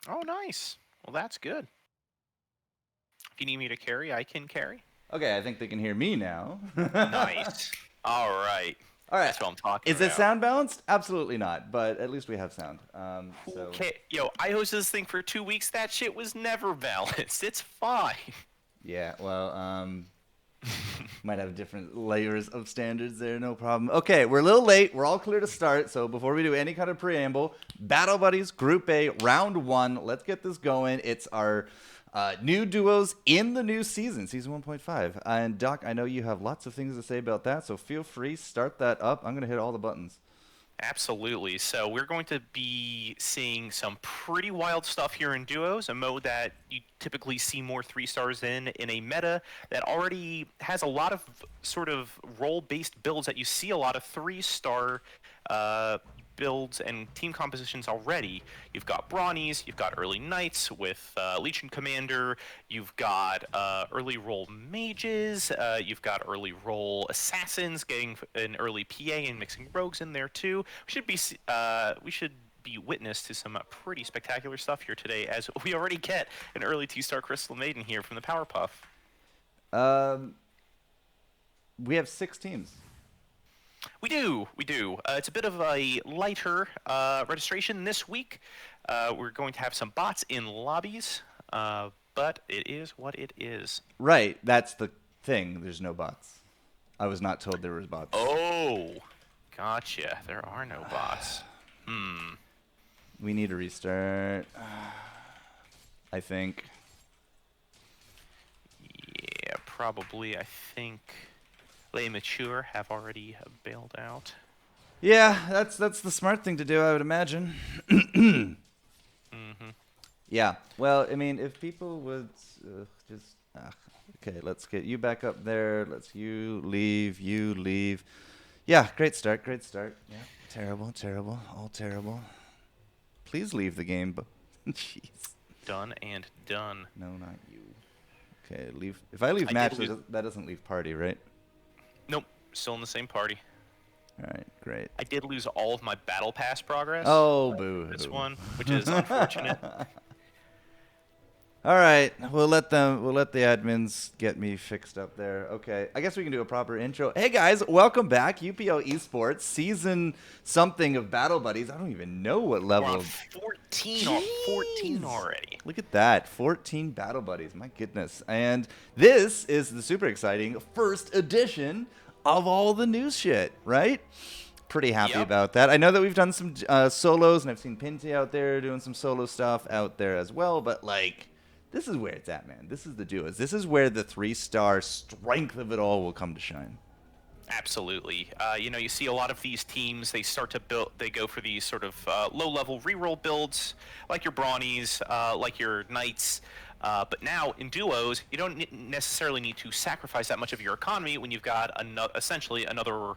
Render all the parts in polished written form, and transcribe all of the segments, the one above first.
Oh, nice. Well, that's good. If you need me to carry, I can carry. Okay, I think they can hear me now. Nice. All right. All right. That's what I'm talking Is it about. sound balanced? Absolutely not, but at least we have sound. Okay. Yo, I hosted this thing for 2 weeks. That shit was never balanced. It's fine. Yeah, well, might have different layers of standards there, no problem. Okay, we're a little late. We're all clear to start. So before we do any kind of preamble, Battle Buddies Group A, Round 1. Let's get this going. It's our new duos in the new season, Season 1.5. And Doc, I know you have lots of things to say about that, so feel free, start that up. I'm going to hit all the buttons. Absolutely. So we're going to be seeing some pretty wild stuff here in duos, a mode that you typically see more 3 stars in a meta that already has a lot of sort of role-based builds that you see a lot of 3-star builds and team compositions already. You've got Brawnies, you've got early Knights with Legion Commander, you've got early role Mages, you've got early role Assassins, getting an early PA and mixing Rogues in there too. We should be witness to some pretty spectacular stuff here today, as we already get an early 2-star Crystal Maiden here from the Powerpuff. We have 6 teams. We do. It's a bit of a lighter registration this week. We're going to have some bots in lobbies, but it is what it is. Right, that's the thing. There's no bots. I was not told there was bots. Oh, gotcha. There are no bots. We need a restart. I think. Yeah, probably. I think Les Mature have already bailed out. Yeah, that's the smart thing to do, I would imagine. Yeah. Well, I mean, if people would just okay, let's get you back up there. Let's you leave. Yeah, great start. Yeah. Terrible, all terrible. Please leave the game. Jeez. Done and done. No, not you. Okay, leave. If I leave match, that doesn't leave party, right? Nope, still in the same party. All right, great. I did lose all of my battle pass progress. Oh, boo. This one, which is unfortunate. All right, we'll let the admins get me fixed up there. Okay, I guess we can do a proper intro. Hey guys, welcome back, UPL Esports season something of Battle Buddies. I don't even know what level. We're on 14, 14 already. Look at that, 14 Battle Buddies. My goodness, and this is the super exciting first edition of all the news shit, right? Pretty happy about that. I know that we've done some solos, and I've seen Pinte out there doing some solo stuff out there as well, but like, this is where it's at, man. This is the duos. This is where the 3-star strength of it all will come to shine. Absolutely. You see a lot of these teams, they start to build, they go for these sort of low-level reroll builds, like your Brawnies, like your Knights. But now, in duos, you don't necessarily need to sacrifice that much of your economy when you've got essentially another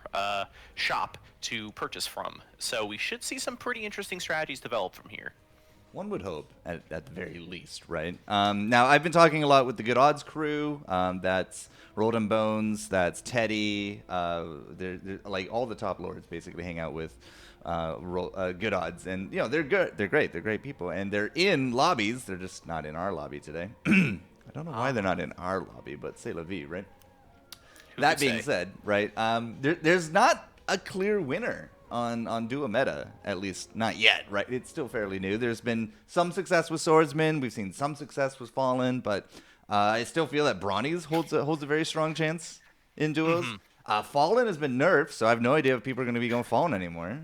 shop to purchase from. So we should see some pretty interesting strategies develop from here. One would hope, at the very least, right? Now, I've been talking a lot with the Good Odds crew. That's Rolled and Bones, that's Teddy. They're like all the top lords basically hang out with Good Odds, and they're good. They're great. They're great people, and they're in lobbies. They're just not in our lobby today. I don't know why they're not in our lobby, but c'est la vie, right? That being said, right? There's not a clear winner on duo meta, at least not yet, right? It's still fairly new. There's been some success with Swordsman. We've seen some success with Fallen, but I still feel that Brawnies holds a very strong chance in duos. Fallen has been nerfed, so I have no idea if people are going to be going Fallen anymore,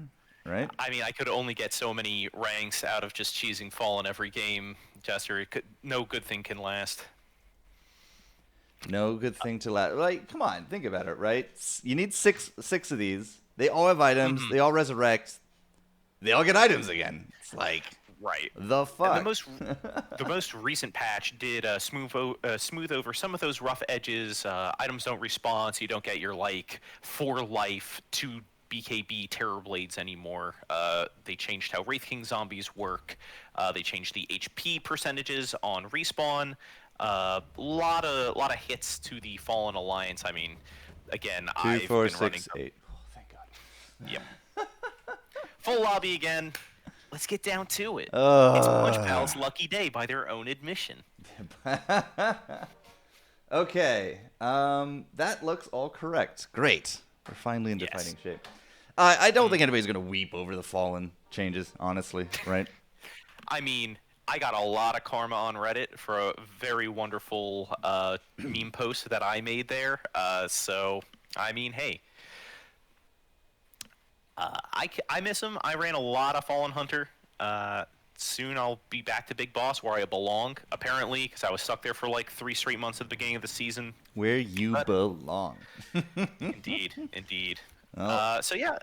right? I mean, I could only get so many ranks out of just cheesing Fallen every game, Jester. No good thing can last. No good thing to last. Like, come on, think about it, right? You need six of these. They all have items. They all resurrect. They all get items again. It's like, right. The fuck. And the most recent patch did smooth over some of those rough edges. Items don't respawn, so you don't get your 4 life 2 BKB Terror Blades anymore. They changed how Wraith King zombies work. They changed the HP percentages on respawn. Lot of hits to the Fallen Alliance. I mean, again, 2, 4, 6, 8. Yep. Full lobby again. Let's get down to it. It's Punch Pal's lucky day by their own admission. Okay. That looks all correct. Great. We're finally into fighting shape. I don't think anybody's going to weep over the Fallen changes, honestly, right? I mean, I got a lot of karma on Reddit for a very wonderful meme post that I made there. So, I mean, hey. I miss him. I ran a lot of Fallen Hunter. Soon I'll be back to Big Boss where I belong, apparently, because I was stuck there for 3 straight months at the beginning of the season. Where you belong. Indeed. Oh. So yeah,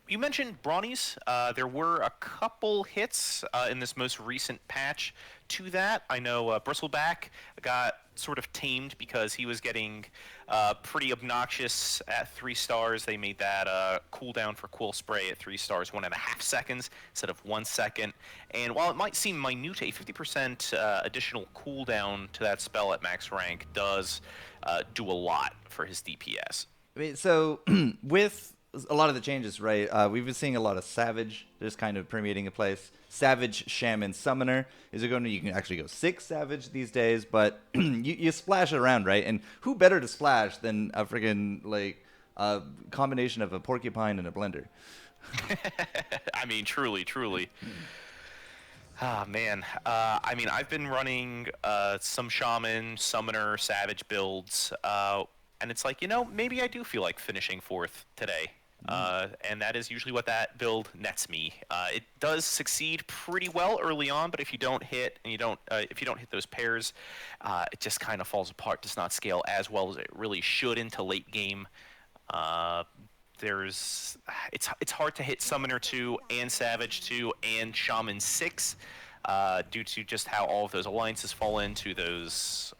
you mentioned Brawnies. There were a couple hits in this most recent patch to that. I know Bristleback got sort of tamed because he was getting pretty obnoxious at 3 stars. They made that cooldown for Quill Spray at 3 stars 1.5 seconds instead of 1 second. And while it might seem minute, a 50% additional cooldown to that spell at max rank does do a lot for his DPS. Wait, so with a lot of the changes, right? We've been seeing a lot of Savage just kind of permeating a place. Savage, Shaman, Summoner. Is it going to? You can actually go 6 Savage these days, but you splash it around, right? And who better to splash than a friggin' like a combination of a porcupine and a blender? I mean, truly, truly. Ah, man. I mean, I've been running some Shaman, Summoner, Savage builds, and it's like, maybe I do feel like finishing 4th today. And that is usually what that build nets me. It does succeed pretty well early on, but if you don't hit and if you don't hit those pairs, it just kind of falls apart. Does not scale as well as it really should into late game. It's hard to hit Summoner 2 and Savage 2 and Shaman 6 due to just how all of those alliances fall into those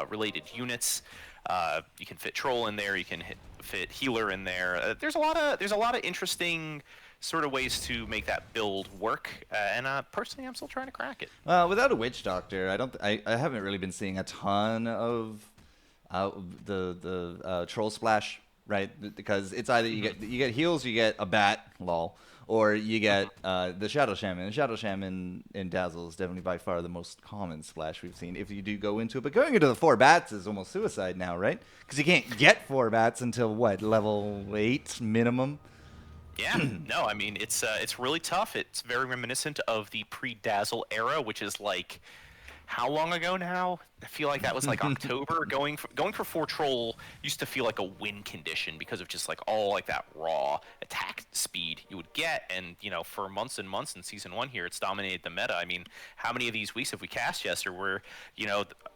related units. You can fit Troll in there. You can fit Healer in there. There's a lot of interesting sort of ways to make that build work. And personally, I'm still trying to crack it. Without a Witch Doctor, I haven't really been seeing a ton of the Troll Splash, right? Because it's either you get heals, you get a bat, lol, or you get the Shadow Shaman. The Shadow Shaman in Dazzle is definitely by far the most common splash we've seen if you do go into it. But going into the 4 bats is almost suicide now, right? Because you can't get 4 bats until, what, level 8 minimum? Yeah, no, I mean, it's really tough. It's very reminiscent of the pre-Dazzle era, which is like, how long ago now? I feel like that was like October. Going for 4 Troll used to feel like a win condition because of just like all like that raw attack speed you would get. And for months and months in season 1 here, it's dominated the meta. I mean, how many of these weeks have we cast yesterday where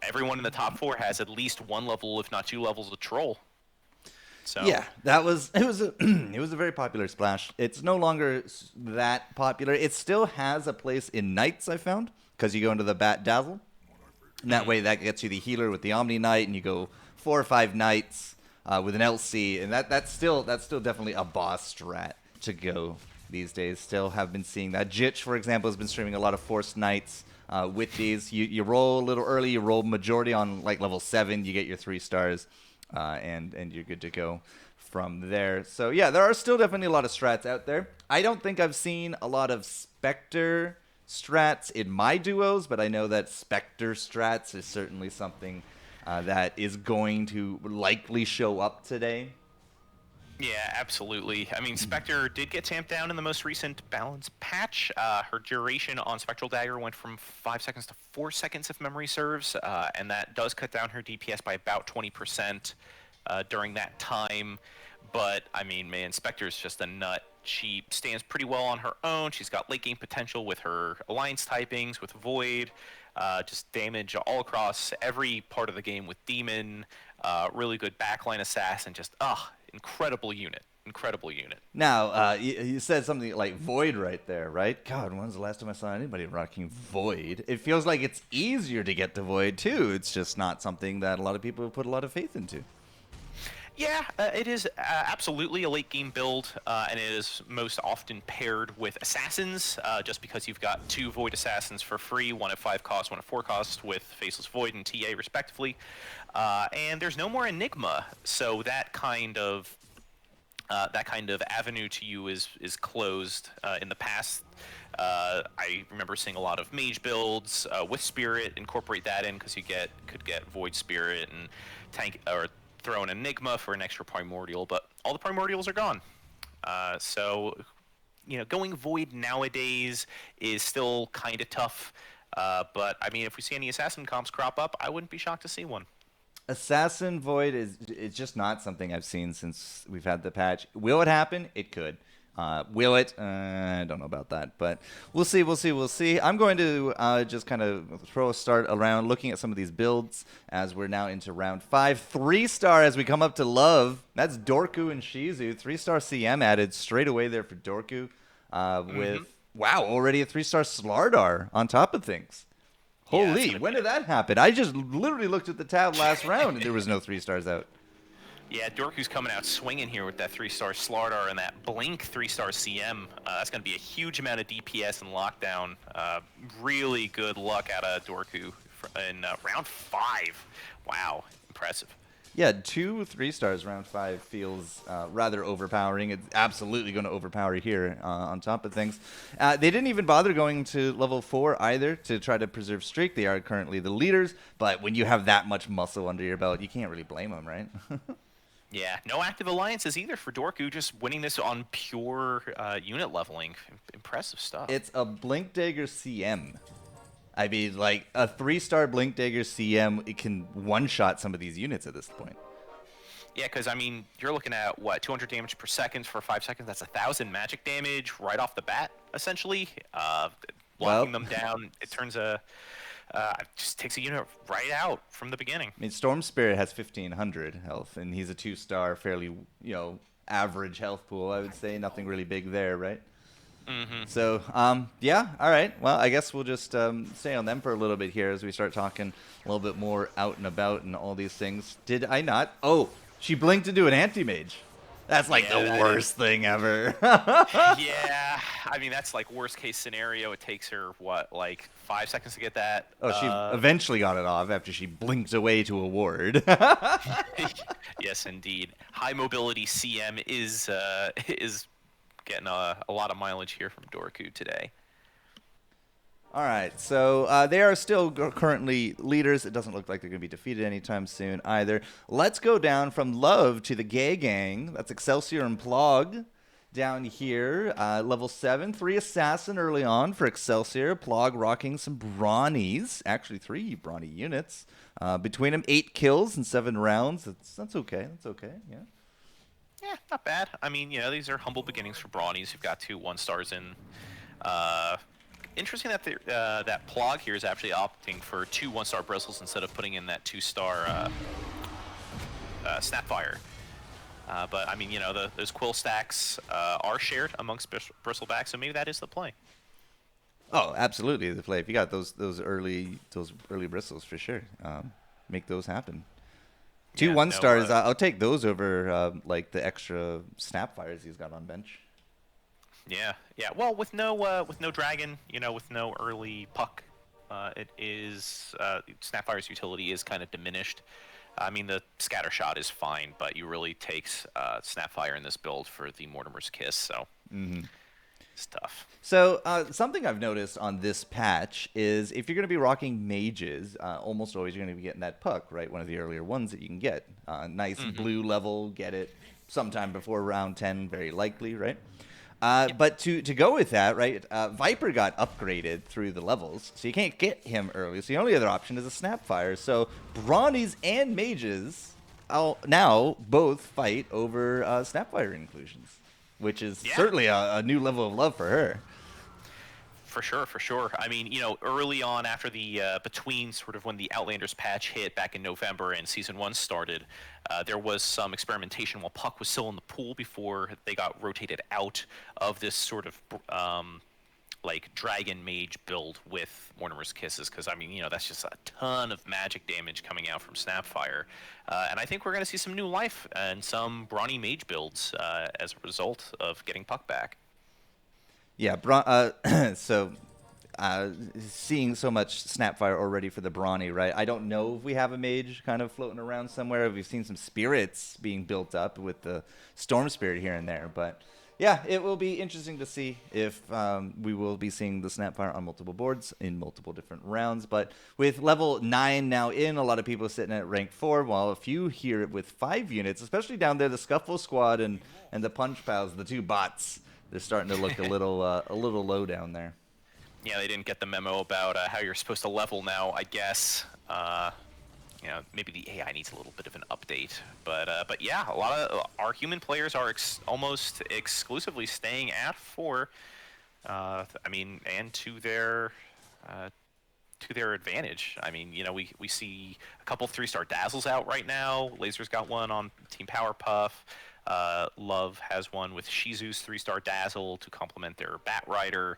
everyone in the top 4 has at least 1 level, if not 2 levels of Troll? So. Yeah, it was a very popular splash. It's no longer that popular. It still has a place in Knights, I found, because you go into the Bat Dazzle. And that way, that gets you the healer with the Omni Knight, and you go 4 or 5 Knights with an LC, and that's still definitely a boss strat to go these days. Still have been seeing that. Jitch, for example, has been streaming a lot of Forced Knights with these. You roll a little early, you roll majority on like level 7, you get your 3 stars, and you're good to go from there. So yeah, there are still definitely a lot of strats out there. I don't think I've seen a lot of Spectre strats in my duos, but I know that Spectre strats is certainly something that is going to likely show up today. Yeah, absolutely. I mean, Spectre did get tamped down in the most recent balance patch. Her duration on Spectral Dagger went from 5 seconds to 4 seconds, if memory serves, and that does cut down her DPS by about 20% during that time. But, I mean, man, Spectre's just a nut. She stands pretty well on her own. She's got late game potential with her alliance typings, with Void, just damage all across every part of the game with Demon, really good backline assassin, just, incredible unit. Incredible unit. Now, you said something like Void right there, right? God, when's the last time I saw anybody rocking Void? It feels like it's easier to get to Void, too. It's just not something that a lot of people have put a lot of faith into. Yeah, it is absolutely a late game build, and it is most often paired with assassins, just because you've got 2 Void assassins for free, 1 at 5 cost, 1 at 4 cost, with Faceless Void and TA respectively. And there's no more Enigma, so that kind of avenue to you is closed. In the past, I remember seeing a lot of mage builds with Spirit, incorporate that in because you could get Void Spirit and tank or throw an Enigma for an extra Primordial, but all the Primordials are gone. So, going Void nowadays is still kind of tough. But, I mean, if we see any Assassin comps crop up, I wouldn't be shocked to see one. Assassin Void it's just not something I've seen since we've had the patch. Will it happen? It could. Will it? I don't know about that, but we'll see. I'm going to just kind of throw a start around looking at some of these builds as we're now into round 5. 3-star as we come up to Love. That's Dorku and Shizu. 3-star CM added straight away there for Dorku with, wow, already a 3-star Slardar on top of things. Yeah, it's Holy, gonna when be. did that happen? I just literally looked at the tab last round and there was no 3 stars out. Yeah, Dorku's coming out swinging here with that 3-star Slardar and that Blink 3-star CM. That's going to be a huge amount of DPS and lockdown. Really good luck out of Dorku in round 5. Wow, impressive. Yeah, 2 3 stars round 5 feels rather overpowering. It's absolutely going to overpower here on top of things. They didn't even bother going to level 4 either to try to preserve streak. They are currently the leaders, but when you have that much muscle under your belt, you can't really blame them, right? Yeah, no active alliances either for Dorku, just winning this on pure unit leveling. Impressive stuff. It's a Blink Dagger CM. I mean, like, a 3-star Blink Dagger CM, it can one-shot some of these units at this point. Yeah, because, I mean, you're looking at, what, 200 damage per second for 5 seconds? That's 1,000 magic damage right off the bat, essentially. Locking them down, it turns just takes a unit right out from the beginning. I mean, Storm Spirit has 1,500 health, and he's a 2-star, fairly, average health pool, I would say. Nothing really big there, right? Mm-hmm. So, yeah, all right. Well, I guess we'll just stay on them for a little bit here as we start talking a little bit more out and about and all these things. Did I not? Oh, she blinked into an anti-mage. That's like the worst thing ever. Yeah, I mean, that's like worst case scenario. It takes her, what, like 5 seconds to get that? Oh, she eventually got it off after she blinked away to a ward. Yes, indeed. High mobility CM is getting a lot of mileage here from Dorku today. All right, so they are still currently leaders. It doesn't look like they're going to be defeated anytime soon either. Let's go down from Love to the Gay Gang. That's Excelsior and Plog down here. Level 7, 3 Assassin early on for Excelsior. Plog rocking some Brawnies. Actually, 3 Brawny units. Between them, 8 kills in 7 rounds. That's okay. That's okay, yeah. Yeah, not bad. I mean, these are humble beginnings for Brawnies. You've got 2 1-stars in. Interesting that that Plog here is actually opting for 2 1-star bristles instead of putting in that 2-star Snapfire. But I mean, those quill stacks are shared amongst bristlebacks, so maybe that is the play. Oh, absolutely the play. If you got those early bristles for sure, make those happen. 2 1-stars, I'll take those over like the extra Snapfires he's got on bench. Yeah. Well, with no dragon, with no early puck, it is Snapfire's utility is kind of diminished. I mean, the scatter shot is fine, but you really take Snapfire in this build for the Mortimer's Kiss, so it's tough. So something I've noticed on this patch is if you're going to be rocking mages, almost always you're going to be getting that puck, right? One of the earlier ones that you can get. Nice blue level, get it sometime before round 10, very likely, right? But to go with that, right, Viper got upgraded through the levels, so you can't get him early. So the only other option is a Snapfire. So Brawnies and Mages now both fight over Snapfire inclusions, which is certainly a new level of love for her. For sure. I mean, early on after the between sort of when the Outlanders patch hit back in November and Season 1 started, there was some experimentation while Puck was still in the pool before they got rotated out of this sort of like Dragon Mage build with Mortimer's Kisses, because, I mean, that's just a ton of magic damage coming out from Snapfire. And I think we're going to see some new life and some Brawny Mage builds as a result of getting Puck back. Yeah, so seeing so much Snapfire already for the Brawny, right? I don't know if we have a mage kind of floating around somewhere. We've seen some spirits being built up with the Storm Spirit here and there. But yeah, it will be interesting to see if we will be seeing the Snapfire on multiple boards in multiple different rounds. But with level 9 now in, a lot of people sitting at rank 4, while a few here with 5 units, especially down there, the Scuffle Squad and the Punch Pals, the 2 bots. They're starting to look a little low down there. Yeah, they didn't get the memo about how you're supposed to level now, I guess. Maybe the AI needs a little bit of an update. But yeah, a lot of our human players are almost exclusively staying at 4. And to their advantage. I mean, we see a couple 3-star Dazzles out right now. Laser's got one on Team Powerpuff. Love has one with Shizu's 3-star Dazzle to complement their Bat Rider.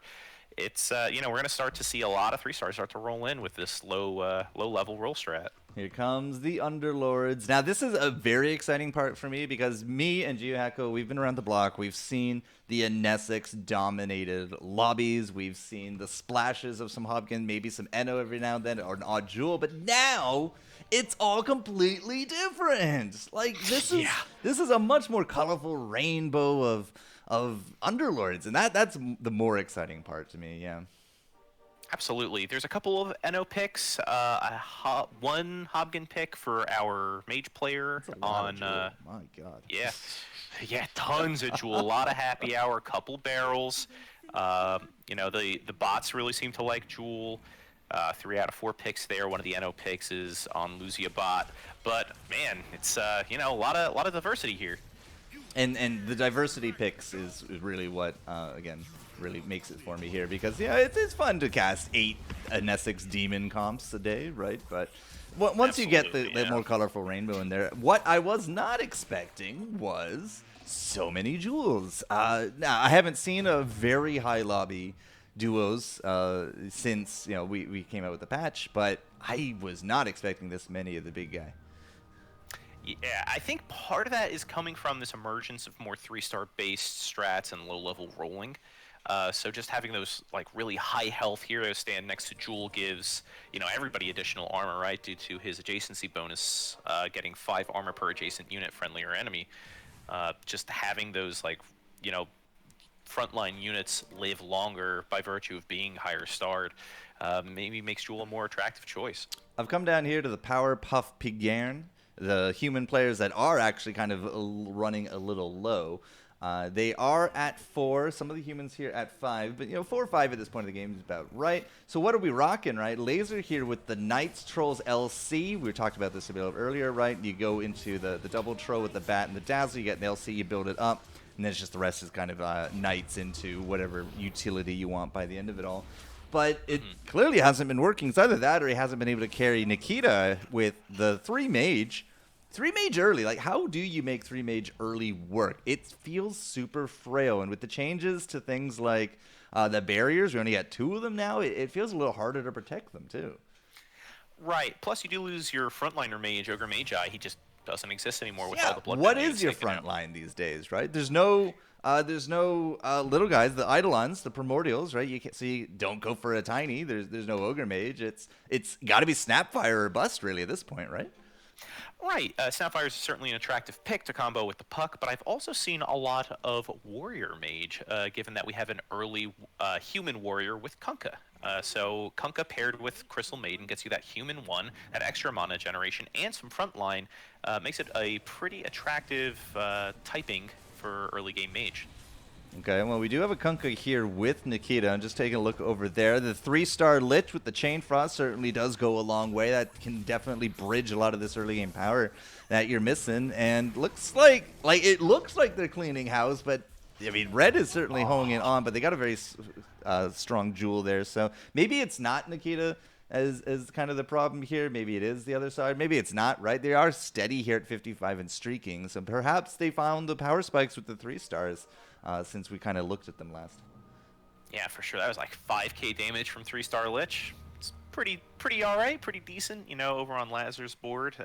It's we're going to start to see a lot of 3-stars start to roll in with this low level roll strat. Here comes the Underlords. Now, this is a very exciting part for me because me and GeoHacko, we've been around the block. We've seen the Nesix-dominated lobbies. We've seen the splashes of some Hobkin, maybe some Eno every now and then, or an odd Jewel. But now, it's all completely different. Like, this is a much more colorful rainbow of Underlords. And that's the more exciting part to me, yeah. Absolutely. There's a couple of Eno picks, one Hobkin pick for our mage player on. My God. Yeah, tons of Jewel, a lot of happy hour, couple barrels. The bots really seem to like Jewel. 3 out of 4 picks there. One of the Eno picks is on Lucia bot, but man, it's a lot of diversity here. And the diversity picks is really what again really makes it for me here, because it's fun to cast 8 Nesix demon comps a day, right? But once you get the more colorful rainbow in there, what I was not expecting was so many jewels. Now I haven't seen a very high lobby duos since we came out with the patch, but I was not expecting this many of the big guy. Yeah, I think part of that is coming from this emergence of more 3-star based strats and low-level rolling. So just having those like really high health heroes stand next to Jewel gives everybody additional armor, right? Due to his adjacency bonus, getting 5 armor per adjacent unit, friendly or enemy. Just having those frontline units live longer by virtue of being higher starred, maybe makes Jewel a more attractive choice. I've come down here to the Power Puff Pigern. The human players that are actually kind of running a little low. They are at 4. Some of the humans here at 5. But, 4 or 5 at this point of the game is about right. So what are we rocking, right? Laser here with the Knights Trolls LC. We talked about this a bit earlier, right? You go into the double troll with the Bat and the Dazzle. You get an LC, you build it up. And then it's just the rest is kind of Knights into whatever utility you want by the end of it all. But it clearly hasn't been working. It's either that or he hasn't been able to carry Nikita with the 3 mage. 3 mage early, like how do you make 3 mage early work? It feels super frail, and with the changes to things like the barriers, we only got 2 of them now, it feels a little harder to protect them too. Right, plus you do lose your frontliner mage, Ogre Magi, he just doesn't exist anymore with all the blood. What is your frontline these days, right? There's no little guys, the Eidolons, the Primordials, right? You don't go for a tiny, there's no Ogre Mage, it's got to be Snapfire or bust really at this point, right? Right. Snapfire is certainly an attractive pick to combo with the puck, but I've also seen a lot of Warrior Mage, given that we have an early human warrior with Kunkka. So Kunkka paired with Crystal Maiden gets you that human 1, that extra mana generation, and some frontline, makes it a pretty attractive typing for early game Mage. Okay, well, we do have a Kunkka here with Nikita. I'm just taking a look over there. The 3-star Lich with the Chain Frost certainly does go a long way. That can definitely bridge a lot of this early game power that you're missing. And looks like they're cleaning house, but I mean, Red is certainly honing it on, but they got a very strong Jewel there. So maybe it's not Nikita as kind of the problem here. Maybe it is the other side. Maybe it's not, right? They are steady here at 55 and streaking. So perhaps they found the power spikes with the 3 stars. Since we kind of looked at them last. Yeah, for sure. That was like 5k damage from 3-star Lich. It's pretty all right, pretty decent. Over on Lazar's board,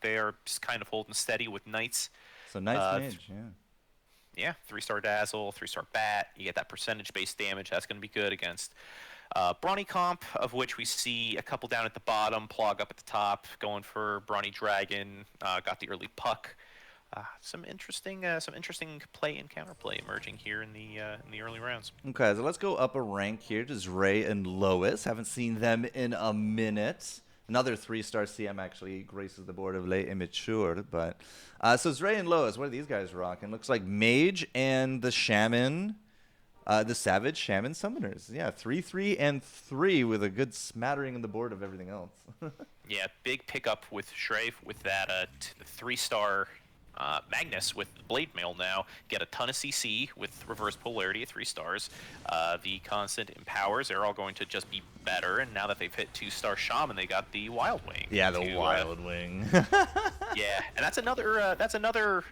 they are just kind of holding steady with Knights. So Knights mage, yeah. Yeah, 3-star Dazzle, 3-star Bat. You get that percentage-based damage. That's going to be good against Brawny comp, of which we see a couple down at the bottom, Plog up at the top, going for Brawny Dragon. Got the early puck. Some interesting play and counterplay emerging here in the early rounds. Okay, so let's go up a rank here to Ray and Lois. Haven't seen them in a minute. Another 3-star CM actually graces the board of late immature, but so Ray and Lois. What are these guys rocking? Looks like Mage and the Shaman, the Savage Shaman Summoners. Yeah, 3/3 and 3 with a good smattering in the board of everything else. Yeah, big pickup with Shrave with that 3-star. Magnus with Blade Mail now get a ton of CC with reverse polarity at 3 stars. The constant empowers, they're all going to just be better, and now that they've hit 2-star Shaman, they got the Wild Wing. Yeah, the Wild Wing. Yeah, and that's another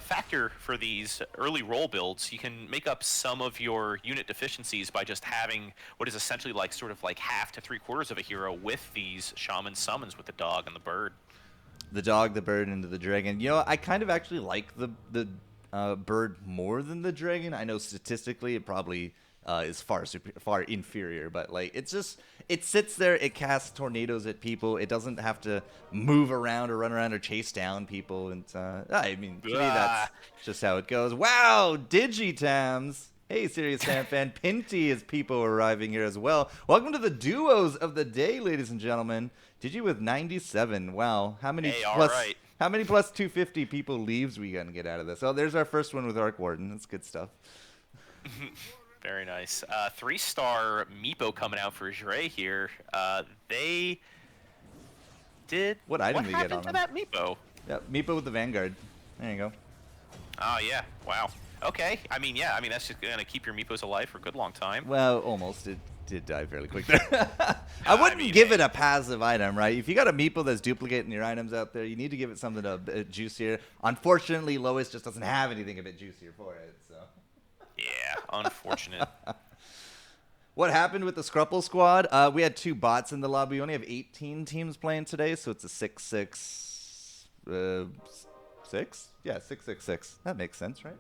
factor for these early role builds. You can make up some of your unit deficiencies by just having what is essentially like sort of like half to three-quarters of a hero with these shaman summons with the dog and the bird. The dog, the bird, and the dragon. You know, I kind of actually like the bird more than the dragon. I know statistically it probably is far inferior, but like it's just it sits there, it casts tornadoes at people. It doesn't have to move around or run around or chase down people. And I mean, to me that's just how it goes. Wow, Digitams. Hey, Serious Sam fan, Pinty is people arriving here as well. Welcome to the duos of the day, ladies and gentlemen. Digi with 97. Wow, how many how many plus 250 people leaves we gonna get out of this? Oh, there's our first one with Arc Warden. That's good stuff. Very nice. 3-star Meepo coming out for Jure here. They did. What item did they get on to that Meepo? Yeah, Meepo with the Vanguard. There you go. Oh yeah. Wow. Okay. I mean, yeah. I mean, that's just gonna keep your Meepos alive for a good long time. Well, almost. It did die fairly quick there. I wouldn't give it a passive item, right? If you got a Meepo that's duplicating your items out there, you need to give it something a bit juicier. Unfortunately, Lois just doesn't have anything a bit juicier for it. So. Yeah, unfortunate. What happened with the Scrupple squad? We had 2 bots in the lobby. We only have 18 teams playing today, so it's a 6-6. 6? Yeah, 6-6-6. That makes sense, right?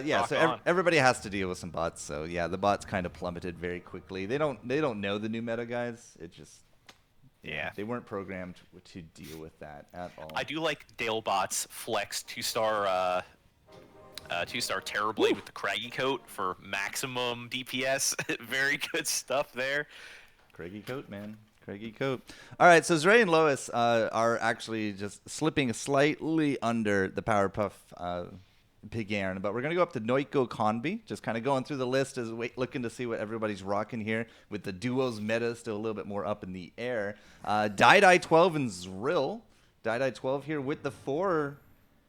Yeah, so everybody has to deal with some bots. So yeah, the bots kind of plummeted very quickly. They don't know the new meta, guys. It just they weren't programmed to deal with that at all. I do like Dale bots flex 2-star 2-star Terrorblade with the Craggy Coat for maximum DPS. Very good stuff there. Craggy Coat, man. Craggy Coat. All right, so Zray and Lois are actually just slipping slightly under the Powerpuff Pig Aaron, but we're going to go up to Noiko Conby, just kind of going through the list, as looking to see what everybody's rocking here, with the duos meta still a little bit more up in the air. Die 12 and Zrill. Die 12 here with the 4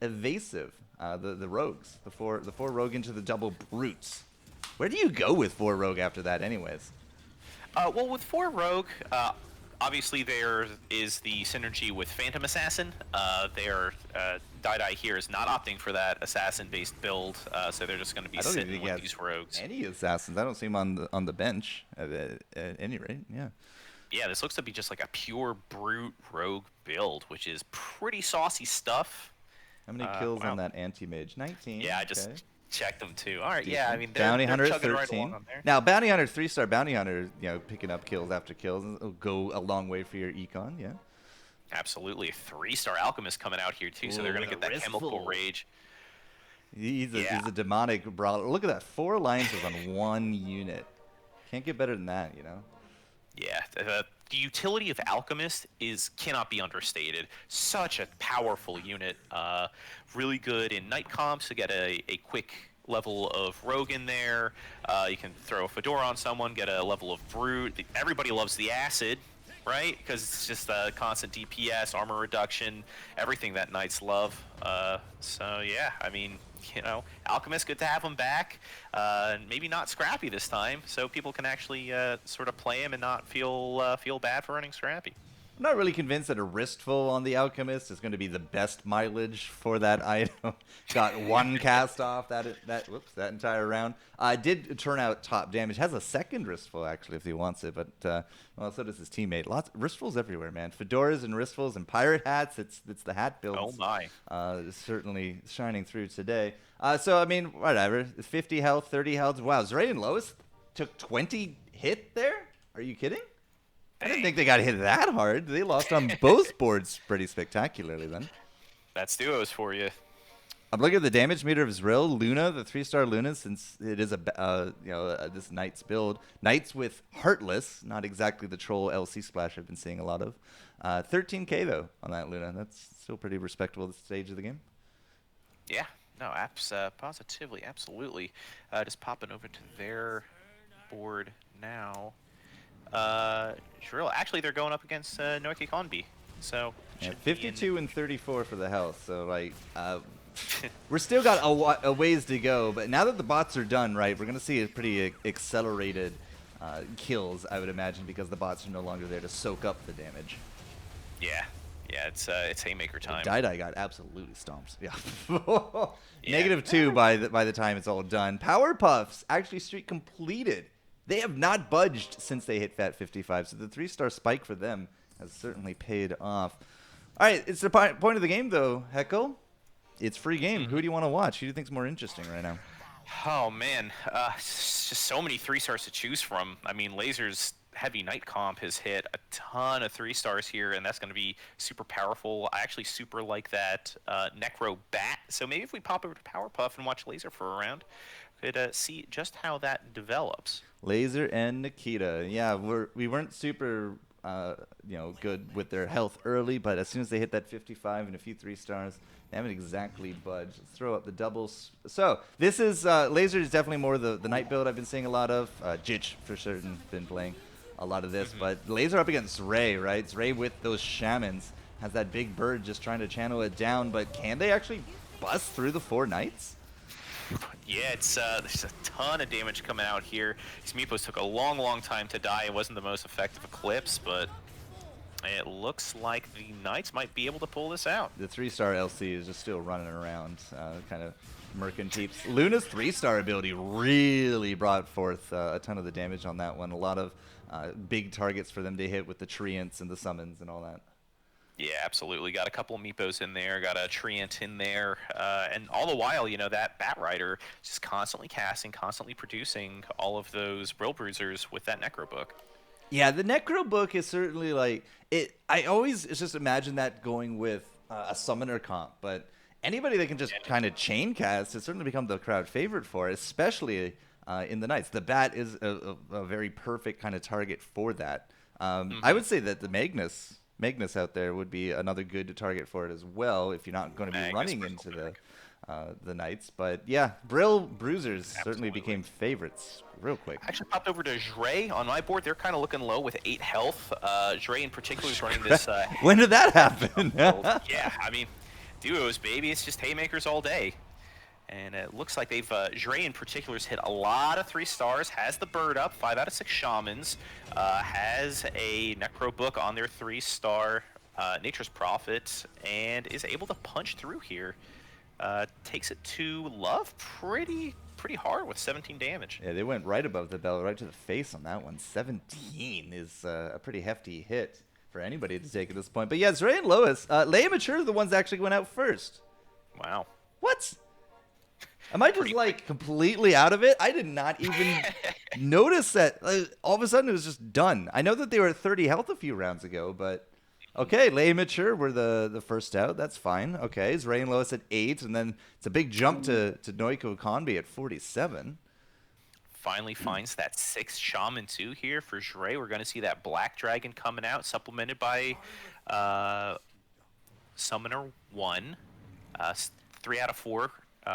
evasive. The rogues, the four rogue into the double brutes. Where do you go with 4 rogue after that, anyways? Well, with 4 rogue, obviously there is the synergy with Phantom Assassin. Die here is not opting for that assassin-based build, so they're just going to be sitting with these rogues. Any assassins? I don't see them on the bench at any rate. Yeah. Yeah, this looks to be just like a pure brute rogue build, which is pretty saucy stuff. How many kills on that anti-mage? 19. Yeah, I just checked them too. All right, yeah, I mean, Bounty Hunter 13. Right on there. Now, Bounty Hunter, 3-star Bounty Hunter, picking up kills after kills will go a long way for your econ, yeah. Absolutely. 3-star Alchemist coming out here too, so they're going to get that chemical rage. He's a demonic brawler. Look at that, 4 alliances on 1 unit. Can't get better than that, Yeah, the utility of Alchemist cannot be understated. Such a powerful unit. Really good in night comps to get a quick level of rogue in there. You can throw a Fedora on someone, get a level of brute. Everybody loves the acid, right? Because it's just a constant DPS, armor reduction, everything that knights love. So yeah, I mean, Alchemist, good to have him back. Maybe not Scrappy this time, so people can actually sort of play him and not feel bad for running Scrappy. I'm not really convinced that a wristful on the Alchemist is going to be the best mileage for that item. Got 1 cast off that entire round. Did turn out top damage. Has a 2nd wristful actually if he wants it, but well, so does his teammate. Lots wristfuls everywhere, man. Fedoras and wristfuls and pirate hats. It's the hat builds. Oh my! Certainly shining through today. So I mean, whatever. 50 health, 30 health. Wow, Zray and Lois took 20 hit there. Are you kidding? I didn't think they got hit that hard. They lost on both boards pretty spectacularly then. That's duos for you. I'm looking at the damage meter of Zrill, Luna, the 3-star Luna, since it is this Knight's build. Knights with Heartless, not exactly the troll LC splash I've been seeing a lot of. 13k though on that Luna. That's still pretty respectable at this stage of the game. Yeah, no, positively, absolutely. Just popping over to their board now. Shrill. Actually, they're going up against Noiki Konbi. So yeah, 52 and 34 for the health. So like, we're still got a ways to go. But now that the bots are done, right, we're gonna see a pretty accelerated kills, I would imagine, because the bots are no longer there to soak up the damage. Yeah, Yeah, it's haymaker time. Dai got absolutely stomped. Yeah. Yeah. -2 by the time it's all done. Powerpuffs actually streak completed. They have not budged since they hit Fat 55, so the 3-star spike for them has certainly paid off. All right, it's the point of the game, though, Heckle. It's free game. Who do you want to watch? Who do you think's more interesting right now? Oh man, just so many 3-stars to choose from. I mean, Laser's heavy Knight comp has hit a ton of 3-stars here, and that's going to be super powerful. I actually super like that Necro Bat. So maybe if we pop over to Powerpuff and watch Laser for a round, could see just how that develops. Laser and Nikita. Yeah, we weren't super good with their health early, but as soon as they hit that 55 and a few 3-stars, they haven't exactly budged. Let's throw up the doubles. So this is Laser is definitely more the Knight build I've been seeing a lot of. Jitch for certain been playing a lot of this, but Laser up against Ray, right? It's Ray with those shamans has that big bird just trying to channel it down, but can they actually bust through the 4 Knights? Yeah, there's a ton of damage coming out here. These Meepos took a long time to die. It wasn't the most effective Eclipse, but it looks like the Knights might be able to pull this out. The 3-star LC is just still running around, kind of murking peeps. Luna's 3-star ability really brought forth a ton of the damage on that one. A lot of big targets for them to hit with the Treants and the summons and all that. Yeah, absolutely. Got a couple of Meepos in there, got a Treant in there, and all the while, that Bat Rider just constantly casting, constantly producing all of those Brill Bruisers with that Necro Book. Yeah, the Necro Book is certainly like it. I always just imagine that going with a summoner comp, but anybody that can just kind of chain cast has certainly become the crowd favorite for it, especially in the Knights. The Bat is a very perfect kind of target for that. I would say that the Magnus out there would be another good target for it as well if you're not going to be running into the Knights. But yeah, Brill Bruisers certainly became favorites real quick. I actually popped over to Dre on my board. They're kind of looking low with 8 health. Dre in particular is running this. When did that happen? Yeah, I mean, duos, baby. It's just haymakers all day. And it looks like they've, Dre in particular has hit a lot of 3-stars, has the bird up, 5 out of 6 shamans, has a Necro Book on their 3-star Nature's Prophet, and is able to punch through here. Takes it to Love pretty hard with 17 damage. Yeah, they went right above the bell, right to the face on that one. 17 is a pretty hefty hit for anybody to take at this point. But yeah, Zray and Lois, Leia Mature are the ones that actually went out first. Wow. What? Am I just like completely out of it? I did not even notice that. All of a sudden, it was just done. I know that they were at 30 health a few rounds ago, but okay, Leia Mature were the first out. That's fine. Okay, it's Ray and Lois at 8, and then it's a big jump to Noiko Kanbi at 47. Finally finds that 6th Shaman 2 here for Dre. We're going to see that Black Dragon coming out, supplemented by Summoner 1, 3 out of 4.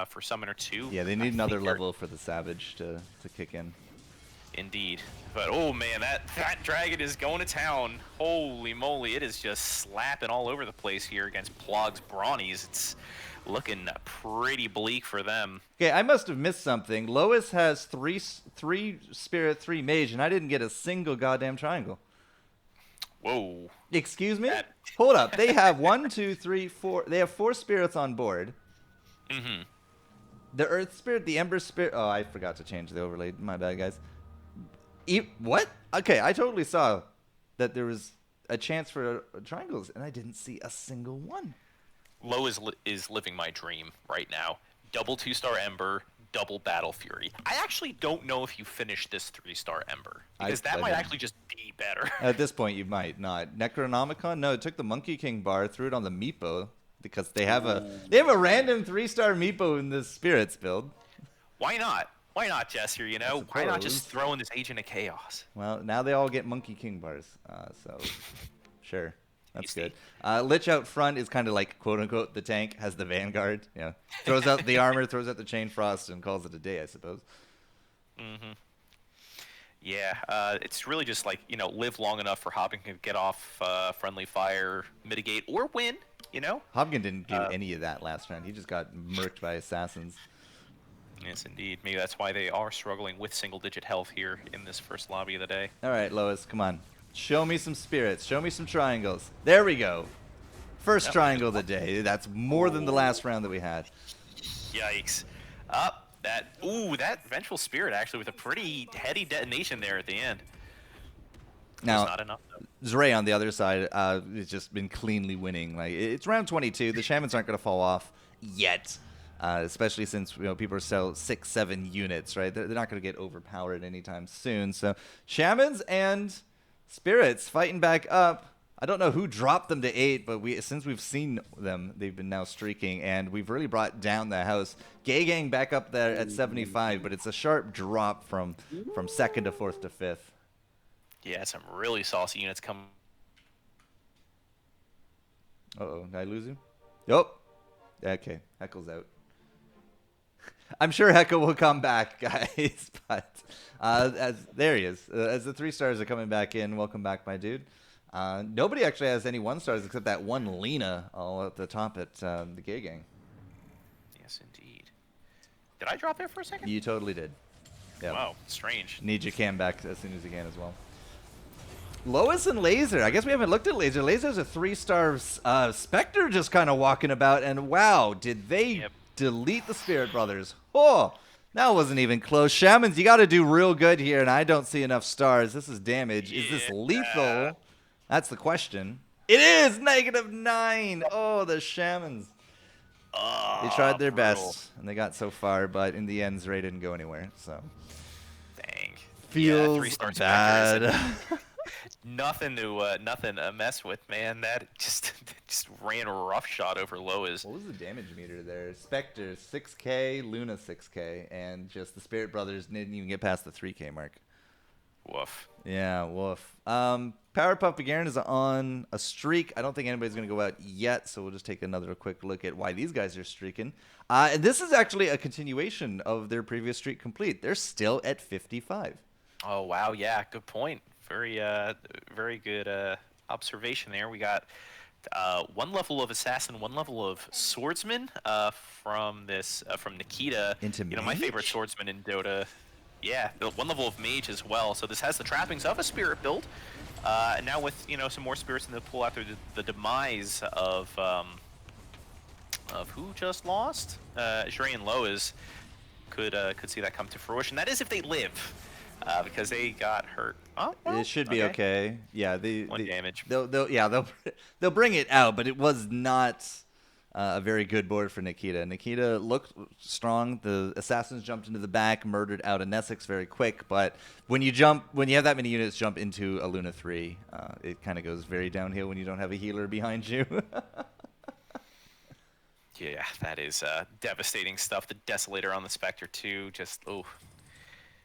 For Summoner 2. Yeah, they need another level for the Savage to kick in. Indeed. But, oh man, that dragon is going to town. Holy moly, it is just slapping all over the place here against Plog's Brawnies. It's looking pretty bleak for them. Okay, I must have missed something. Lois has three Spirit, 3 Mage, and I didn't get a single goddamn triangle. Whoa. Excuse me? Hold up. They have 1, 2, 3, 4. They have 4 spirits on board. Mm-hmm. The Earth Spirit, the Ember Spirit. Oh, I forgot to change the overlay. My bad, guys. What? Okay, I totally saw that there was a chance for triangles, and I didn't see a single one. Lo is living my dream right now. Double 2-star Ember, double Battle Fury. I actually don't know if you finish this 3-star Ember, because that might actually just be better. At this point, you might not. Necronomicon? No, it took the Monkey King bar, threw it on the Meepo. Because they have a random 3-star Meepo in this Spirits build. Why not? Why not, Jester? Why not just throw in this Agent of Chaos? Well, now they all get Monkey King bars, so sure, that's good. Lich out front is kind of like quote unquote the tank, has the Vanguard. Yeah, throws out the armor, throws out the Chain Frost, and calls it a day, I suppose. Mm-hmm. Yeah, it's really just like live long enough for Hobgon to get off friendly fire, mitigate, or win. Hobgon didn't do any of that last round. He just got murked by assassins. Yes, indeed. Maybe that's why they are struggling with single-digit health here in this first lobby of the day. All right, Lois, come on. Show me some spirits. Show me some triangles. There we go. First Yep. triangle of the day. That's more than the last round that we had. Yikes. That Vengeful Spirit actually with a pretty heady detonation there at the end. Was Now, not enough though. Zray on the other side has just been cleanly winning. Like, it's round 22. The Shamans aren't going to fall off yet, especially since people are still 6-7 units, right? They're not going to get overpowered anytime soon. So Shamans and Spirits fighting back up. I don't know who dropped them to 8, but since we've seen them, they've been now streaking, and we've really brought down the house. Gay Gang back up there at 75, but it's a sharp drop from 2nd to 4th to 5th. Yeah, some really saucy units coming. Uh-oh, did I lose him? Nope. Okay, Heckle's out. I'm sure Heckle will come back, guys, but there he is. As the 3 stars are coming back in, welcome back, my dude. Nobody actually has any 1 stars except that one Lena all at the top at the Gay Gang. Yes, indeed. Did I drop there for a second? You totally did. Yep. Wow, strange. Need your cam back as soon as you can as well. Lois and Laser. I guess we haven't looked at Laser. Laser's a 3-star Spectre just kind of walking about, and wow, did they delete the Spirit Brothers. Oh, that wasn't even close. Shamans, you got to do real good here, and I don't see enough stars. This is damage. Is this lethal? That's the question. It is -9. Oh, the Shamans. They tried their best, and they got so far, but in the end, Zray didn't go anywhere. So, dang. Feels 3-star bad. Nothing to mess with, man. That just ran roughshod over Lois. What was the damage meter there? Spectre 6K, Luna 6K, and just the Spirit Brothers didn't even get past the 3K mark. Woof. Yeah, woof. Powerpuff Garen is on a streak. I don't think anybody's going to go out yet, so we'll just take another quick look at why these guys are streaking. And this is actually a continuation of their previous streak complete. They're still at 55. Oh, wow. Yeah, good point. Very good observation there. We got 1 level of Assassin, 1 level of Swordsman from Nikita. Into my Mage? favorite swordsman in Dota. Yeah, 1 level of Mage as well. So this has the trappings of a Spirit build. And now with some more spirits in the pool after the demise of who just lost, Zray and Lois could see that come to fruition. That is if they live. Because they got hurt. Oh, well, It should be okay. Yeah, 1 damage. They'll bring it out, but it was not a very good board for Nikita. Nikita looked strong. The assassins jumped into the back, murdered out a Nesix very quick. But when you have that many units jump into a Luna 3, it kind of goes very downhill when you don't have a healer behind you. Yeah, that is devastating stuff. The Desolator on the Spectre too. Just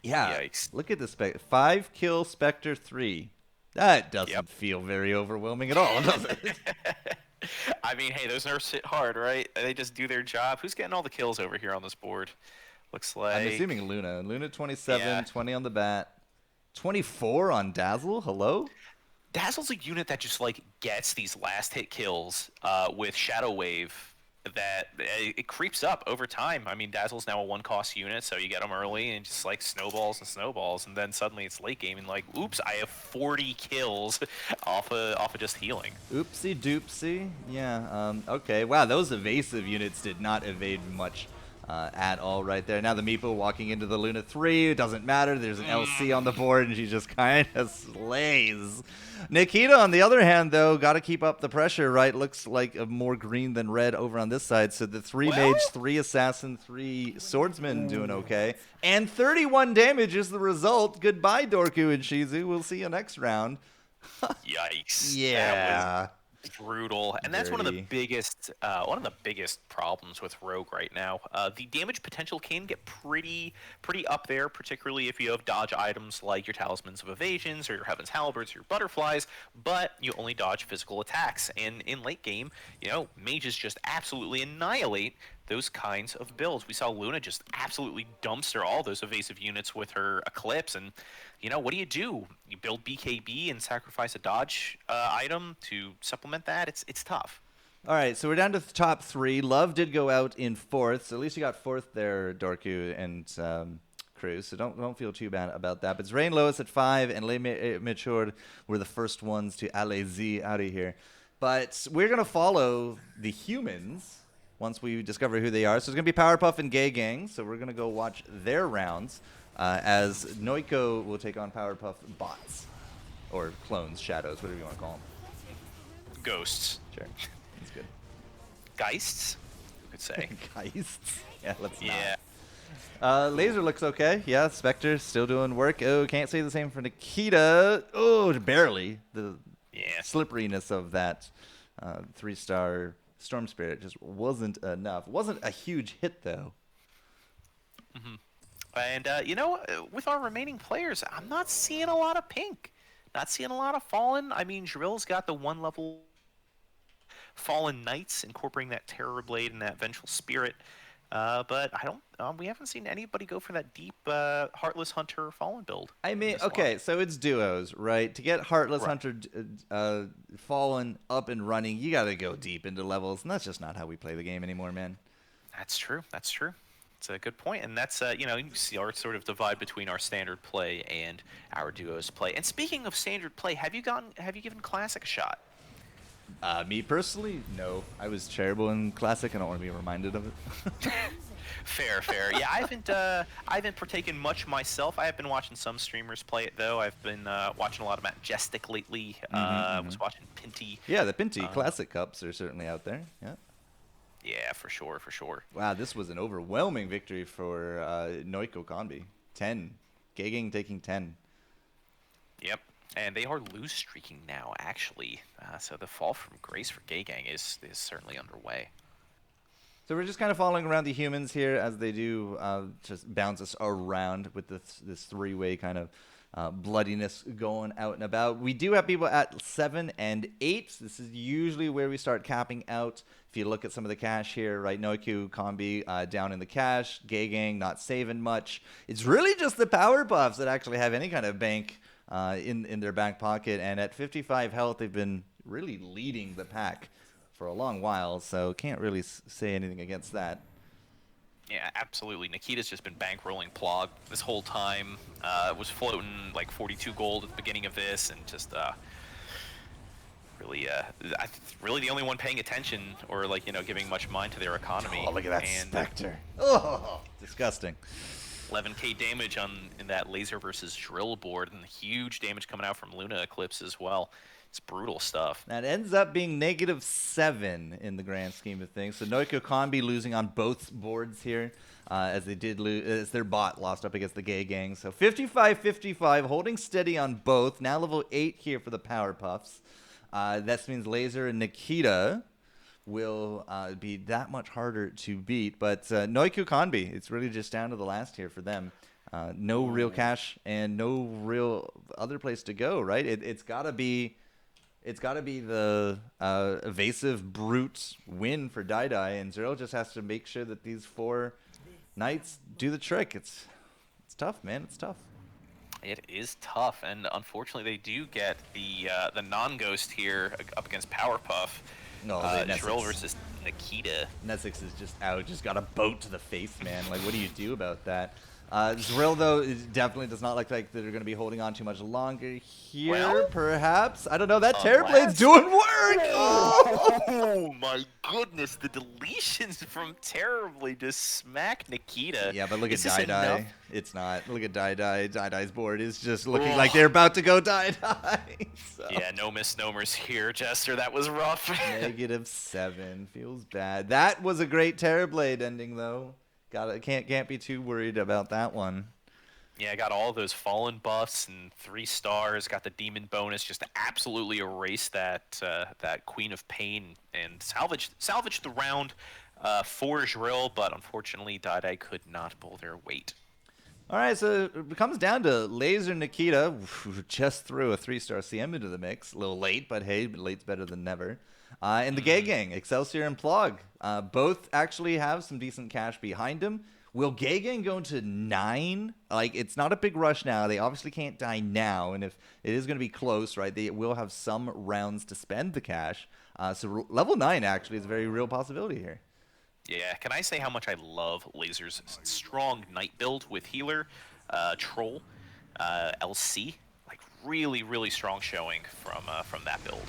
Yeah, yikes. Look at the 5 kill Spectre 3. That doesn't feel very overwhelming at all, does it? I mean, hey, those nerfs hit hard, right? They just do their job. Who's getting all the kills over here on this board? Looks like... I'm assuming Luna. Luna 27, 20 on the bat. 24 on Dazzle? Hello? Dazzle's a unit that just, gets these last hit kills with Shadow Wave that it creeps up over time. I mean, Dazzle's now a 1-cost unit, so you get them early and just snowballs and snowballs, and then suddenly it's late game and oops, I have 40 kills off of just healing. Oopsie doopsie. Yeah. Okay. Wow, those evasive units did not evade much at all right there. Now the Meepo walking into the Luna 3. It doesn't matter. There's an LC on the board, and she just kind of slays. Nikita, on the other hand, though, got to keep up the pressure, right? Looks like more green than red over on this side. So the 3 Mage, 3 Assassin, 3 Swordsman doing okay. And 31 damage is the result. Goodbye, Dorku and Shizu. We'll see you next round. Yikes. Yeah. Brutal, and that's one of the biggest problems with Rogue right now. The damage potential can get pretty up there, particularly if you have dodge items like your Talismans of Evasions or your Heaven's Halberds or your Butterflies, but you only dodge physical attacks. And in late game, mages just absolutely annihilate those kinds of builds. We saw Luna just absolutely dumpster all those evasive units with her Eclipse, and what do? You build BKB and sacrifice a dodge item to supplement that? It's tough. All right, so we're down to the top 3. Love did go out in 4th, so at least you got 4th there, Dorku and Cruz, so don't feel too bad about that. But Zray and Lois at 5, and Les Mature were the first ones to allez-y out of here. But we're going to follow the humans once we discover who they are. So it's going to be Powerpuff and Gay Gang. So we're going to go watch their rounds as Noiko will take on Powerpuff bots. Or clones, shadows, whatever you want to call them. Ghosts. Sure. That's good. Geists, you could say. Geists? Yeah, let's Yeah. not. Laser looks okay. Yeah, Spectre still doing work. Oh, can't say the same for Nikita. Oh, barely. The slipperiness of that 3-star Storm Spirit just wasn't enough. Wasn't a huge hit, though. And, you know, with our remaining players, I'm not seeing a lot of pink. Not seeing a lot of Fallen. I mean, Drill's got the 1-level Fallen Knights, incorporating that Terror Blade and that Vengeful Spirit. But I don't. We haven't seen anybody go for that deep Heartless Hunter Fallen build. I mean, okay, so it's duos, right? To get Heartless Hunter Fallen up and running, you got to go deep into levels, and that's just not how we play the game anymore, man. That's true. That's true. It's a good point, and that's you know, you see our sort of divide between our standard play and our duos play. And speaking of standard play, have you given Classic a shot? Me personally, no. I was terrible in Classic. I don't want to be reminded of it. Fair. Yeah, I haven't partaken much myself. I have been watching some streamers play it though. I've been watching a lot of Majestic lately. Was watching Pinty. Yeah, the Pinty Classic Cups are certainly out there. Yeah. Yeah, for sure. Wow, this was an overwhelming victory for Noiko Kanbi. 10. Gaging taking 10. Yep. And they are lose streaking now, actually. So the fall from grace for Gay Gang is certainly underway. So we're just kind of following around the humans here as they do just bounce us around with this 3-way kind of bloodiness going out and about. We do have people at 7 and 8. This is usually where we start capping out. If you look at some of the cash here, right, Noiku, Kombi down in the cash, Gay Gang not saving much. It's really just the Powerpuffs that actually have any kind of bank in their back pocket. And at 55 health, they've been really leading the pack for a long while, so can't really say anything against that. Yeah, absolutely. Nikita's just been bankrolling Plog this whole time. Was floating like 42 gold at the beginning of this, and just really the only one paying attention or like, you know, giving much mind to their economy. Oh, look at that Spectre. Oh, disgusting. 11k damage in that Laser versus Drill board, and huge damage coming out from Luna Eclipse as well. It's brutal stuff. That ends up being -7 in the grand scheme of things. So Noiko Kanbi losing on both boards here, as they did lose, as their bot lost up against the Gay Gang. So 55-55, holding steady on both. Now level 8 here for the Powerpuffs. That means Laser and Nikita will be that much harder to beat. But Noiku Kanbi, it's really just down to the last here for them. No real cash and no real other place to go, right? It's got to be the evasive brute win for Dai, and Zero just has to make sure that these 4 knights do the trick. It's tough, man. It's tough. It is tough, and unfortunately, they do get the non-ghost here up against Powerpuff. No, Drill versus Nikita. Nesix is just out. Just got a boat to the face, man. Like, what do you do about that? Drill, though, definitely does not look like they're going to be holding on too much longer here, well, perhaps. I don't know. That Terrorblade's doing work! Oh, my goodness. The deletions from Terrorblade just smack Nikita. Yeah, but look at Dai. It's not. Look at Dai. Dai's board is just looking like they're about to go Dai. So. Yeah, no misnomers here, Jester. That was rough. -7. Feels bad. That was a great Terrorblade ending, though. Can't be too worried about that one. Yeah, I got all those Fallen buffs and 3 stars. Got the Demon bonus just to absolutely erase that that Queen of Pain and salvage the round for Drill, but unfortunately Dai could not pull their weight. All right, so it comes down to Laser Nikita, who just threw a 3-star CM into the mix. A little late, but hey, late's better than never. And the Gay Gang, Excelsior and Plog, both actually have some decent cash behind them. Will Gay Gang go to 9? Like, it's not a big rush now. They obviously can't die now, and if it is going to be close, right, they will have some rounds to spend the cash. So level 9 actually is a very real possibility here. Yeah, can I say how much I love Laser's strong Knight build with Healer, Troll, LC? Like, really, really strong showing from that build.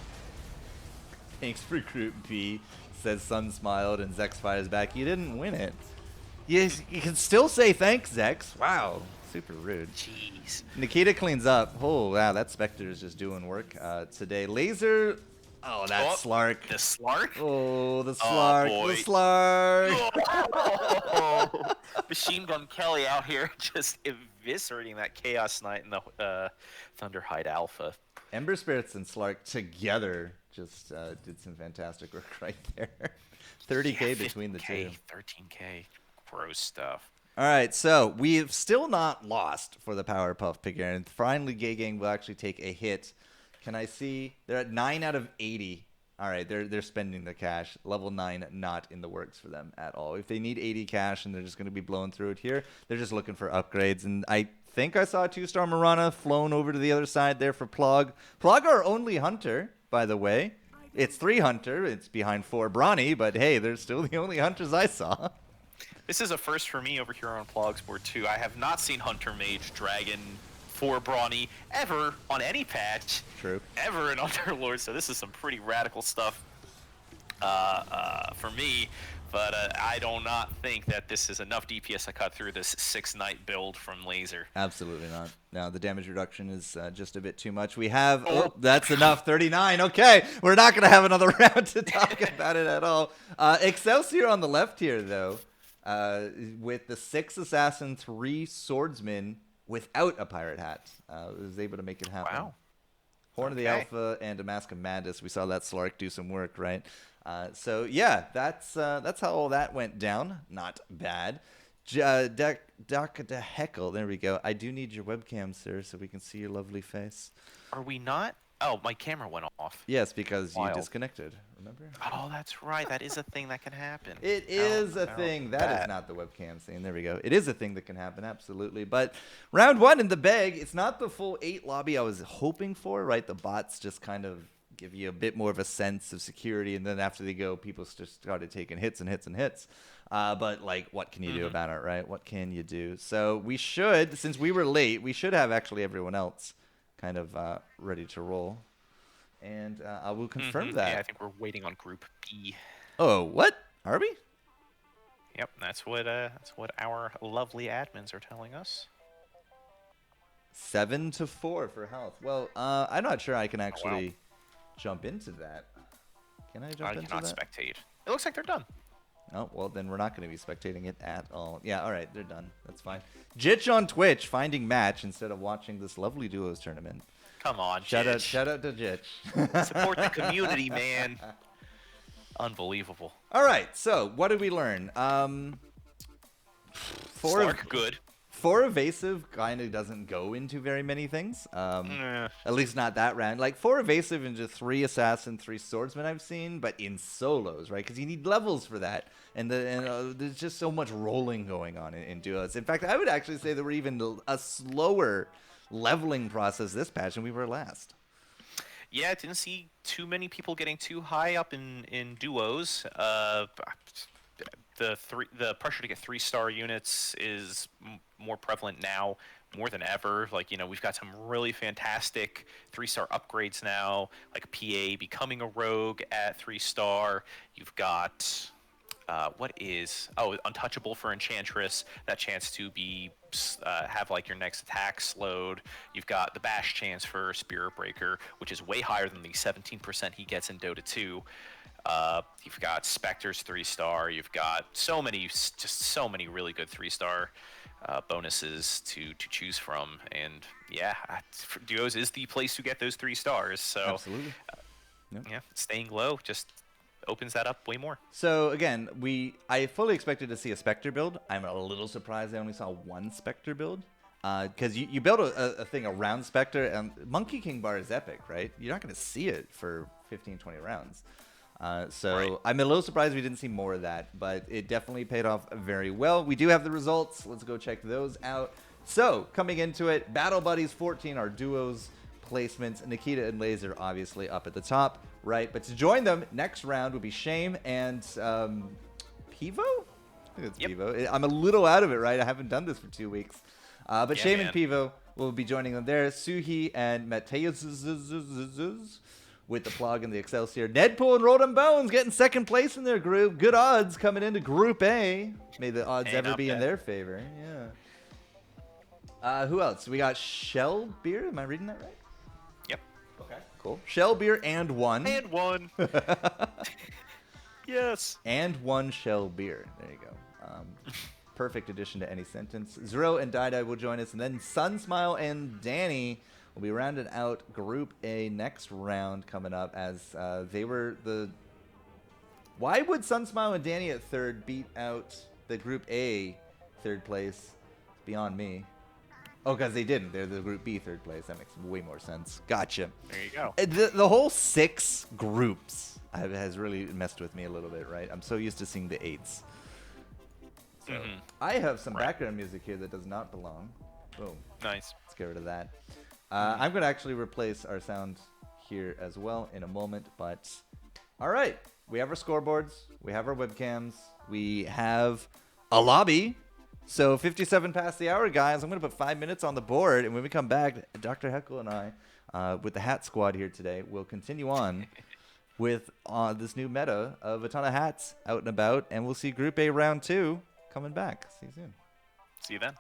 Thanks for Group B, says Sun smiled, and Zex fires back. You didn't win it. You can still say thanks, Zex. Wow, super rude. Jeez. Nikita cleans up. Oh, wow, that Spectre is just doing work today. Laser. Oh, that's Slark. The Slark? Oh, the Slark. Boy. The Slark. Oh, Machine Gun Kelly out here just eviscerating that Chaos Knight in the Thunderhide Alpha. Ember Spirits and Slark together just did some fantastic work right there. 30K between the two. 13K. Gross stuff. All right, so we've still not lost for the Powerpuff Pig, and finally Gay Gang will actually take a hit. Can I see? They're at 9 out of 80. All right, they're spending the cash. Level 9 not in the works for them at all. If they need 80 cash and they're just going to be blowing through it here, they're just looking for upgrades. And I think I saw a 2-star Marana flown over to the other side there for Plog. Plog our only hunter, by the way. It's 3 hunter. It's behind 4 Brawny, but hey, they're still the only hunters I saw. This is a first for me over here on Plog's board too. I have not seen Hunter Mage Dragon for Brawny ever on any patch. True. Ever in Underlord, so this is some pretty radical stuff for me. But I do not think that this is enough DPS to cut through this 6-Knight build from Laser. Absolutely not. Now, the damage reduction is just a bit too much. We have... Oh, that's enough. 39. Okay. We're not going to have another round to talk about it at all. Excelsior on the left here, though, with the 6 Assassin, 3 Swordsmen without a Pirate Hat. Was able to make it happen. Wow. Horn of the Alpha and a Mask of Madness. We saw that Slark do some work, right? So yeah, that's how all that went down. Not bad. De Heckle, there we go. I do need your webcam, sir, so we can see your lovely face. Are we not? Oh, my camera went off. Yes, because Wild. you disconnected. Remember? Oh, that's right. That is a thing that can happen. It is a thing. That is not the webcam scene. There we go. It is a thing that can happen, absolutely. But round 1 in the bag, it's not the full 8 lobby I was hoping for, right? The bots just kind of give you a bit more of a sense of security, and then after they go, people just started taking hits and hits and hits. But, like, what can you do about it, right? What can you do? So we should, since we were late, we should have actually everyone else kind of ready to roll. And I will confirm that. Yeah, I think we're waiting on Group B. Oh, what? Are we? Yep, that's what our lovely admins are telling us. 7-4 for health. Well, I'm not sure I can actually jump into that. Can I jump into that? I cannot spectate. It looks like they're done. Oh, well, then we're not going to be spectating it at all. Yeah, all right, they're done. That's fine. Jitch on Twitch, finding match instead of watching this lovely duos tournament. Come on, shout out to Jitch. Support the community, man. Unbelievable. All right, so what did we learn? Slark, good. 4 evasive kind of doesn't go into very many things. At least not that round. Like 4 evasive into 3 assassin, 3 swordsmen I've seen, but in solos, right? Because you need levels for that, and there's just so much rolling going on in duos. In fact, I would actually say that we're even a slower leveling process this patch than we were last. Yeah, I didn't see too many people getting too high up in duos. The pressure to get 3-star units is more prevalent now, more than ever. Like, you know, we've got some really fantastic 3-star upgrades now, like PA becoming a rogue at 3-star. You've got Untouchable for Enchantress, that chance to be have like your next attack slowed. You've got the bash chance for Spirit Breaker, which is way higher than the 17% he gets in Dota 2. You've got Spectre's 3-star. You've got so many really good 3-star bonuses to choose from, and yeah, duos is the place to get those 3 stars. So absolutely, yeah, staying low just opens that up way more. So again, I fully expected to see a Spectre build. I'm a little surprised I only saw 1 Spectre build. Because you build a thing around Spectre, and Monkey King Bar is epic, right? You're not going to see it for 15, 20 rounds. So I'm a little surprised we didn't see more of that, but it definitely paid off very well. We do have the results. Let's go check those out. So coming into it, Battle Buddies 14, our duos placements. Nikita and Laser obviously up at the top, right? But to join them, next round would be Shame and Pivo? I think it's Pivo. I'm a little out of it, right? I haven't done this for 2 weeks. But yeah, Shame and Pivo will be joining them there. Suhi and Mateus with the Plug and the Excelsior. Deadpool and Rolled Bones getting second place in their group. Good odds coming into Group A. May the odds ever be in their favor. Yeah. Who else? We got Shell Beer. Am I reading that right? Yep. Okay. Cool. Shell Beer and one. And one. Yes. And one Shell Beer. There you go. Perfect addition to any sentence. Zero and Dai will join us, and then Sunsmile and Danny will be rounded out Group A next round coming up, as they were the... Why would Sunsmile and Danny at third beat out the Group A third place? Beyond me. Oh, because they didn't. They're the Group B third place. That makes way more sense. Gotcha. There you go. The whole 6 groups has really messed with me a little bit, right? I'm so used to seeing the 8s. So I have some background music here that does not belong. Boom. Nice. Let's get rid of that. I'm going to actually replace our sound here as well in a moment. But all right, we have our scoreboards. We have our webcams. We have a lobby. So 57 past the hour, guys. I'm going to put 5 minutes on the board. And when we come back, Dr. Heckle and I, with the Hat Squad here today, will continue on with this new meta of a ton of hats out and about. And we'll see Group A round 2 coming back. See you soon. See you then.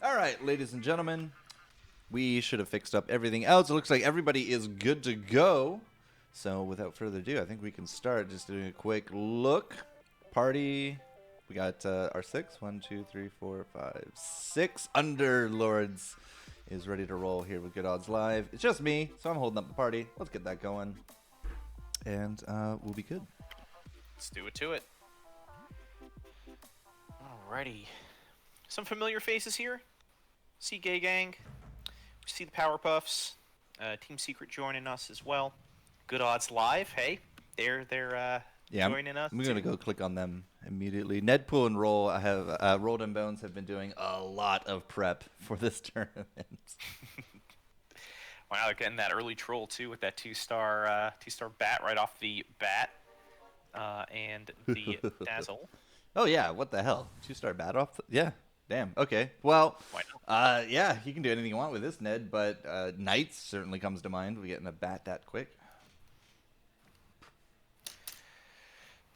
All right, ladies and gentlemen, we should have fixed up everything else. It looks like everybody is good to go. So without further ado, I think we can start just doing a quick look. Party. We got our 6. 1, 2, 3, 4, 5, 6 Underlords is ready to roll here with Good Odds Live. It's just me, so I'm holding up the party. Let's get that going. And we'll be good. Let's do it to it. Alrighty. Some familiar faces here. See Gay Gang. We see the Powerpuffs. Team Secret joining us as well. Good Odds Live. Hey, they're joining us. I'm going to go click on them immediately. Nedpool and Roll, I have Rolled and Bones have been doing a lot of prep for this tournament. Wow, they're getting that early troll too with that two-star bat right off the bat, and the dazzle. Oh yeah, what the hell? 2-star bat off? Yeah, damn. Okay, well, yeah, you can do anything you want with this, Ned. But Knights certainly comes to mind. We getting a bat that quick.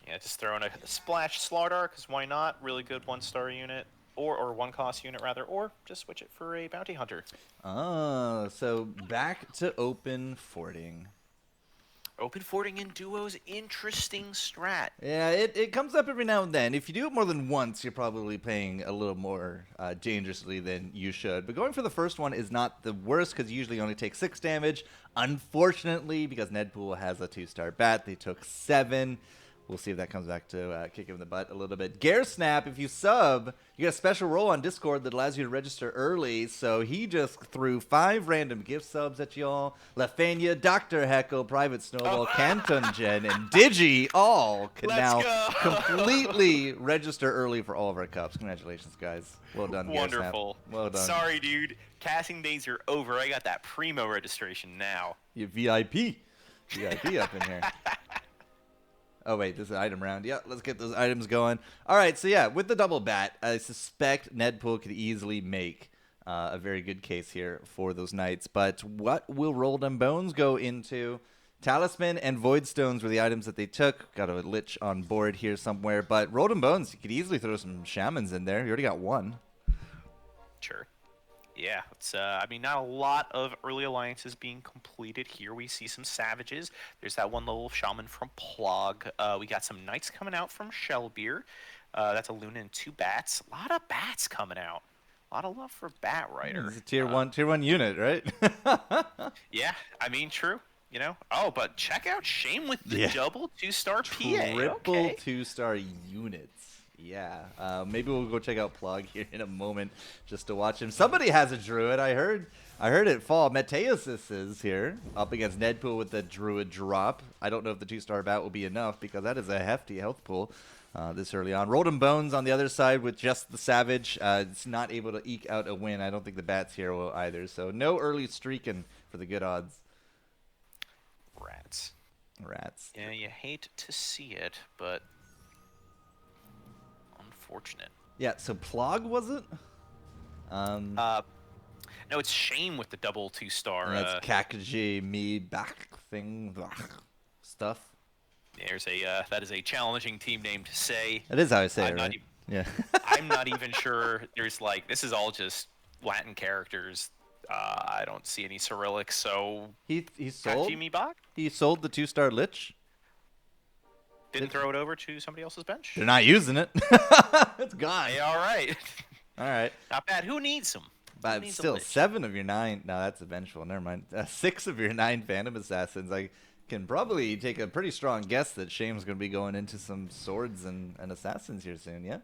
Yeah, just throwing a splash Slardar, because why not? Really good 1-star unit, or 1-cost unit rather, or just switch it for a bounty hunter. Oh, so back to open forting. Open forting in duos, interesting strat. Yeah, it comes up every now and then. If you do it more than once, you're probably playing a little more dangerously than you should. But going for the first one is not the worst, because you usually only take 6 damage. Unfortunately, because Nedpool has a 2-star bat, they took 7. We'll see if that comes back to kick him in the butt a little bit. Gare Snap, if you sub, you get a special role on Discord that allows you to register early. So he just threw 5 random gift subs at y'all. Lafania, Dr. Heckle, Private Snowball, Canton Gen, and Digi all can now completely register early for all of our cups. Congratulations, guys. Well done, Gare Snap. Wonderful. Well done. Sorry, dude. Casting days are over. I got that primo registration now. You VIP. VIP up in here. Oh, wait, this is an item round. Yeah, let's get those items going. All right, so yeah, with the double bat, I suspect Nedpool could easily make a very good case here for those Knights. But what will Rolled and Bones go into? Talisman and Void Stones were the items that they took. Got a Lich on board here somewhere. But Rolled and Bones, you could easily throw some Shamans in there. You already got 1. Sure. Yeah, it's, I mean, not a lot of early alliances being completed here. We see some Savages. There's that one little Shaman from Plog. We got some Knights coming out from Shellbeer. That's a Luna and 2 Bats. A lot of Bats coming out. A lot of love for Bat Rider. It's a tier 1 unit, right? Yeah, I mean, true. You know? Oh, but check out Shame with the double 2-star PA. Triple okay. 2-star units. Yeah, maybe we'll go check out Plug here in a moment just to watch him. Somebody has a Druid. I heard it fall. Mateus is here up against Nedpool with the Druid drop. I don't know if the 2-star bat will be enough because that is a hefty health pool this early on. Rolled and Bones on the other side with just the Savage. It's not able to eke out a win. I don't think the bats here will either. So no early streaking for the Good Odds. Rats. Yeah, you hate to see it, but unfortunate. Yeah, so Plog was it? No, it's Shame with the double 2-star. That's Kakaji me back thing stuff. That is a challenging team name to say. That is how I say it, right? Yeah. I'm not even sure. There's this is all just Latin characters. I don't see any Cyrillic, so he sold Kakaji me back. He sold the 2-star Lich. Didn't throw it over to somebody else's bench. They're not using it. It's gone. Hey, all right. All right. Not bad. Who needs them? But still, 7 of your 9. No, that's vengeful. Never mind. 6 of your 9 Phantom Assassins. I can probably take a pretty strong guess that Shame's going to be going into some swords and assassins here soon. Yeah.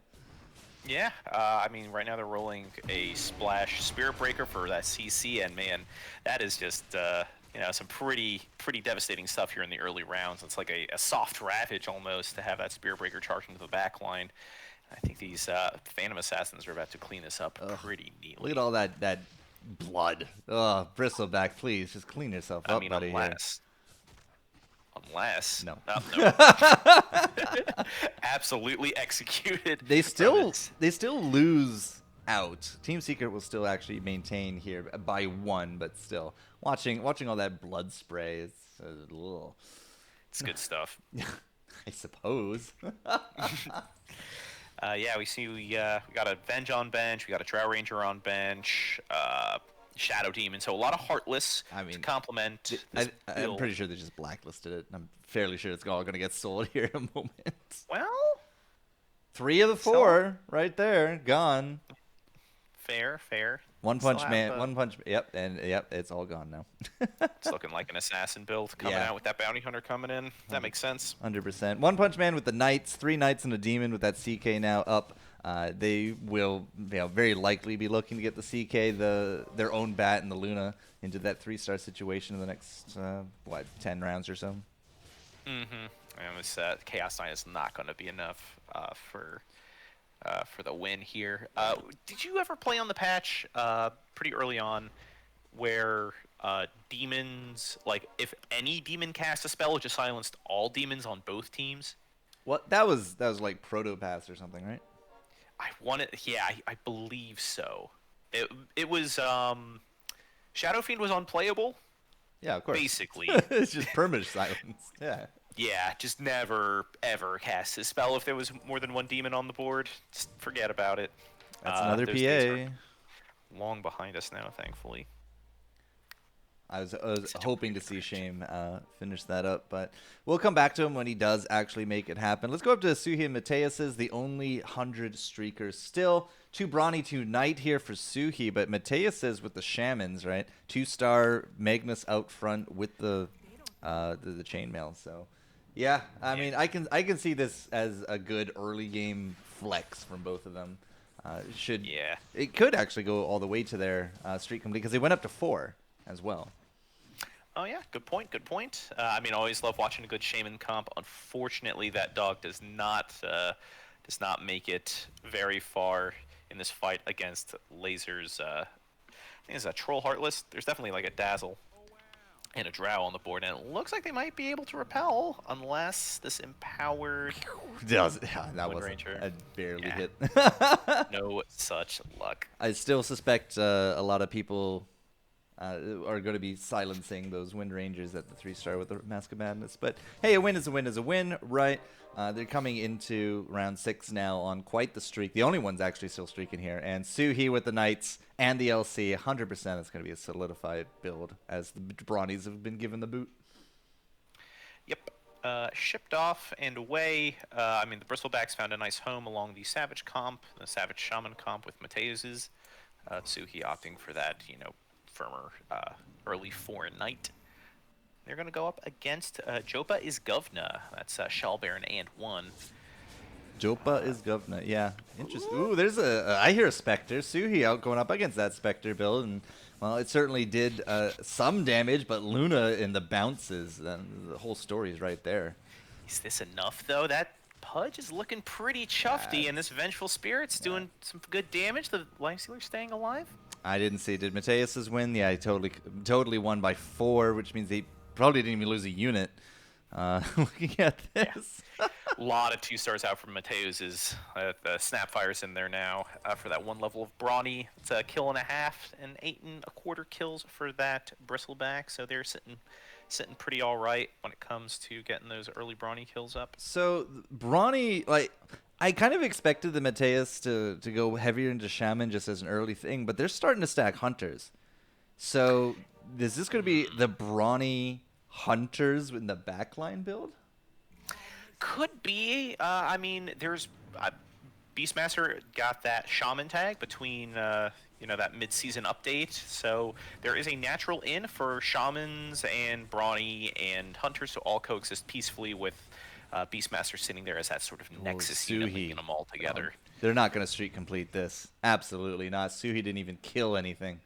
Yeah. I mean, right now they're rolling a Splash Spirit Breaker for that CC, and man, that is just some pretty devastating stuff here in the early rounds. It's like a soft ravage almost to have that spear breaker charge into the back line. I think these Phantom Assassins are about to clean this up pretty neatly. Look at all that blood. Ugh, Bristleback, please just clean yourself up, buddy. Unless no, absolutely executed. They still lose out. Team Secret will still actually maintain here by 1, but still watching all that blood spray. It's good stuff. I suppose. Yeah, we see we got a Venge on bench, we got a Drow Ranger on bench, Shadow Demon, so a lot of Heartless to complement this I'm pretty sure they just blacklisted it. I'm fairly sure it's all going to get sold here in a moment. Well, 3 of the 4 right there, gone. Fair. One Punch Man. Yep, it's all gone now. It's looking like an assassin build coming out with that bounty hunter coming in. That makes sense. 100%. One Punch Man with the Knights, 3 Knights and a Demon with that CK now up. They will very likely be looking to get the CK, their own Bat and the Luna into that 3-star situation in the next 10 rounds or so. And this Chaos Knight is not going to be enough for the win here. Did you ever play on the patch pretty early on where demons, like if any demon cast a spell, it just silenced all demons on both teams? What? That was like Proto Pass or something, right? I believe so. It was Shadow Fiend was unplayable. Yeah, of course. Basically, it's just permanent silence. Yeah. Yeah, just never ever cast a spell if there was more than 1 demon on the board. Just forget about it. That's another PA. Long behind us now, thankfully. I was hoping to see Shame finish that up, but we'll come back to him when he does actually make it happen. Let's go up to Suhi and Mateus's, the only 100 streakers still. 2 Brawny, 2 Knight here for Suhi, but Mateus is with the Shamans, right? 2-star Magnus out front with the chainmail. So, yeah, I mean, I can see this as a good early game flex from both of them. It could actually go all the way to their streak complete because they went up to 4 as well. Oh yeah, good point. I mean, I always love watching a good Shaman comp. Unfortunately, that dog does not make it very far in this fight against Lasers. I think it's a Troll Heartless. There's definitely like a Dazzle and a Drow on the board, and it looks like they might be able to repel unless this empowered that was Ranger. I barely hit. No such luck. I still suspect a lot of people are going to be silencing those Wind Rangers at the 3-star with the Mask of Madness. But hey, a win is a win is a win, right? They're coming into round 6 now on quite the streak. The only one's actually still streaking here. And Suhi with the Knights and the LC, 100% is going to be a solidified build as the Brawnies have been given the boot. Yep. Shipped off and away. I mean, the Bristlebacks found a nice home along the Savage comp, the Savage Shaman comp with Mateus's. Suhi opting for that, firmer early 4 Knight. They're going to go up against Jopa is Govna. That's Shell Baron and 1. Jopa is Govna. Yeah. Interesting. Ooh, there's I hear a Spectre. Suhi out going up against that Spectre build. And, well, it certainly did some damage, but Luna in the bounces. The whole story is right there. Is this enough, though? That Pudge is looking pretty chuffy, and this Vengeful Spirit's doing some good damage. The Lifestealer's staying alive. I didn't see. Did Mateus's win? Yeah, he totally won by 4, which means he probably didn't even lose a unit. Looking at this. A lot of 2-stars out from Mateus's. The Snapfire's in there now for that 1 level of Brawny. It's a 1.5 and 8.25 kills for that Bristleback. So they're sitting pretty all right when it comes to getting those early Brawny kills up. So Brawny, I kind of expected the Mateus to go heavier into Shaman just as an early thing, but they're starting to stack Hunters. So is this going to be the Brawny Hunters in the backline build? Could be. I mean, there's Beastmaster got that Shaman tag between that mid-season update, so there is a natural in for Shamans and Brawny and Hunters to all coexist peacefully with Beastmaster sitting there as that sort of nexus unit linking them all together. They're not going to streak complete this. Absolutely not. Suhi didn't even kill anything.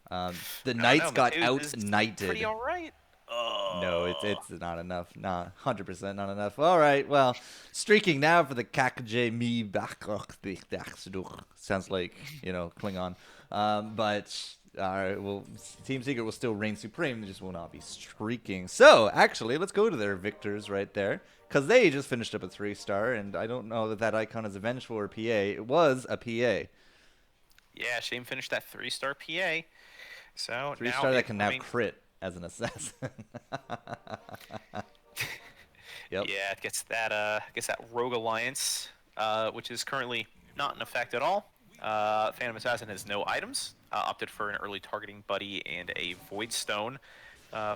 The I don't Knights know. got Mateus is out-knighted. pretty all right. No, it's not enough. Nah, 100% not enough. All right, well, streaking now for the Kakje Mi sounds like, Klingon. But all right, well, Team Secret will still reign supreme. They just will not be streaking. So actually, let's go to their victors right there, because they just finished up a 3-star, and I don't know that icon is a vengeful or PA. It was a PA. Yeah, Shame finished that 3-star PA. So 3-star that can now remains. crit as an assassin. Yep. Yeah, it gets that Rogue Alliance, which is currently not in effect at all. Phantom Assassin has no items. Opted for an early targeting buddy and a Void Stone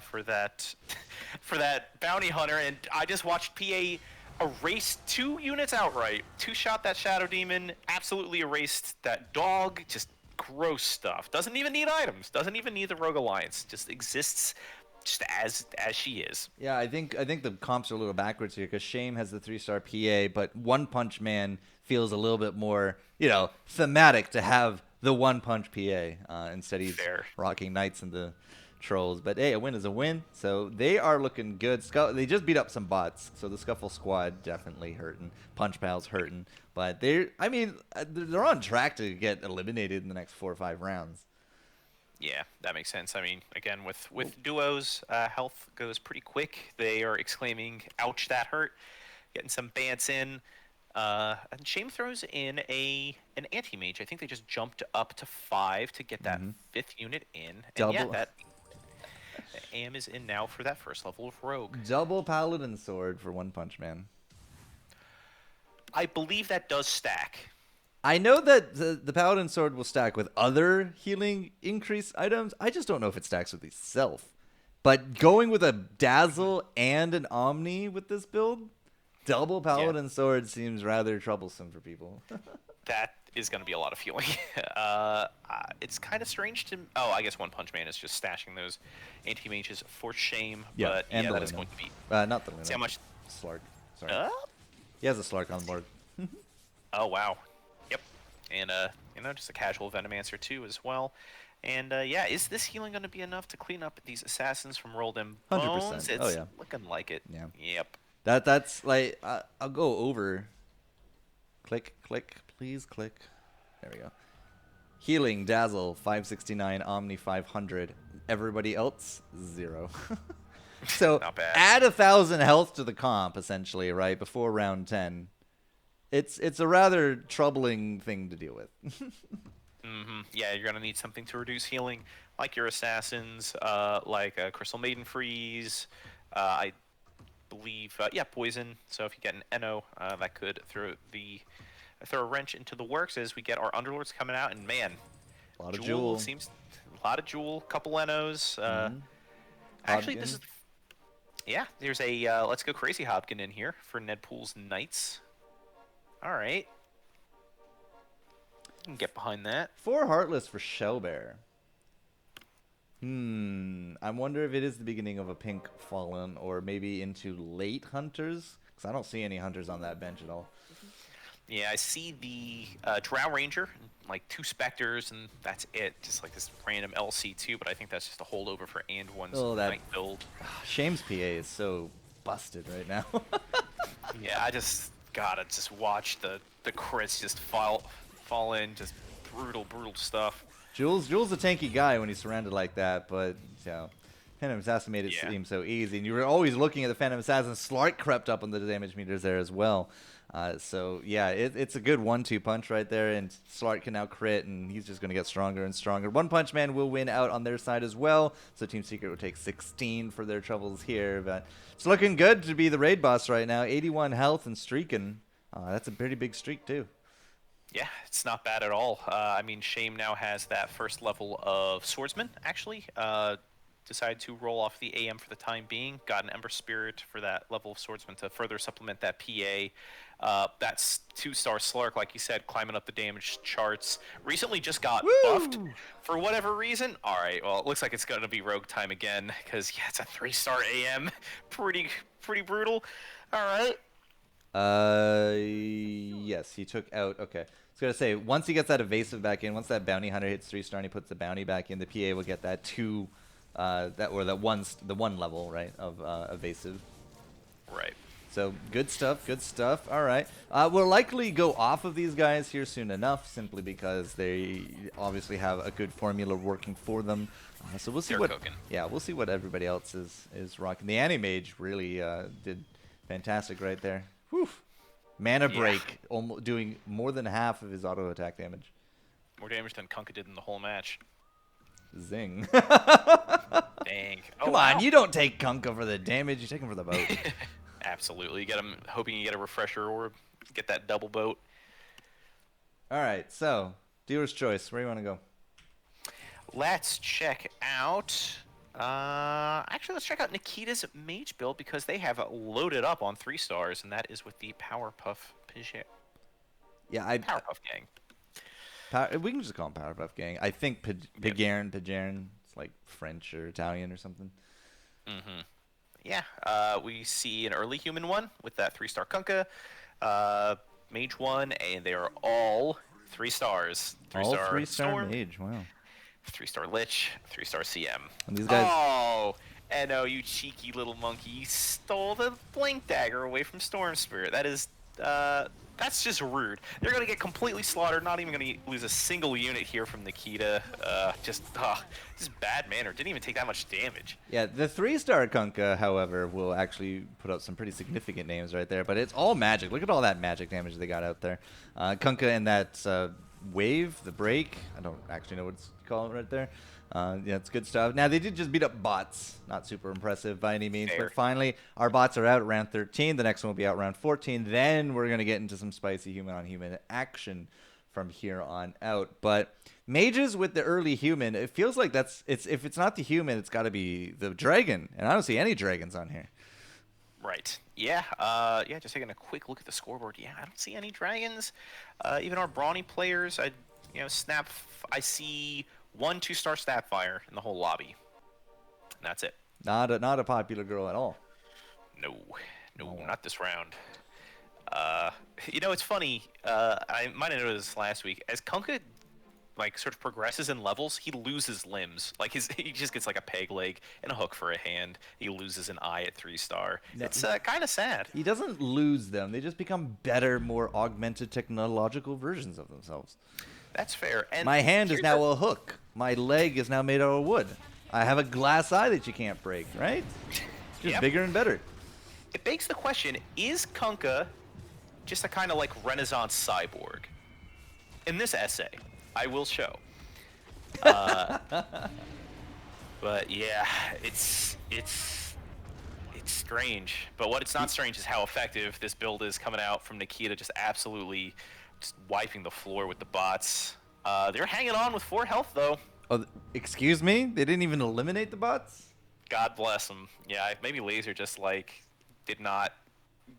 for that for that bounty hunter, and I just watched PA erase 2 units outright. 2-shot that Shadow Demon, absolutely erased that dog. Just gross stuff. Doesn't even need items. Doesn't even need the Rogue Alliance. Just exists just as she is. Yeah, I think the comps are a little backwards here because Shame has the 3-star PA, but One Punch Man feels a little bit more, thematic to have the One Punch PA instead he's Fair. rocking Knights and the Trolls. But hey, a win is a win, so they are looking good. They just beat up some bots, so the Scuffle Squad definitely hurting. Punch Pal's hurting, but they're on track to get eliminated in the next 4 or 5 rounds. Yeah, that makes sense. I mean, again, with duos, health goes pretty quick. They are exclaiming, "Ouch, that hurt!" Getting some bants in. And Shame throws in an anti-mage. I think they just jumped up to 5 to get that 5th unit in. And yeah, that AM is in now for that first level of Rogue. Double Paladin Sword for One Punch Man. I believe that does stack. I know that the Paladin Sword will stack with other healing increase items. I just don't know if it stacks with itself. But going with a Dazzle and an Omni with this build, double Paladin Sword seems rather troublesome for people. That is going to be a lot of healing. It's kind of strange to... Oh, I guess One Punch Man is just stashing those anti-mages for Shame. Yeah, but and yeah, that Lena. is going to be... Not the Lena. See how much... Slark. Sorry. He has a Slark on board. Oh, wow. Yep. And, just a casual Venomancer too as well. And, yeah, is this healing going to be enough to clean up these assassins from rolled in bones? 100%. It's yeah. looking like it. Yeah. Yep. That's like, I'll go over. Click, please click. There we go. Healing, Dazzle, 569, Omni, 500. Everybody else, 0. So Not bad. add 1,000 health to the comp, essentially, right, before round 10. It's a rather troubling thing to deal with. Yeah, you're going to need something to reduce healing, like your assassins, like Crystal Maiden Freeze, I believe, Poison. So if you get an Eno, that could throw a wrench into the works as we get our Underlords coming out, and man, A lot of Jewel Jewel. seems a lot of Jewel, couple Enos. Actually, this is there's a Let's Go Crazy Hobkin in here for Ned Pool's Knights. All right, you can get behind that. 4 Heartless for Shellbear. I wonder if it is the beginning of a pink Fallen or maybe into late Hunters, because I don't see any Hunters on that bench at all. Yeah, I see the Drow Ranger, like 2 Spectres, and that's it. Just like this random LC2, but I think that's just a holdover for And1's Knight build. Shame's PA is so busted right now. Yeah, I just gotta watch the crits just fall in, just brutal stuff. Jules a tanky guy when he's surrounded like that, but Phantom Assassin made it seem so easy, and you were always looking at the Phantom Assassin. Slark crept up on the damage meters there as well. So yeah, it's a good 1-2 punch right there, and Slark can now crit, and he's just going to get stronger and stronger. One Punch Man will win out on their side as well, so Team Secret will take 16 for their troubles here, but it's looking good to be the raid boss right now. 81 health and streaking. That's a pretty big streak too. Yeah, it's not bad at all. I mean, Shame now has that first level of Swordsman, actually. Decided to roll off the AM for the time being. Got an Ember Spirit for that level of Swordsman to further supplement that PA. That's 2-star Slark, like you said, climbing up the damage charts. Recently just got buffed for whatever reason. All right, well, it looks like it's going to be Rogue time again because, yeah, it's a 3-star AM. Pretty brutal. All right. Yes. Yes, he took out. Okay, I was gonna say once he gets that evasive back in, once that bounty hunter hits 3-star and he puts the bounty back in, the PA will get that the one level right of evasive. Right. So good stuff, good stuff. All right, we'll likely go off of these guys here soon enough, simply because they obviously have a good formula working for them. So we'll see we'll see what everybody else is rocking. The Animage really did fantastic right there. Whew. Mana break, almost doing more than half of his auto attack damage. More damage than Kunkka did in the whole match. Zing. Dang. Come on, you don't take Kunkka for the damage, you take him for the boat. Absolutely. You get him hoping you get a refresher orb, get that double boat. All right, so dealer's choice. Where do you want to go? Let's check out. Actually, let's check out Nikita's mage build because they have loaded up on 3 stars, and that is with the Powerpuff Pidgeot. Yeah, Powerpuff Gang. We can just call him Powerpuff Gang. I think Pidgearn. It's like French or Italian or something. Mm-hmm. Yeah, we see an early human one with that 3-star Kunkka, mage one, and they are all 3 stars. 3-star all 3-star Storm, mage. Wow. 3-star Lich, 3-star CM. And these guys. Oh, Eno, you cheeky little monkey! You stole the Blink Dagger away from Storm Spirit. That is, that's just rude. They're gonna get completely slaughtered. Not even gonna lose a single unit here from Nikita. Just bad manner. Didn't even take that much damage. Yeah, the 3-star Kunkka, however, will actually put up some pretty significant names right there. But it's all magic. Look at all that magic damage they got out there. Kunkka and that wave, the break. I don't actually know what it's called right there. Yeah, it's good stuff. Now, they did just beat up bots. Not super impressive by any means. Fair. But finally, our bots are out round 13. The next one will be out round 14. Then we're going to get into some spicy human-on-human action from here on out. But mages with the early human, it feels like if it's not the human, it's got to be the dragon. And I don't see any dragons on here. Right. Yeah. Just taking a quick look at the scoreboard. Yeah, I don't see any dragons. Even our brawny players, I see 1 2-star Snapfire in the whole lobby. And that's it. Not a popular girl at all. No, not this round. It's funny. I might have noticed this last week. As Kunkka sort of progresses in levels, he loses limbs. He just gets a peg leg and a hook for a hand. He loses an eye at 3-star. No, it's kind of sad. He doesn't lose them. They just become better, more augmented technological versions of themselves. That's fair. And my hand is now a hook. My leg is now made out of wood. I have a glass eye that you can't break, right? It's just bigger and better. It begs the question, is Kunkka just a kind of Renaissance cyborg? In this essay, I will show. But yeah, it's strange. But what it's not strange is how effective this build is coming out from Nikita, just absolutely just wiping the floor with the bots. They're hanging on with 4 health, though. Oh, excuse me? They didn't even eliminate the bots? God bless them. Yeah, maybe Laser just, did not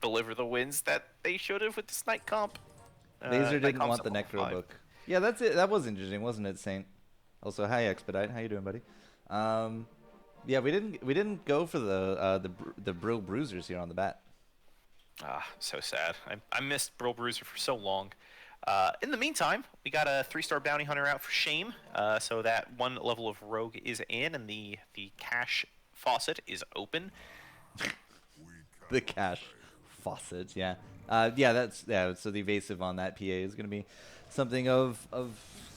deliver the wins that they should have with this night comp. Laser didn't want the Necro book. Yeah, that's it. That was interesting, wasn't it, Saint? Also, hi, Expedite. How you doing, buddy? Yeah, we didn't go for the Brill Bruisers here on the bat. So sad. I missed Brill Bruiser for so long. In the meantime, we got a 3-star bounty hunter out for shame. So that 1 level of rogue is in, and the cash faucet is open. The cash faucet, yeah. So the evasive on that PA is going to be something of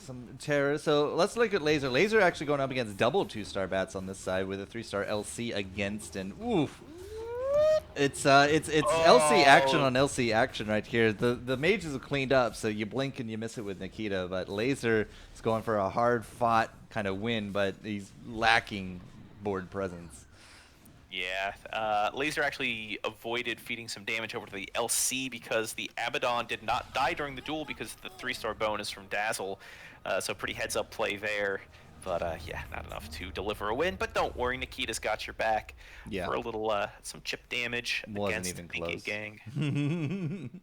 some terror. So let's look at Laser. Laser actually going up against double 2-star bats on this side with a 3-star LC against, and oof. It's LC action on LC action right here. The mages have cleaned up, so you blink and you miss it with Nikita, but Laser is going for a hard-fought kind of win, but he's lacking board presence. Yeah, Laser actually avoided feeding some damage over to the LC because the Abaddon did not die during the duel because of the 3-star bonus from Dazzle, so pretty heads-up play there. But yeah, not enough to deliver a win. But don't worry, Nikita's got your back for a little some chip damage against the PK gang.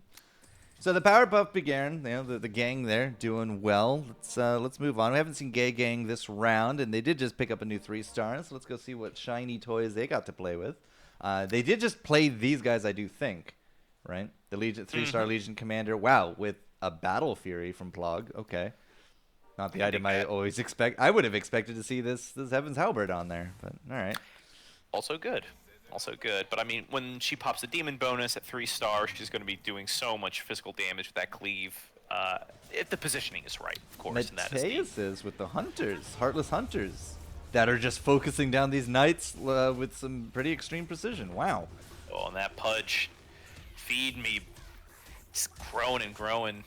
So the Powerpuff began, the gang there doing well. Let's move on. We haven't seen Gay Gang this round, and they did just pick up a new 3-star. So let's go see what shiny toys they got to play with. They did just play these guys, I do think. right? The Legion 3-star Legion commander. Wow, with a Battle Fury from Plog. Okay. Not the item I always expect. I would have expected to see this Heaven's Halberd on there, but all right. Also good. Also good. But I mean, when she pops the demon bonus at 3-star, she's going to be doing so much physical damage with that cleave. If the positioning is right, of course. Mateus is with the Hunters, Heartless Hunters, that are just focusing down these knights with some pretty extreme precision. Wow. Oh, and that Pudge. Feed me. It's growing and growing.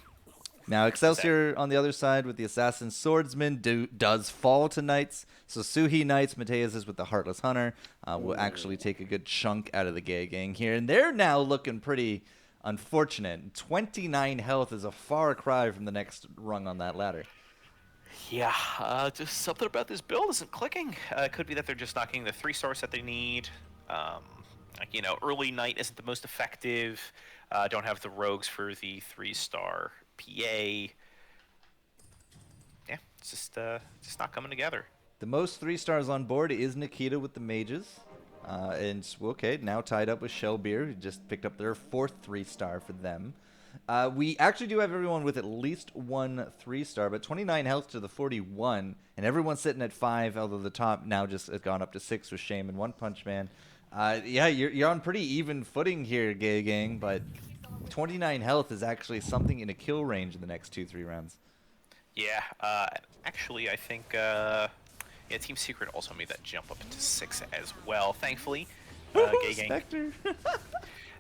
Now, Excelsior on the other side with the Assassin Swordsman does fall to Knights. So Suhi Knights, Mateus is with the Heartless Hunter. Will actually take a good chunk out of the Gay Gang here. And they're now looking pretty unfortunate. 29 health is a far cry from the next rung on that ladder. Yeah, just something about this build isn't clicking. It could be that they're just not getting the 3-stars that they need. Like, you know, early Knight isn't the most effective. Don't have the rogues for the 3-star PA. Yeah, it's just not coming together. The most 3-stars on board is Nikita with the mages. And okay, now tied up with Shellbeer, who just picked up their 4th 3-star for them. We actually do have everyone with at least one 3-star, but 29 health to the 41, and everyone's sitting at 5, although the top now just has gone up to 6 with Shame and One Punch Man. Yeah, you're on pretty even footing here, Gay Gang, but 29 health is actually something in a kill range in the next 2-3 rounds. Yeah, actually, I think yeah, Team Secret also made that jump up to 6 as well. Thankfully, Gay Gang, Spectre.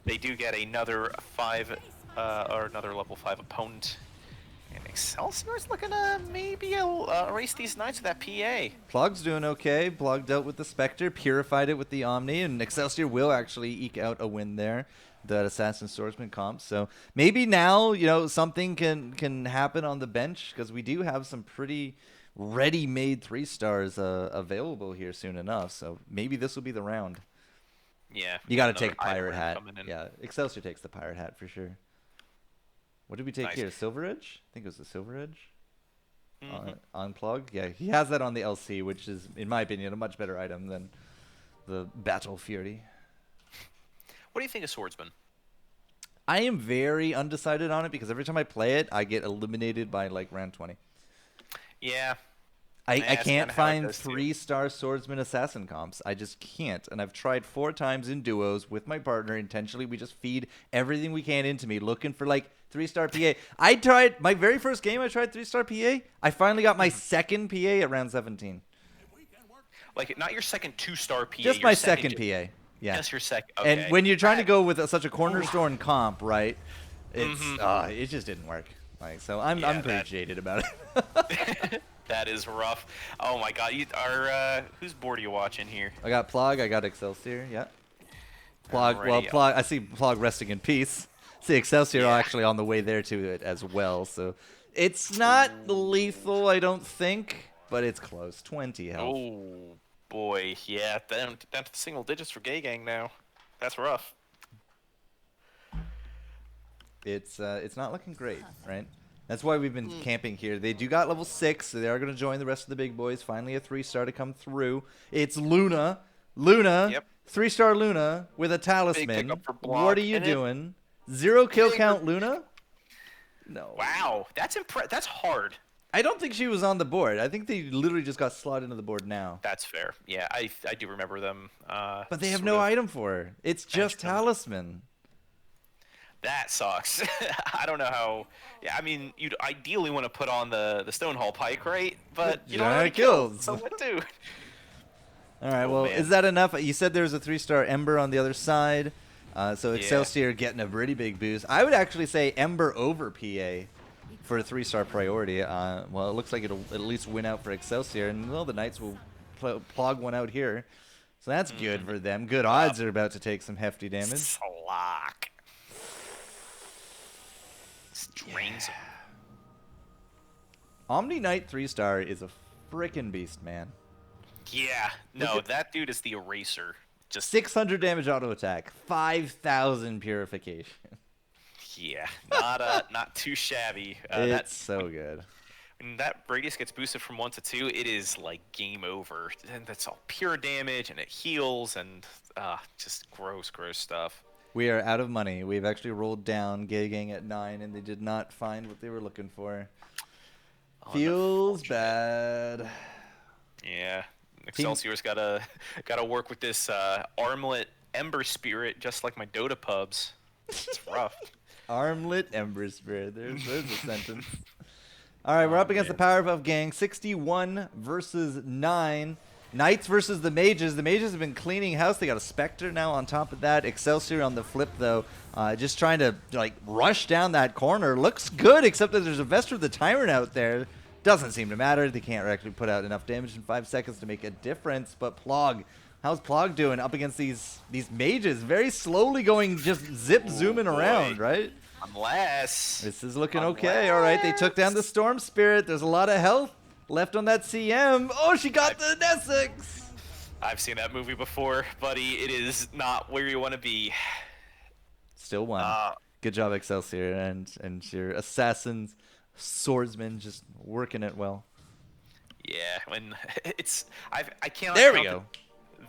they do get another 5 or another level 5 opponent. And Excelsior's looking to maybe erase these Knights with that PA. Plog's doing okay. Plog dealt with the Spectre, purified it with the Omni, and Excelsior will actually eke out a win there. That Assassin Swordsman comp. So maybe now, you know, something can happen on the bench, because we do have some pretty ready-made 3-stars available here soon enough. So maybe this will be the round. Yeah. You got to take Pirate Hat. Yeah, Excelsior takes the Pirate Hat for sure. What did we take here? Silver Edge? I think it was the Silver Edge. On Plug? Yeah, he has that on the LC, which is, in my opinion, a much better item than the Battle Fury. What do you think of Swordsman? I am very undecided on it, because every time I play it, I get eliminated by like round 20. Yeah. I can't find 3-star Swordsman Assassin comps. I just can't. And I've tried 4 times in duos with my partner. Intentionally, we just feed everything we can into me, looking for like 3-star PA. I tried my very first game. I tried 3-star PA. I finally got my second PA at round 17. Like, not your second 2-star PA. Just my second PA. Yeah. Just your second. Okay. And when you're trying to go with such a cornerstone comp, right? It's it just didn't work. Like, so I'm pretty jaded about it. That is rough. Oh my God! Whose board are you watching here? I got Plog. I got Excelsior. Yeah. Plog. Well, Plog. I see Plog resting in peace. See Excelsior actually on the way there to it as well. So it's not lethal, I don't think, but it's close. 20 health. Oh boy, yeah, down to the single digits for Gay Gang now. That's rough. It's not looking great, right? That's why we've been camping here. They do got level 6, so they are going to join the rest of the big boys. Finally a 3-star to come through. It's Luna. Yep. 3-star Luna with a talisman. What are you doing? 0 kill count Luna? No. Wow, that's That's hard. I don't think she was on the board. I think they literally just got slotted into the board now. That's fair. Yeah, I do remember them. But they have no item for her. It's just talisman. That sucks. I don't know how. Yeah, I mean, you'd ideally want to put on the Stonehall Pike, right? But you don't have any kills. So what do? All right. Well, is that enough? You said there was a 3-star Ember on the other side, so Excelsior getting a pretty big boost. I would actually say Ember over PA for a 3-star priority. Well, it looks like it'll at least win out for Excelsior, and well, the Knights will plug one out here, so that's good for them. Good odds are about to take some hefty damage. Slock. Drains him. Omni Knight 3-star is a frickin' beast, man. Yeah, no, that dude is the eraser. Just 600 damage auto attack, 5,000 purification. Yeah, not too shabby. It's so good. When that radius gets boosted from 1 to 2, it is like game over. And that's all pure damage, and it heals, and just gross stuff. We are out of money. We've actually rolled down Gay Gang at 9, and they did not find what they were looking for. Feels bad. Yeah, Excelsior's gotta work with this armlet Ember Spirit, just like my Dota pubs. It's rough. Armlet Ember Spirit. There's a sentence. All right, we're up against the Powerpuff Gang. 61 versus 9. Knights versus the Mages. The Mages have been cleaning house. They got a Spectre now on top of that. Excelsior on the flip, though. Just trying to like rush down that corner. Looks good, except that there's a Vesper of the Tyrant out there. Doesn't seem to matter. They can't actually put out enough damage in 5 seconds to make a difference. But Plog, how's Plog doing up against these Mages? Very slowly going, just zooming around, right? Unless. This is looking okay. All right, they took down the Storm Spirit. There's a lot of health left on that CM. Oh, she got the Nesix. I've seen that movie before, buddy. It is not where you want to be. Still won. Good job, Excelsior, and your assassins, swordsmen, just working it well. Yeah, when I can't. There we go.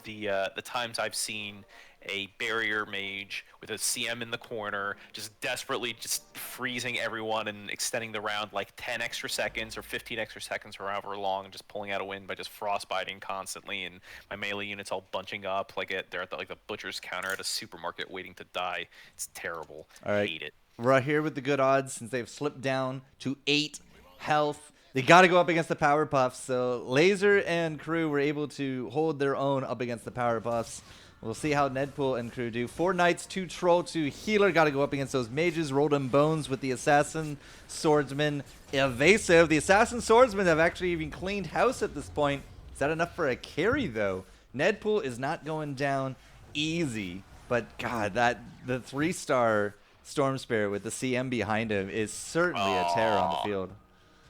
The times I've seen a barrier mage with a CM in the corner, just desperately just freezing everyone and extending the round like 10 extra seconds or 15 extra seconds or however long, and just pulling out a win by just frostbiting constantly, and my melee units all bunching up like they're at the butcher's counter at a supermarket waiting to die. It's terrible. All right. I hate it. We're here with the good odds since they've slipped down to 8 health. They got to go up against the Powerpuffs, so Laser and crew were able to hold their own up against the Powerpuffs. We'll see how Nedpool and crew do. 4 Knights, 2 Troll, 2 Healer. Got to go up against those Mages. Rolled them bones with the Assassin Swordsman. Evasive. The Assassin Swordsmen have actually even cleaned house at this point. Is that enough for a carry, though? Nedpool is not going down easy. But, God, the 3-star Storm Spirit with the CM behind him is certainly a terror on the field.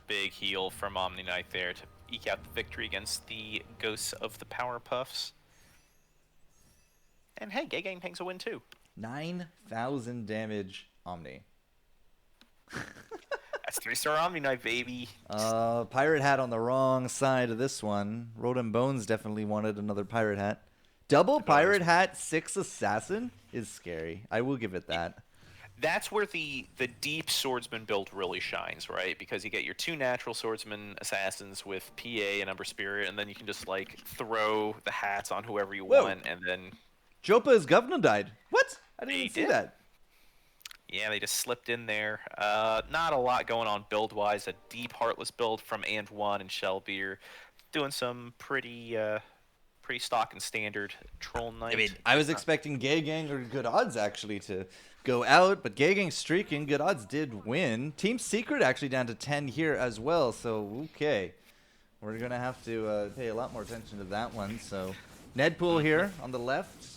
Big heal from Omni Knight there to eke out the victory against the Ghosts of the Powerpuffs. And hey, Gay Gang hangs a win too. 9,000 damage Omni. That's 3-star Omni Knight, baby. Pirate Hat on the wrong side of this one. Rodin Bones definitely wanted another Pirate Hat. Double Pirate Hat, 6 Assassin is scary. I will give it that. That's where the deep swordsman build really shines, right? Because you get your 2 natural swordsman assassins with PA and Ember Spirit, and then you can just like throw the hats on whoever you want, and then Jopa's governor died. What? I didn't even see that. Yeah, they just slipped in there. Not a lot going on build-wise. A deep Heartless build from And1 and Shellbeer. Doing some pretty stock and standard Troll Knight. I mean, I was expecting Gay Gang or Good Odds actually to go out, but Gay Gang streaking. Good Odds did win. Team Secret actually down to 10 here as well, so okay. We're going to have to pay a lot more attention to that one. So Nedpool here on the left.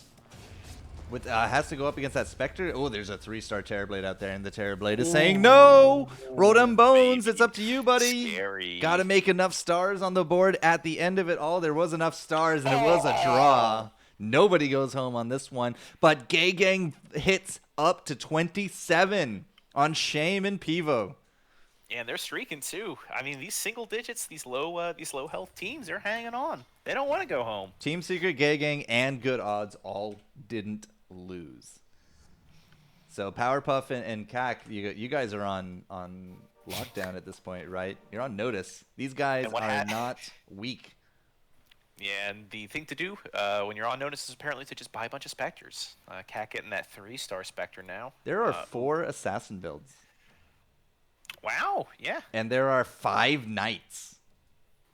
With has to go up against that Spectre. Oh, there's a 3-star Terrorblade out there, and the Terrorblade is saying no. Roll them bones. It's up to you, buddy. Scary. Got to make enough stars on the board. At the end of it all, there was enough stars, and it was a draw. Nobody goes home on this one, but Gay Gang hits up to 27 on Shame and Pivo. And they're streaking too. I mean, these single digits, these low health teams, they're hanging on. They don't want to go home. Team Secret, Gay Gang, and Good Odds all didn't lose. So Powerpuff and CAC, you guys are on lockdown at this point, right? You're on notice. These guys are not weak. Yeah, and the thing to do when you're on notice is apparently to just buy a bunch of Spectres. CAC getting that 3-star Spectre now. There are 4 Assassin builds. Wow, yeah. And there are 5 Knights.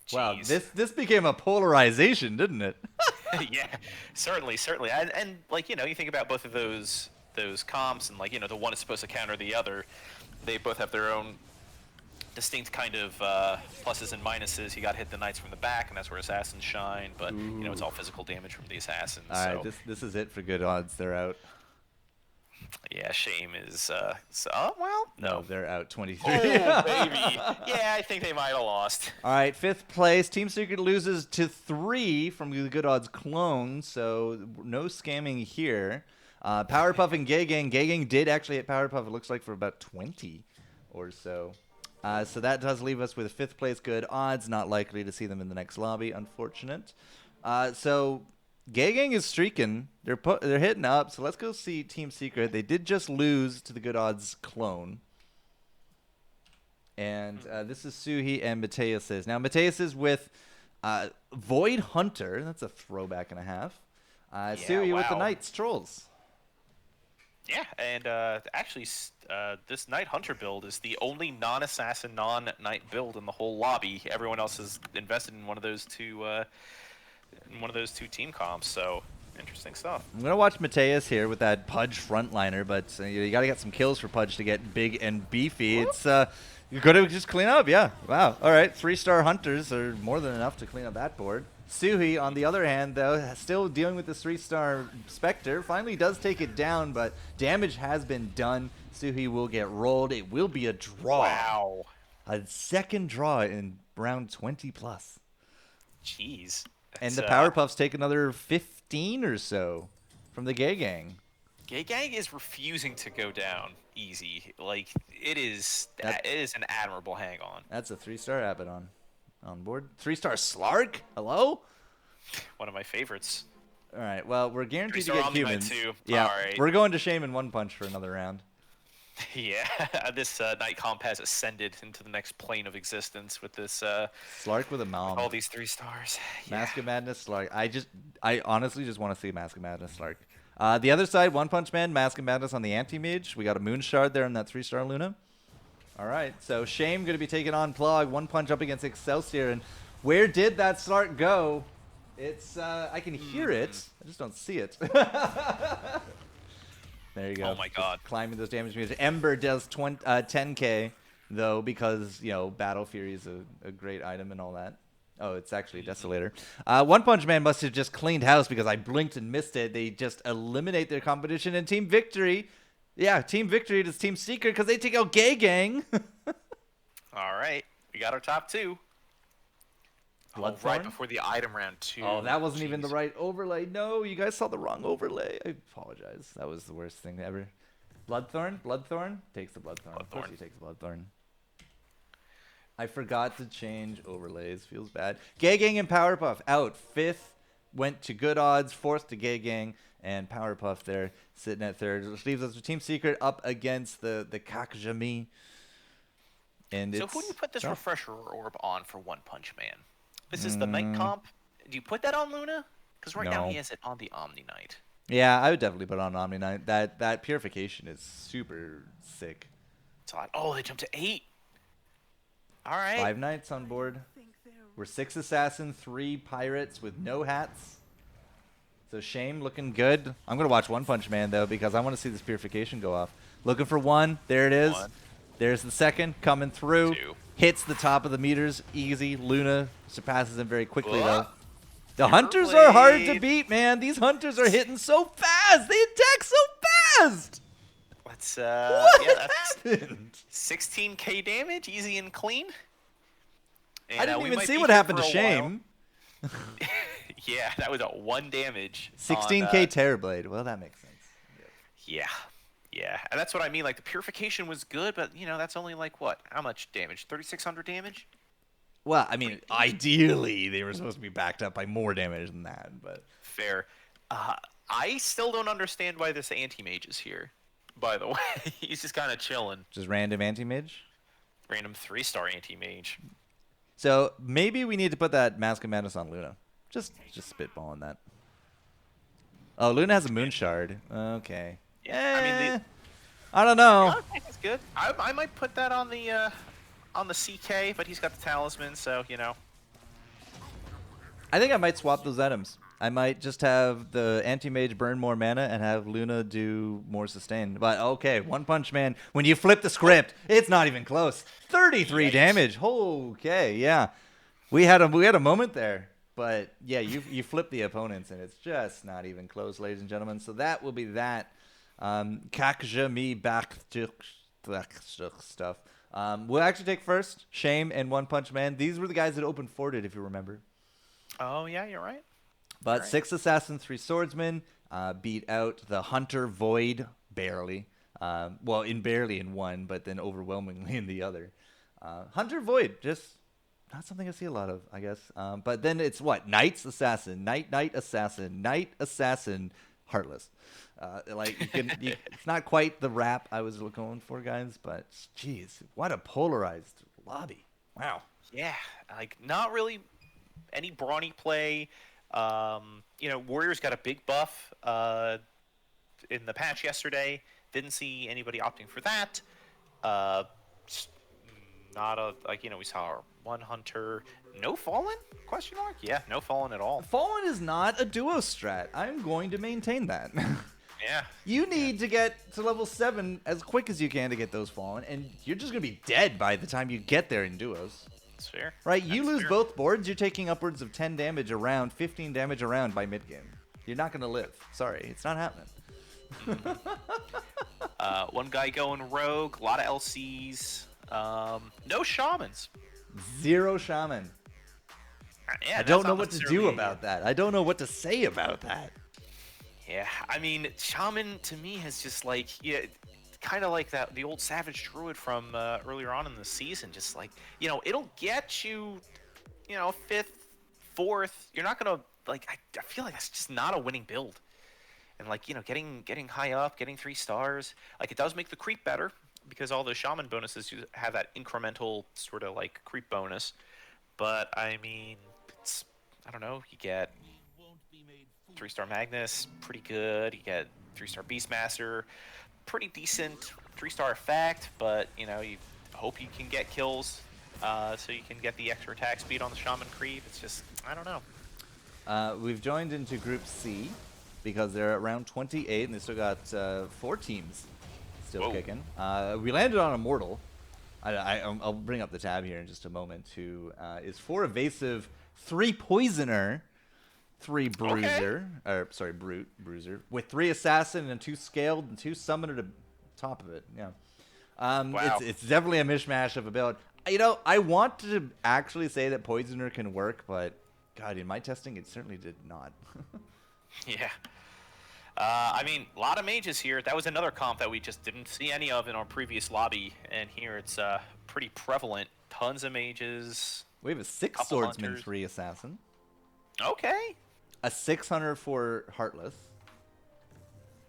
Jeez. Wow, this became a polarization, didn't it? Yeah, certainly. And like, you know, you think about both of those comps, and like, you know, the one is supposed to counter the other. They both have their own distinct kind of pluses and minuses. You got to hit the Knights from the back, and that's where Assassins shine. But you know, it's all physical damage from the Assassins. All right, this is it for Good Odds. They're out. Yeah, Shame is. Well, no, they're out 23. Oh, baby. Yeah, I think they might have lost. All right, 5th place. Team Secret loses to 3 from the Good Odds clone, so no scamming here. Powerpuff and Gay Gang. Gay Gang did actually hit Powerpuff, it looks like, for about 20 or so. So that does leave us with 5th place Good Odds. Not likely to see them in the next lobby, unfortunate. So Gang is streaking. They're hitting up. So let's go see Team Secret. They did just lose to the Good Odds clone. And this is Suhi and Mateus. Now, Mateus is with Void Hunter. That's a throwback and a half. Suhi with the Knights Trolls. Yeah, and actually, this Knight Hunter build is the only non-assassin, non-knight build in the whole lobby. Everyone else is invested in one of those two team comps. So interesting stuff. I'm gonna watch Mateus here with that Pudge frontliner, but you gotta get some kills for Pudge to get big and beefy. It's you're gonna just clean up, yeah. Wow. All right, 3-star hunters are more than enough to clean up that board. Suhi, on the other hand, though, still dealing with this 3-star Spectre. Finally does take it down, but damage has been done. Suhi will get rolled. It will be a draw. Wow. A second draw in round 20 plus. Jeez. And the Powerpuffs take another 15 or so from the Gay Gang. Gay Gang is refusing to go down easy. Like, it is an admirable hang on. That's a 3-star Abaddon on board. 3-star Slark? Hello? One of my favorites. All right. Well, we're guaranteed to 3-star get Omni-Knight humans. too. Yeah. All right. We're going to Shame in one punch for another round. Yeah. This Knight comp has ascended into the next plane of existence with this Slark with a mom. all these 3 stars. Mask of Madness Slark. I honestly just want to see Mask of Madness Slark. The other side, One Punch Man, Mask of Madness on the Anti-Mage. We got a Moon Shard there in that 3-star Luna. All right, so Shame going to be taking on Plog. One Punch up against Excelsior. And where did that Slark go? It's, I can hear it. I just don't see it. There you go. Oh my god. Just climbing those damage meters. Ember does 10k, though, because, you know, Battle Fury is a great item and all that. Oh, it's actually a Desolator. One Punch Man must have just cleaned house because I blinked and missed it. They just eliminate their competition. And Team Victory, yeah, Team Victory is Team Secret because they take out Gay Gang. All right. We got our top 2. Bloodthorn? Right before the item round 2. Oh, that wasn't even the right overlay. No, you guys saw the wrong overlay. I apologize. That was the worst thing ever. Bloodthorn? Bloodthorn? Takes the Bloodthorn. Of course he takes the Bloodthorn. I forgot to change overlays. Feels bad. Gay Gang and Powerpuff out. 5th went to Good Odds. 4th to Gay Gang. And Powerpuff there sitting at 3rd. Which leaves us with Team Secret up against the Kakjami. And So who do you put this refresher orb on for One Punch Man? This is the Knight comp. Do you put that on Luna? Because right now he has it on the Omni Knight. Yeah, I would definitely put it on Omni Knight. That purification is super sick. Oh, they jumped to 8. All right. 5 Knights on board. We're 6 Assassin, 3 Pirates with no hats. So Shame looking good. I'm going to watch One Punch Man, though, because I want to see this purification go off. Looking for 1. There it is. 1. There's the second coming through. 2. Hits the top of the meters. Easy. Luna surpasses him very quickly, though. The Hunters are hard to beat, man. These Hunters are hitting so fast. They attack so fast. Let's, What happened? 16k damage, easy and clean. And, I didn't even see what happened to Shame. Yeah, that was a 1 damage. 16k Terrorblade. Well, that makes sense. Yeah. Yeah, and that's what I mean. Like, the purification was good, but, you know, that's only, like, what? How much damage? 3,600 damage? Well, I mean, ideally, they were supposed to be backed up by more damage than that, but... Fair. I still don't understand why this anti-mage is here, by the way. He's just kind of chilling. Just random anti-mage? Random 3-star anti-mage. So, maybe we need to put that Mask of Madness on Luna. Just spitballing that. Oh, Luna has a Moon Shard. Okay. Yeah, I mean, I don't know. That's good. I might put that on the CK, but he's got the talisman, so you know. I think I might swap those items. I might just have the anti-mage burn more mana and have Luna do more sustain. But okay, One Punch Man. When you flip the script, it's not even close. 33 damage. Okay, yeah. We had a moment there. But yeah, you flip the opponents and it's just not even close, ladies and gentlemen. So that will be that. Kakjami back stuff. We'll actually take first Shame and One Punch Man. These were the guys that opened Forded, if you remember. Oh yeah, you're right. But right. 6 Assassins, 3 Swordsmen beat out the Hunter Void barely. Well, barely in one, but then overwhelmingly in the other. Hunter Void, just not something I see a lot of, I guess. But then it's what? Knights, Assassin, Knight, Assassin, Knight, Assassin, Heartless. Like it's not quite the rap I was going for, guys. But geez, what a polarized lobby! Wow. Yeah, like not really any brawny play. Warriors got a big buff in the patch yesterday. Didn't see anybody opting for that. Not a we saw one hunter. No fallen? Question mark? Yeah, no fallen at all. Fallen is not a duo strat. I'm going to maintain that. Yeah. You need to get to level 7 as quick as you can to get those fallen, and you're just going to be dead by the time you get there in duos. That's fair. Right? You That's lose fair. both boards, you're taking upwards of 10 damage a round, 15 damage a round by mid-game. You're not going to live. Sorry, it's not happening. One guy going rogue, a lot of LCs. No shamans. 0 shaman. Yeah, I don't that's know not what to do necessarily- about that. I don't know what to say about that. Yeah, I mean, shaman to me has just kind of like the old savage druid from earlier on in the season. Just it'll get you, 5th, 4th. You're not gonna I feel like that's just not a winning build. And getting high up, getting 3 stars, it does make the creep better because all those shaman bonuses have that incremental sort of creep bonus. But I mean, I don't know. You get 3-star Magnus, pretty good. You get 3-star Beastmaster, pretty decent 3-star effect. But you hope you can get kills, so you can get the extra attack speed on the shaman creep. It's just I don't know. We've joined into Group C because they're at round 28, and they still got 4 teams still kicking. We landed on Immortal. I'll bring up the tab here in just a moment, who is 4 Evasive, 3 Poisoner, 3 Bruiser, Brute, Bruiser, with 3 Assassin and 2 Scaled and 2 Summoner to top of it. Yeah. Wow. It's definitely a mishmash of a build. I want to actually say that Poisoner can work, but God, in my testing, it certainly did not. Yeah. I mean, a lot of mages here. That was another comp that we just didn't see any of in our previous lobby, and here it's pretty prevalent. Tons of mages. We have a 6 Couple Swordsman, hunters. 3 Assassin. Okay. A 6 Hunter for Heartless.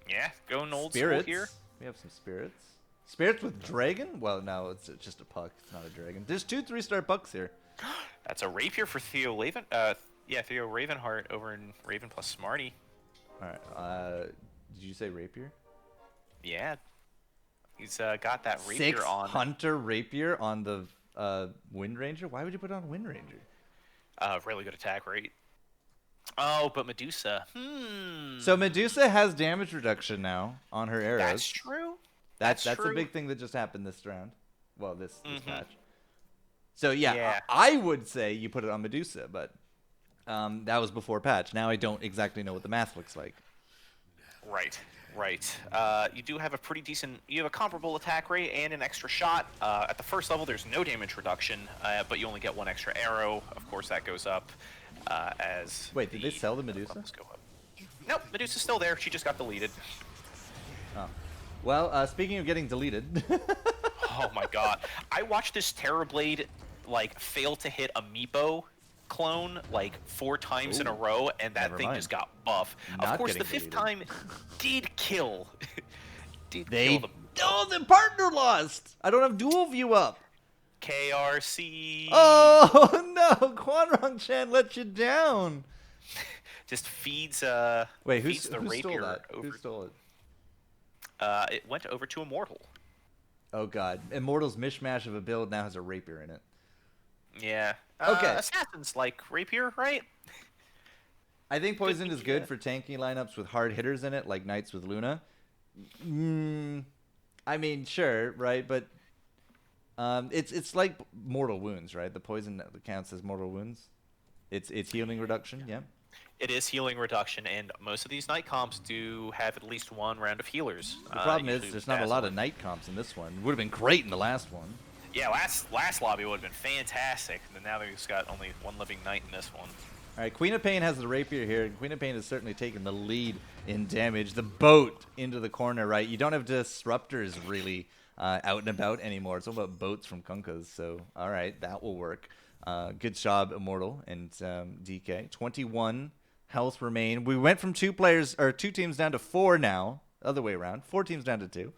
Yeah, going old Spirits. school here. We have some Spirits. Spirits with Dragon? Well, no, it's just a puck. It's not a dragon. There's 2 3-star pucks here. That's a rapier for Theo Theo Ravenheart over in Raven plus Smarty. All right. Did you say Rapier? Yeah. He's got that rapier 6 on. Hunter Rapier on the Wind Ranger? Why would you put it on Wind Ranger? Really good attack rate. Oh, but Medusa. So Medusa has damage reduction now on her arrows. That's true. That's true. a big thing that just happened this round. Well, this match. So Yeah. yeah, I would say you put it on Medusa, but that was before patch. Now I don't exactly know what the math looks like. Right. You do have a pretty decent. You have a comparable attack rate and an extra shot. At the first level, there's no damage reduction, but you only get 1 extra arrow. Of course, that goes up as. Wait, did they sell the Medusa? levels go up. Nope, Medusa's still there. She just got deleted. Oh. Well, speaking of getting deleted. Oh my god. I watched this Terrorblade fail to hit a Meepo clone 4 times in a row, and that never thing mind. just got buff. Not Of course, the getting 5th time did kill. Kill the Oh, the partner lost. I don't have dual view up. KRC. Oh no, Quanrong Chan let you down. Just feeds Wait, feeds the who rapier stole that? over. Who stole it? It went over to Immortal. Oh god, Immortal's mishmash of a build now has a rapier in it. Yeah. Okay. Assassins like rapier, right? I think Poison is good yeah. for tanky lineups with hard hitters in it, like Knights with Luna. I mean, sure, right? But it's like mortal wounds, right? The poison that counts as mortal wounds. It's healing reduction, yeah. It is healing reduction, and most of these night comps do have at least 1 round of healers. The problem is usually there's with not a lot Dazzle. of night comps in this one. Would have been great in the last one. Yeah, last lobby would have been fantastic, but now they've just got only 1 living knight in this one. All right, Queen of Pain has the rapier here, and Queen of Pain has certainly taken the lead in damage. The boat into the corner, right? You don't have disruptors really out and about anymore. It's all about boats from Kunkas, so all right, that will work. Good job, Immortal and DK. 21 health remain. We went from two teams down to 4 now. Other way around. 4 teams down to 2.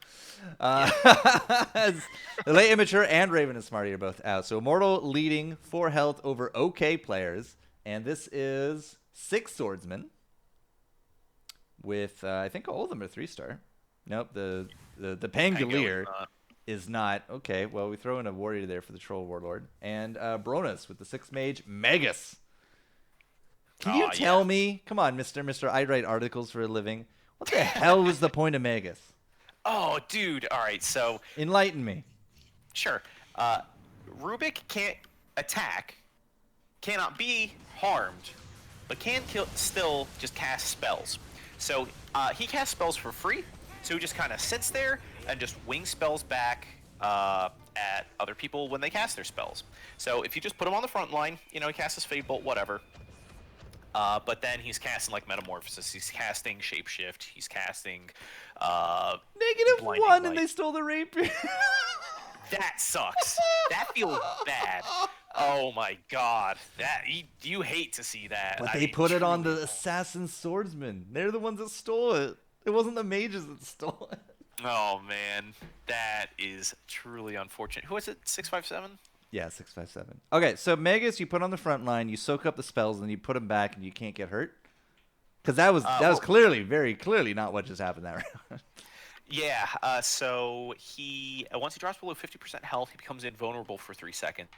The late Immature and Raven and Smarty are both out. So Immortal leading 4 health over OK players. And this is 6 swordsmen. With, I think all of them are 3-star. Nope, the Pangolier is not. Okay, well, we throw in a warrior there for the Troll Warlord. And Bronus with the 6 mage, Magus. Can you tell me? Come on, Mr. I write articles for a living. What the hell was the point of Magus? Oh, dude. All right, so... Enlighten me. Sure. Rubik can't attack, cannot be harmed, but can still just cast spells. So he casts spells for free, so he just kind of sits there and just wings spells back at other people when they cast their spells. So if you just put him on the front line, he casts his Fade Bolt, whatever. But then he's casting like Metamorphosis, he's casting Shapeshift, he's casting -1 and they stole the rapier. That sucks. That feels bad. Oh my god. That you hate to see that. But they put it on the assassin swordsmen. They're the ones that stole it. It wasn't the mages that stole it. Oh man, that is truly unfortunate. Who is it? 657? Yeah, 657. Okay, so Magus, you put on the front line, you soak up the spells, and you put them back, and you can't get hurt. Because that was clearly, very clearly, not what just happened that round. Yeah. So he once he drops below 50% health, he becomes invulnerable for 3 seconds.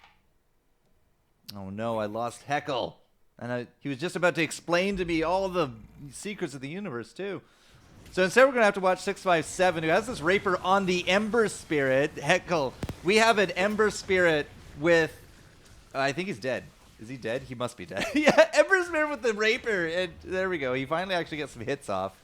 Oh no, I lost Heckle, and he was just about to explain to me all the secrets of the universe too. So instead, we're gonna have to watch 657, who has this Rapier on the Ember Spirit. Heckle, we have an Ember Spirit with, I think he's dead. Is he dead? He must be dead. Yeah, Ember Spirit with the Rapier, and there we go. He finally actually gets some hits off.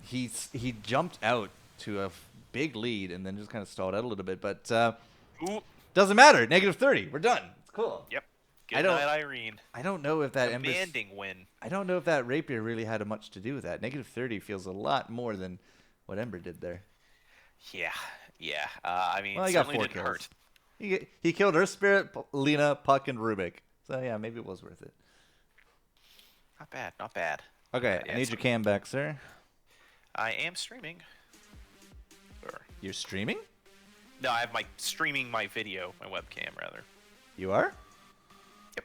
He jumped out to a big lead and then just kind of stalled out a little bit, but doesn't matter. -30. We're done. It's cool. Yep. Good night, Irene. I don't know if that commanding win. I don't know if that Rapier really had much to do with that. -30 feels a lot more than what Ember did there. Yeah. I mean, well, he certainly got 4 didn't kills. hurt. He killed Earth Spirit, Lena, Puck, and Rubik. So yeah, maybe it was worth it. Not bad. Okay, I need your cam back, sir. I am streaming. You're streaming? No, I have streaming my video, my webcam rather. You are? Yep.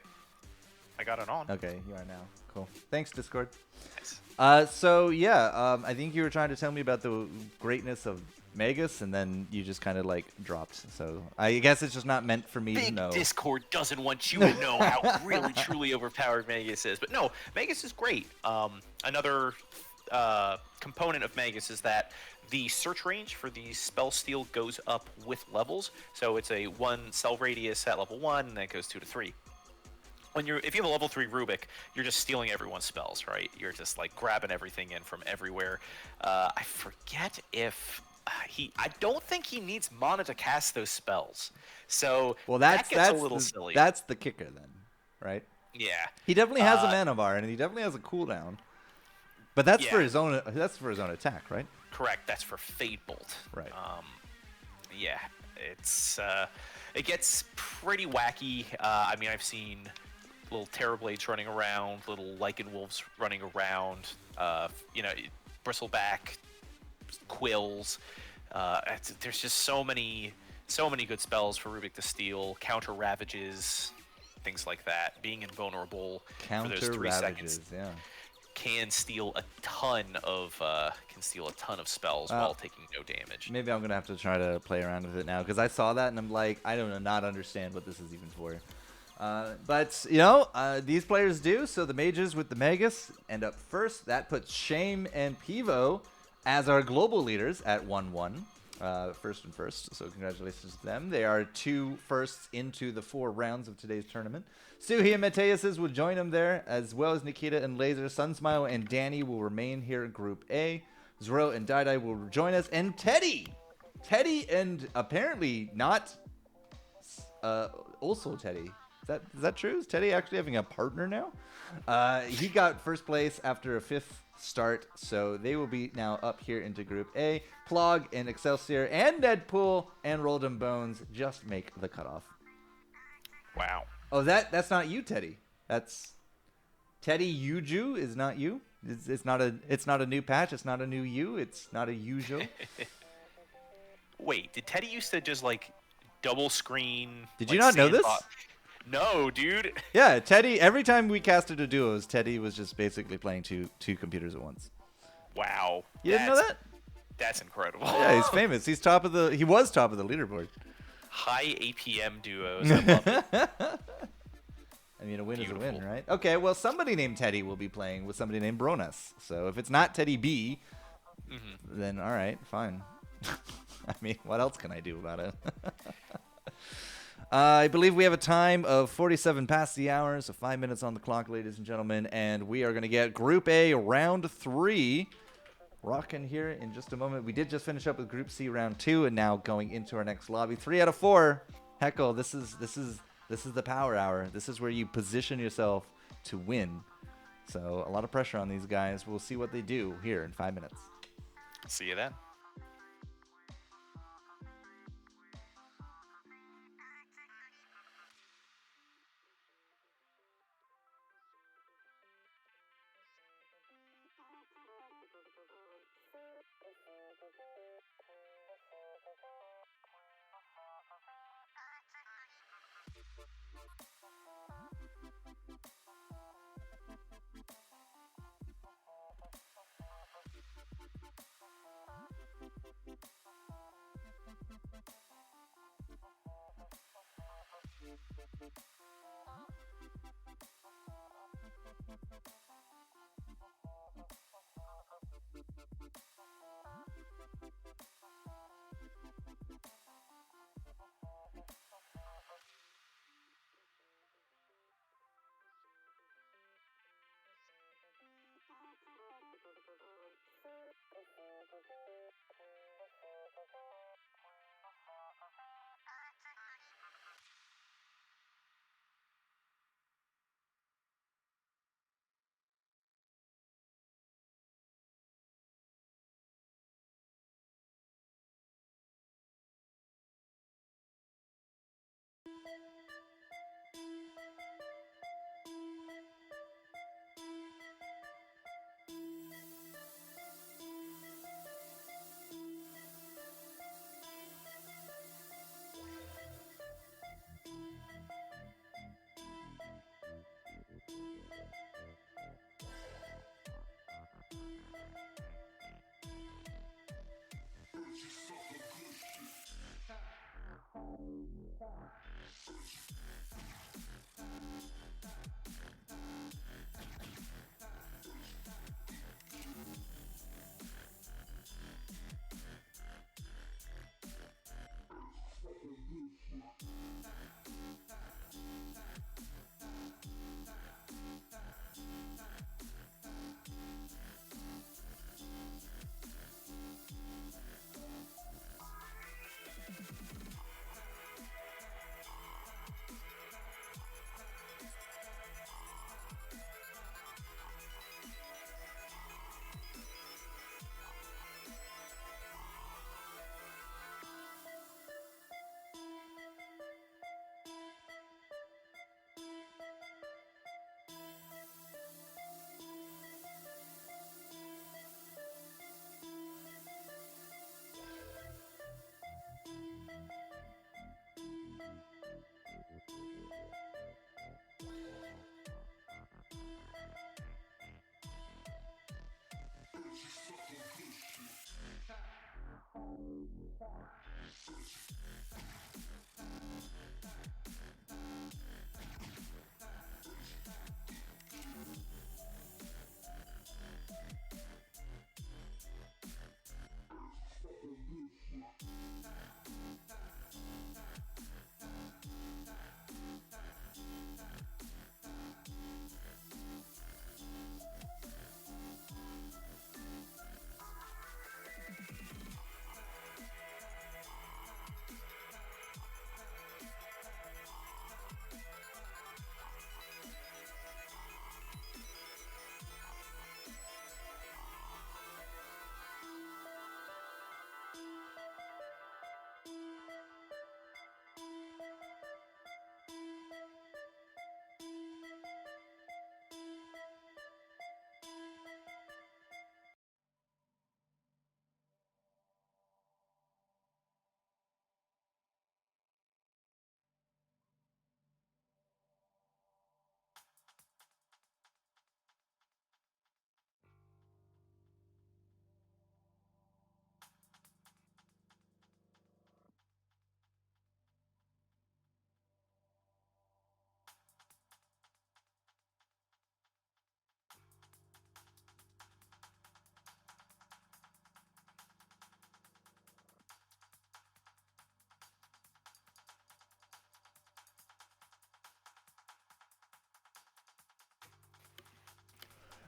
I got it on. Okay, you are now. Cool. Thanks, Discord. Nice. So yeah, I think you were trying to tell me about the greatness of Magus, and then you just kind of like dropped. So I guess it's just not meant for me to know. Discord doesn't want you to know how really truly overpowered Magus is. But no, Magus is great. Another component of Magus is that the search range for the spell steal goes up with levels. So it's a 1 cell radius at level 1, and then it goes 2 to 3. If you have a level 3 Rubik, you're just stealing everyone's spells, right? You're just like grabbing everything in from everywhere. I forget if I don't think he needs mana to cast those spells. So that gets a little silly. That's the kicker then, right? Yeah. He definitely has a mana bar, and he definitely has a cooldown. But that's for his own. That's for his own attack, right? Correct. That's for Fade Bolt. Right. Yeah. It gets pretty wacky. I mean, I've seen little Terrorblades running around, little Lycan Wolves running around. Bristleback, Quills. There's just so many good spells for Rubik to steal. Counter Ravages, things like that. Being invulnerable for those 3 seconds. Yeah. Can steal a ton of spells while taking no damage. Maybe I'm gonna have to try to play around with it now, because I saw that and I'm like, I don't not understand what this is even for. But these players do. So the mages with the Magus end up first. That puts Shame and Pivo as our global leaders at 1-1. First and first. So congratulations to them. They are 2 firsts into the 4 rounds of today's tournament. Suhi and Mateus's will join them there, as well as Nikita and Laser. Sunsmile and Danny will remain here in Group A. Zero and Dai will join us. And Teddy and apparently not also Teddy. Is that true? Is Teddy actually having a partner now? He got first place after a 5th start, so they will be now up here into Group A. Plog and Excelsior and Deadpool and Rolled 'em Bones just make the cutoff. Wow. Oh, that's not you, Teddy. That's Teddy Yuju is not you. It's not a new patch. It's not a new you. It's not a Yujo. Wait, did Teddy used to just like double screen? Did you like, not know this? No, dude. Yeah, Teddy. Every time we casted a duos, Teddy was just basically playing two computers at once. Wow. You didn't know that? That's incredible. Yeah, he's famous. He was top of the leaderboard. High APM duos. I love it. I mean, a win Beautiful. is a win, right? Okay, well, somebody named Teddy will be playing with somebody named Bronas. So if it's not Teddy B, then all right, fine. I mean, what else can I do about it? I believe we have a time of 47 past the hour, so 5 minutes on the clock, ladies and gentlemen, and we are going to get Group A round 3 rocking here in just a moment. We did just finish up with Group C round 2, and now going into our next lobby. 3 out of 4. Heckle, this is the power hour. This is where you position yourself to win. So a lot of pressure on these guys. We'll see what they do here in 5 minutes. See you then.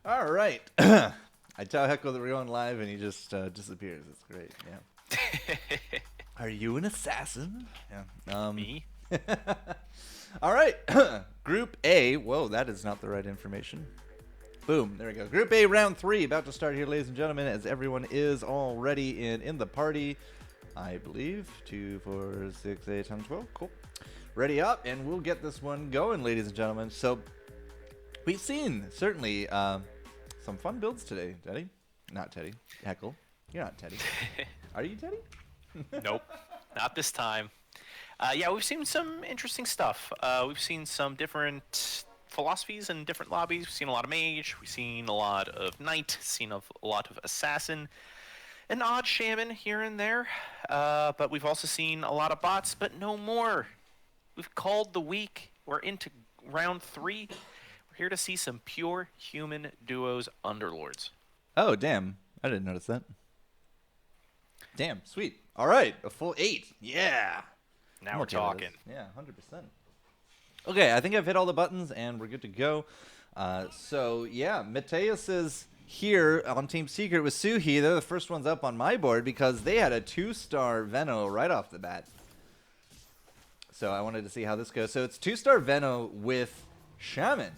All right. I tell Heckle that we're going live, and he just disappears. It's great. Yeah. Are you an assassin? Yeah. Me? All right. Group A. Whoa, that is not the right information. Boom. There we go. Group A, round 3, about to start here, ladies and gentlemen, as everyone is already in the party. I believe 2, 4, 6, 8, 10, 12. Cool. Ready up, and we'll get this one going, ladies and gentlemen. So we've seen certainly some fun builds today, Teddy. Not Teddy. Heckle. You're not Teddy. Are you Teddy? Nope, not this time. Yeah, we've seen some interesting stuff. We've seen some different philosophies and different lobbies. We've seen a lot of mage. We've seen a lot of knight. Seen a lot of assassin. An odd shaman here and there. But we've also seen a lot of bots, but no more. We've called the week. We're into round 3. We're here to see some pure human duos underlords. Oh, damn. I didn't notice that. Damn, sweet. All right, a full 8. Yeah. Now we're talking. Yeah, 100%. Okay, I think I've hit all the buttons, and we're good to go. So, yeah, Mateus is here on Team Secret with Suhi. They're the first ones up on my board because they had a 2-star Veno right off the bat. So I wanted to see how this goes. So it's 2-star Veno with Shaman.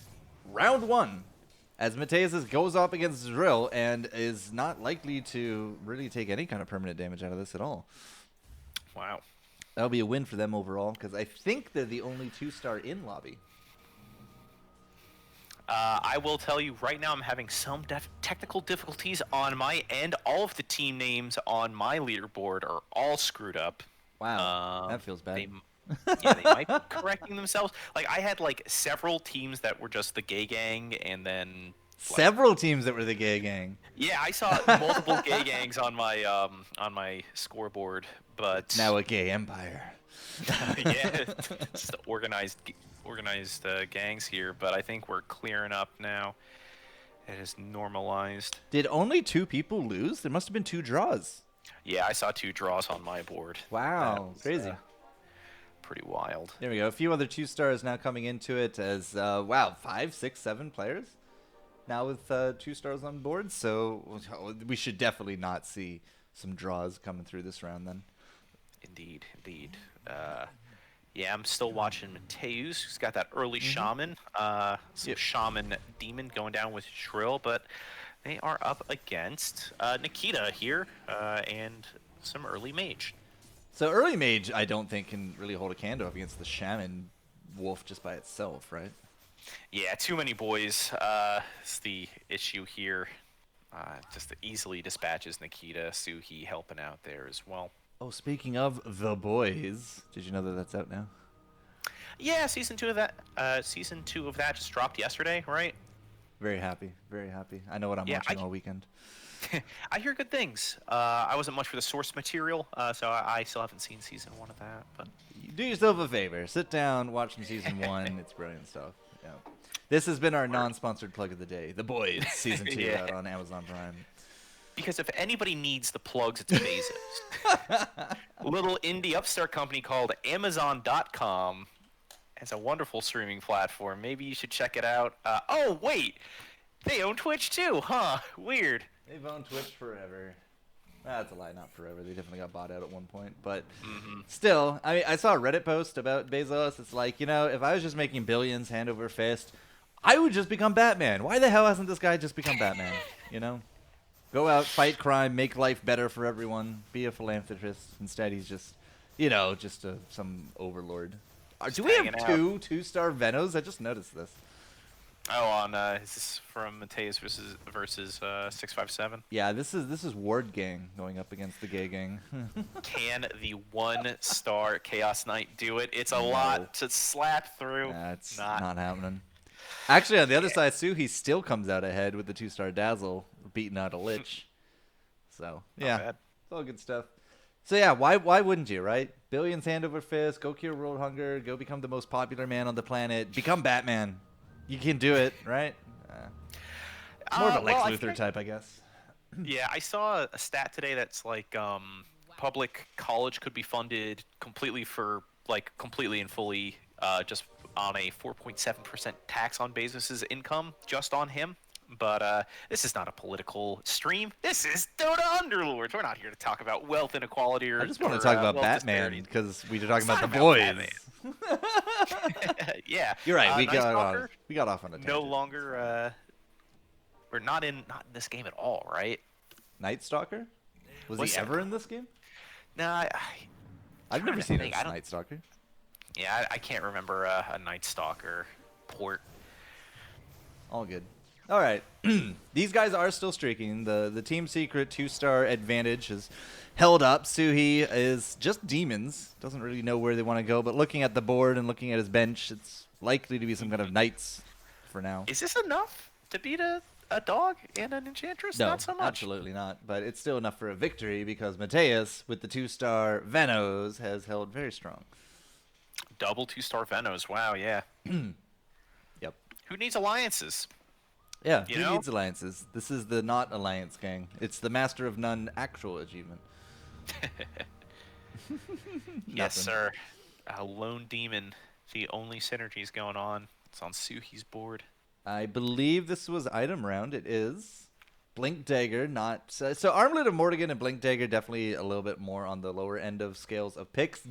Round 1. As Mateus goes up against Drill and is not likely to really take any kind of permanent damage out of this at all. Wow. That'll be a win for them overall because I think they're the only 2-star in lobby. I will tell you right now I'm having some technical difficulties on my end. All of the team names on my leaderboard are all screwed up. Wow, that feels bad. They might be correcting themselves. Like, I had, like, several teams that were just the gay gang, and then... Several teams that were the gay gang. Yeah, I saw multiple gay gangs on my scoreboard, but... Now a gay empire. Yeah, just organized gangs here, but I think we're clearing up now. It is normalized. Did only 2 people lose? There must have been 2 draws. Yeah, I saw 2 draws on my board. Wow, crazy. Pretty wild. There we go. A few other 2-stars now coming into it as, wow, 5, 6, 7 players now with 2 stars on board. So we should definitely not see some draws coming through this round then. Indeed, indeed. Yeah, I'm still watching Mateus, who's got that early shaman. Some shaman demon going down with Shrill, but they are up against Nikita here and some early mage. So early mage, I don't think can really hold a candle up against the shaman wolf just by itself, right? Yeah, too many boys is the issue here. Just easily dispatches Nikita. Suhi helping out there as well. Oh, speaking of the boys, did you know that that's out now? Yeah, season 2 of that. Season 2 of that just dropped yesterday, right? Very happy, very happy. I know what I'm watching all weekend. I hear good things. I wasn't much for the source material, so I still haven't seen season 1 of that. But do yourself a favor. Sit down, watch some season 1. It's brilliant stuff. Yeah. This has been our non-sponsored plug of the day. The Boys, season 2 out on Amazon Prime. Because if anybody needs the plugs, it's Bezos. A little indie upstart company called Amazon.com has a wonderful streaming platform. Maybe you should check it out. Oh, wait! They own Twitch too, huh? Weird. They've owned Twitch forever. That's a lie, not forever. They definitely got bought out at one point. But still, I mean, I saw a Reddit post about Bezos. It's like, you know, if I was just making billions hand over fist, I would just become Batman. Why the hell hasn't this guy just become Batman? You know? Go out, fight crime, make life better for everyone, be a philanthropist. Instead, he's just, you know, just some overlord. Do we have 2-star Venos? I just noticed this. Oh, is this from Mateus versus 657? Yeah, this is Ward Gang going up against the Gay Gang. Can the 1-star Chaos Knight do it? It's a lot to slap through. That's not happening. Actually, on the other side, Suhi still comes out ahead with the 2-star Dazzle, beating out a Lich. So, yeah, it's all good stuff. So, yeah, why wouldn't you, right? Billions hand over fist, go cure world hunger, go become the most popular man on the planet, become Batman. You can do it, right? More of a Lex Luthor type, I guess. Yeah, I saw a stat today that's like public college could be funded completely and fully just on a 4.7% tax on Bezos's income, just on him. But this is not a political stream. This is Dota Underlords. We're not here to talk about wealth inequality I or, just want to or talk uh, about wealth Batman disparities. because we were talking It's about not the about boys. Batman. Yeah. You're right. We Night got on. Stalker, We got off on a tangent. no longer. We're not in this game at all, right? Night Stalker? Was What's he that ever in this game? No, I've never seen think. a Night Stalker. Yeah, I can't remember a Night Stalker port. All good. All right. These guys are still streaking. The Team Secret 2-star advantage is held up. Suhi is just demons. Doesn't really know where they want to go, but looking at the board and looking at his bench, it's likely to be some kind of knights for now. Is this enough to beat a dog and an enchantress? No, Not so much. absolutely not. But it's still enough for a victory because Mateus, with the 2-star Venos, has held very strong. Double 2-star Venos. Wow, yeah. Yep. Who needs alliances? Yeah, You who know? needs alliances? This is the not alliance gang. It's the master of none actual achievement. Yes, Nothing. sir. A lone demon. The only synergies going on. It's on Suhi's board. I believe this was item round. It is. Blink Dagger, not... So Armlet of Morrigan and Blink Dagger definitely a little bit more on the lower end of scales of picks.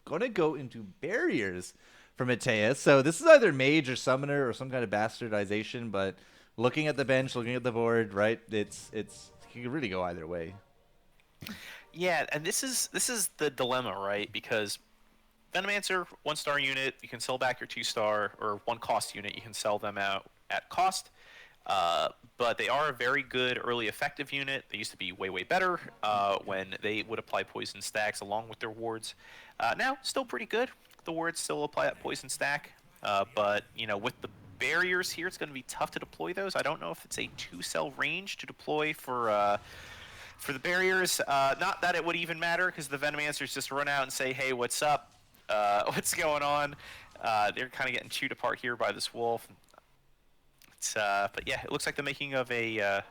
Going to go into barriers for Mateus. So this is either Mage or Summoner or some kind of bastardization, but looking at the bench, looking at the board, right, it's you can really go either way. Yeah, and this is the dilemma, right? Because Venomancer, 1-star unit, you can sell back your 2-star, or 1-cost unit, you can sell them out at cost. But they are a very good early effective unit. They used to be way better when they would apply poison stacks along with their wards. Now, still pretty good. The wards still apply that poison stack. But, with the barriers here, it's going to be tough to deploy those. I don't know if it's a 2-cell range to deploy for the barriers. Not that it would even matter, because the Venomancers just run out and say, hey, what's up? What's going on? They're kind of getting chewed apart here by this wolf. But yeah, it looks like the making of a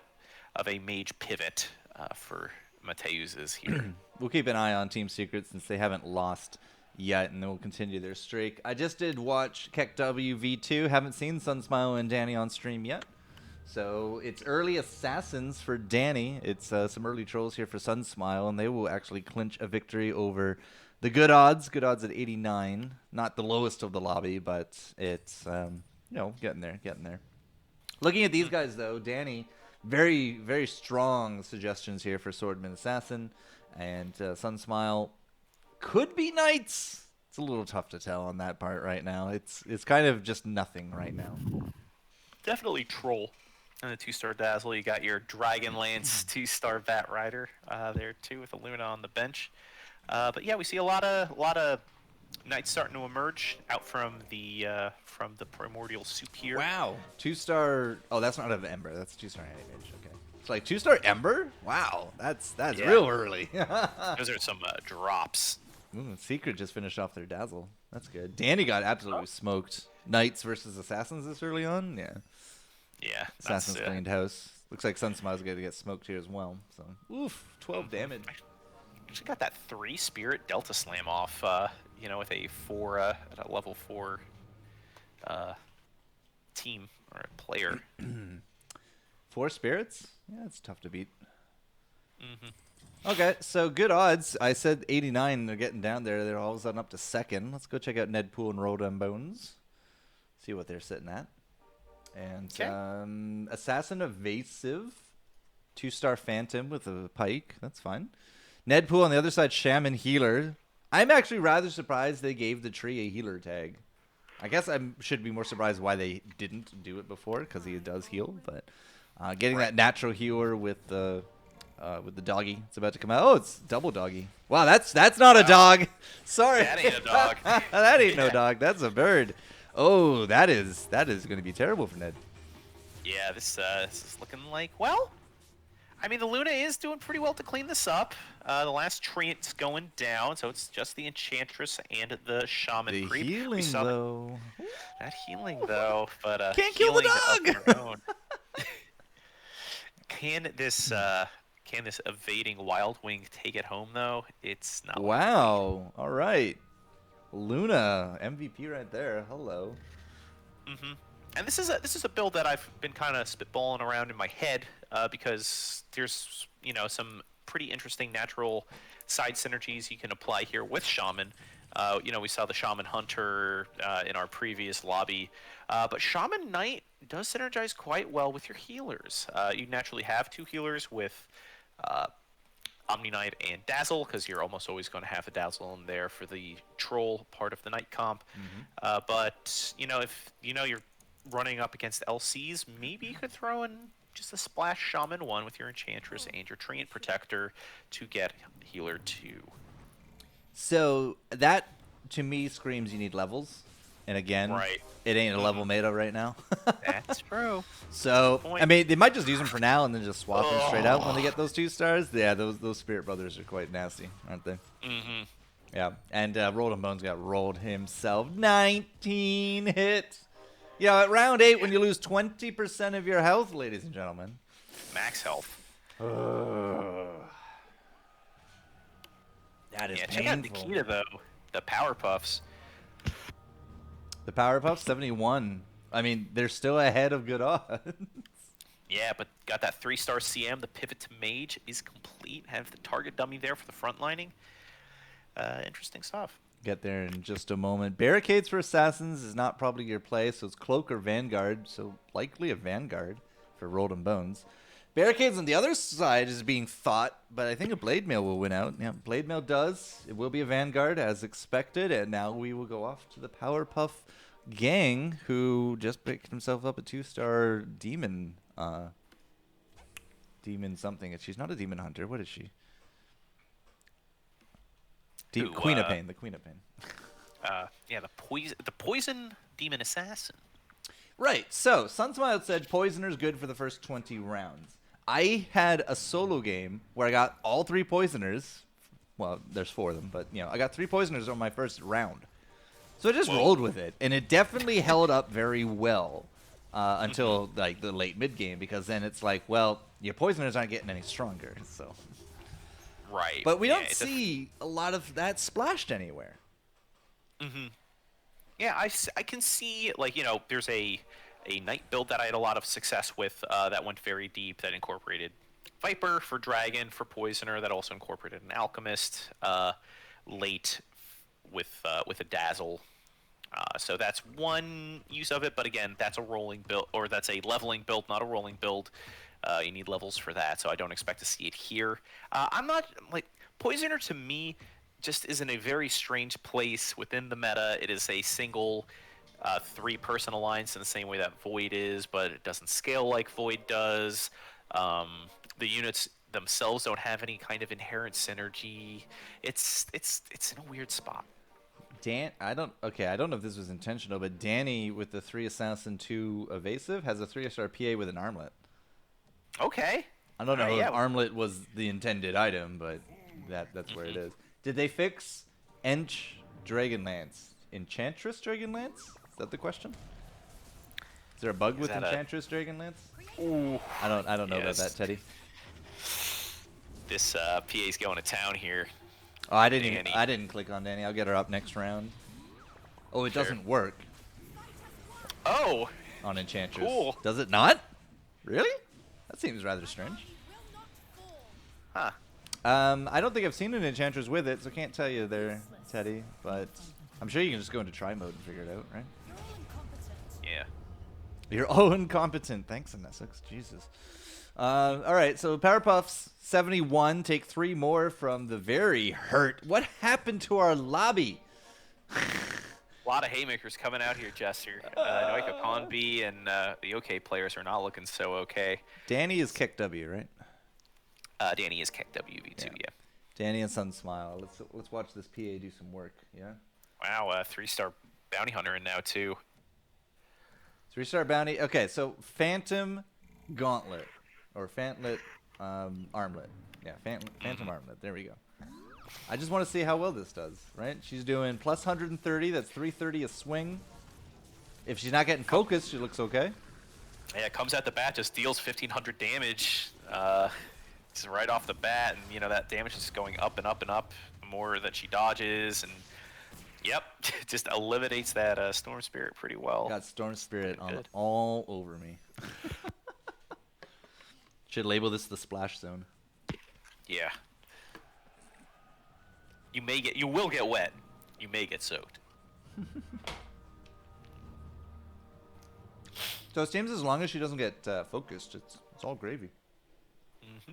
mage pivot for Mateus is here. We'll keep an eye on Team Secret since they haven't lost yet, and they'll continue their streak. I just did watch KEKW V2. Haven't seen Sunsmile and Danny on stream yet. So it's early assassins for Danny. It's some early trolls here for Sunsmile, and they will actually clinch a victory over the good odds. Good odds at 89. Not the lowest of the lobby, but it's, getting there. Looking at these guys, though, Danny, very, very strong suggestions here for Swordman Assassin. And Sunsmile could be Knights. It's a little tough to tell on that part right now. It's kind of just nothing right now. Definitely troll. And the 2-star Dazzle, you got your Dragonlance 2-star Bat Rider there too, with Illumina on the bench. But yeah, we see a lot of Knights starting to emerge out from the primordial soup here. Wow, 2-star. Oh, that's not an Ember. That's 2-star Image. Okay, it's like 2-star Ember. Wow, that's Yeah. real early. Those are some drops. Ooh, Secret just finished off their Dazzle. That's good. Danny got absolutely smoked. Knights versus Assassins this early on. Yeah. Yeah, Assassins that's, cleaned house. Looks like Sunsmile's going to get smoked here as well. So, oof, 12 damage. Actually got that 3 Spirit Delta Slam off, with a 4 at a level 4 team or a player. 4 spirits? Yeah, it's tough to beat. Mm-hmm. Okay, so good odds. I said 89. They're getting down there. They're all of a sudden up to second. Let's go check out Ned Pool and Rodan Bones. See what they're sitting at. And Okay. Assassin Evasive, 2-star Phantom with a pike. That's fine. Ned Pool on the other side, Shaman Healer. I'm actually rather surprised they gave the tree a healer tag. I guess I should be more surprised why they didn't do it before, because he does heal. But getting that natural healer with the doggy, it's about to come out. Oh, it's double doggy. Wow, that's not a dog. Sorry, That ain't a dog. that ain't no dog. That's a bird. Oh, that is going to be terrible for Ned. Yeah, this is looking like, well, I mean, the Luna is doing pretty well to clean this up. The last treant's going down, so it's just the Enchantress and the Shaman The creep. healing, though. That healing, though, but Can't kill the healing dog! of their own. Can this evading Wild Wing take it home, though? It's not. Wow. All right. Luna, MVP right there. Hello. Mm-hmm. And this is a build that I've been kind of spitballing around in my head because there's some pretty interesting natural side synergies you can apply here with Shaman. We saw the Shaman Hunter in our previous lobby, but Shaman Knight does synergize quite well with your healers. You naturally have two healers with Omni Knight and Dazzle, because you're almost always going to have a Dazzle in there for the troll part of the Knight comp. But if you're running up against LCs, maybe you could throw in just a splash Shaman 1 with your Enchantress and your Treant Protector to get Healer 2. So that, to me, screams you need levels. And again, Right. it ain't a level meta right now. That's true. So, Point. I mean, they might just use them for now and then just swap them straight out when they get those 2 stars. Yeah, those Spirit Brothers are quite nasty, aren't they? Mm-hmm. Yeah, and Rolled and Bones got rolled himself. 19 hits. Yeah, at round 8, when you lose 20% of your health, ladies and gentlemen. Max health. That is Check out painful. Nikita, though. The Power Puffs. The Powerpuff 71. I mean, they're still ahead of good odds. Yeah, but got that 3-star CM. The pivot to Mage is complete. Have the target dummy there for the front lining. Interesting stuff. Get there in just a moment. Barricades for Assassins is not probably your play, so it's Cloak or Vanguard, so likely a Vanguard for Rolled and Bones. Barricades on the other side is being thought, but I think a Blade Mail will win out. Yeah, Blade Mail does. It will be a Vanguard as expected, and now we will go off to the Powerpuff Gang, who just picked himself up a 2-star Demon. Demon something. She's not a Demon Hunter. What is she? Queen of Pain. The Queen of Pain. The poison demon assassin. Right. So Sunsmiled said Poisoner's good for the first 20 rounds. I had a solo game where I got all 3 Poisoners. Well, there's 4 of them, but I got 3 Poisoners on my first round. So I just rolled with it, and it definitely held up very well until like the late mid game, because then it's like, well, your Poisoners aren't getting any stronger. So. Right. But we don't see a lot of that splashed anywhere. Mm-hmm. Yeah, I can see, there's a Knight build that I had a lot of success with that went very deep, that incorporated Viper for Dragon, for Poisoner, that also incorporated an Alchemist late with a Dazzle. So that's one use of it, but again, that's a rolling build, or that's a leveling build, not a rolling build. You need levels for that, so I don't expect to see it here. I'm not, Poisoner to me just is in a very strange place within the meta. It is a single 3-person alliance in the same way that Void is, but it doesn't scale like Void does. The units themselves don't have any kind of inherent synergy. It's in a weird spot. I don't know if this was intentional, but Danny with the 3 Assassin 2 Evasive has a 3-star PA with an armlet. Okay. I don't know if armlet was the intended item, but that's where it is. Did they fix Ench Dragonlance? Enchantress Dragonlance? Is that the question? Is there a bug with Enchantress Dragonlance? Ooh. I don't know about that, Teddy. This PA's going to town here. Oh, I didn't click on Danny. I'll get her up next round. Oh, it doesn't work. Oh. On Enchantress. Cool. Does it not? Really? That seems rather strange. Huh. I don't think I've seen an Enchantress with it, so can't tell you there, Teddy. But I'm sure you can just go into try mode and figure it out, right? Yeah. You're incompetent. Thanks, Nessus. Jesus. All right, so Powerpuffs 71 take 3 more from the very hurt. What happened to our lobby? A lot of haymakers coming out here, Jester. Noika Conby and the OK players are not looking so okay. Danny is kick W, right? Danny is kick WV2, yeah. Danny and Sun Smile. Let's watch this PA do some work, yeah? Wow, 3-star bounty hunter in now, too. 3-star bounty. Okay, so Phantom Gauntlet. Or Fantlet Armlet. Yeah, Phantom Armlet. There we go. I just want to see how well this does, right? She's doing plus 130. That's 330 a swing. If she's not getting focused, she looks okay. Yeah, it comes at the bat, just deals 1,500 damage. Just right off the bat, and that damage is going up and up and up. The more that she dodges, and Yep, just eliminates that Storm Spirit pretty well. Got Storm Spirit on Good. all over me. Should label this the splash zone. Yeah. You will get wet. You may get soaked. So it seems as long as she doesn't get focused, it's all gravy. Hmm.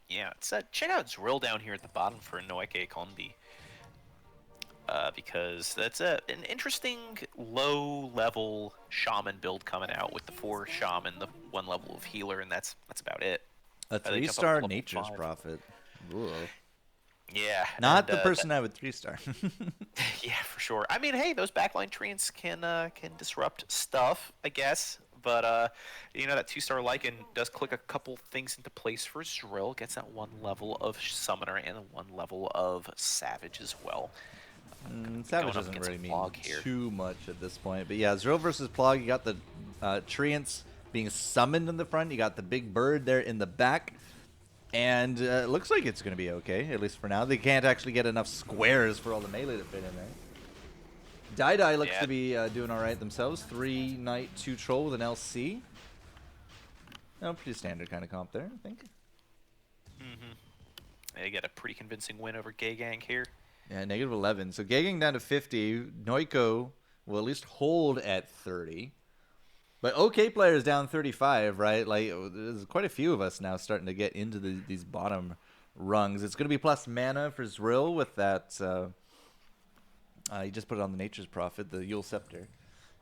Yeah, it's check out Drill down here at the bottom for Noike Kondi. Because that's an interesting low-level shaman build coming out with the 4 shaman, the 1 level of healer, and that's about it. A They jump up to 3-star level Nature's 5. Prophet. Whoa. Yeah, Not and, the person I would 3-star. yeah, for sure. I mean, hey, those backline treants can disrupt stuff, I guess. But that 2-star Lycan does click a couple things into place for Drill. Gets that 1 level of Summoner and a 1 level of Savage as well. Savage Going up doesn't against really mean Plog here. too much at this point. But yeah, Zero versus Plog, you got the Treants being summoned in the front. You got the big bird there in the back. And it looks like it's going to be okay, at least for now. They can't actually get enough squares for all the melee to fit in there. Dai looks to be doing all right themselves. 3 Knight, 2 Troll with an LC. Oh, pretty standard kind of comp there, I think. They get a pretty convincing win over Gay Gang here. Yeah, negative 11. So Gagging down to 50. Noiko will at least hold at 30. But OK players down 35, right? Like, there's quite a few of us now starting to get into these bottom rungs. It's going to be plus mana for Zrill with that. You just put it on the Nature's Prophet, the Yule Scepter.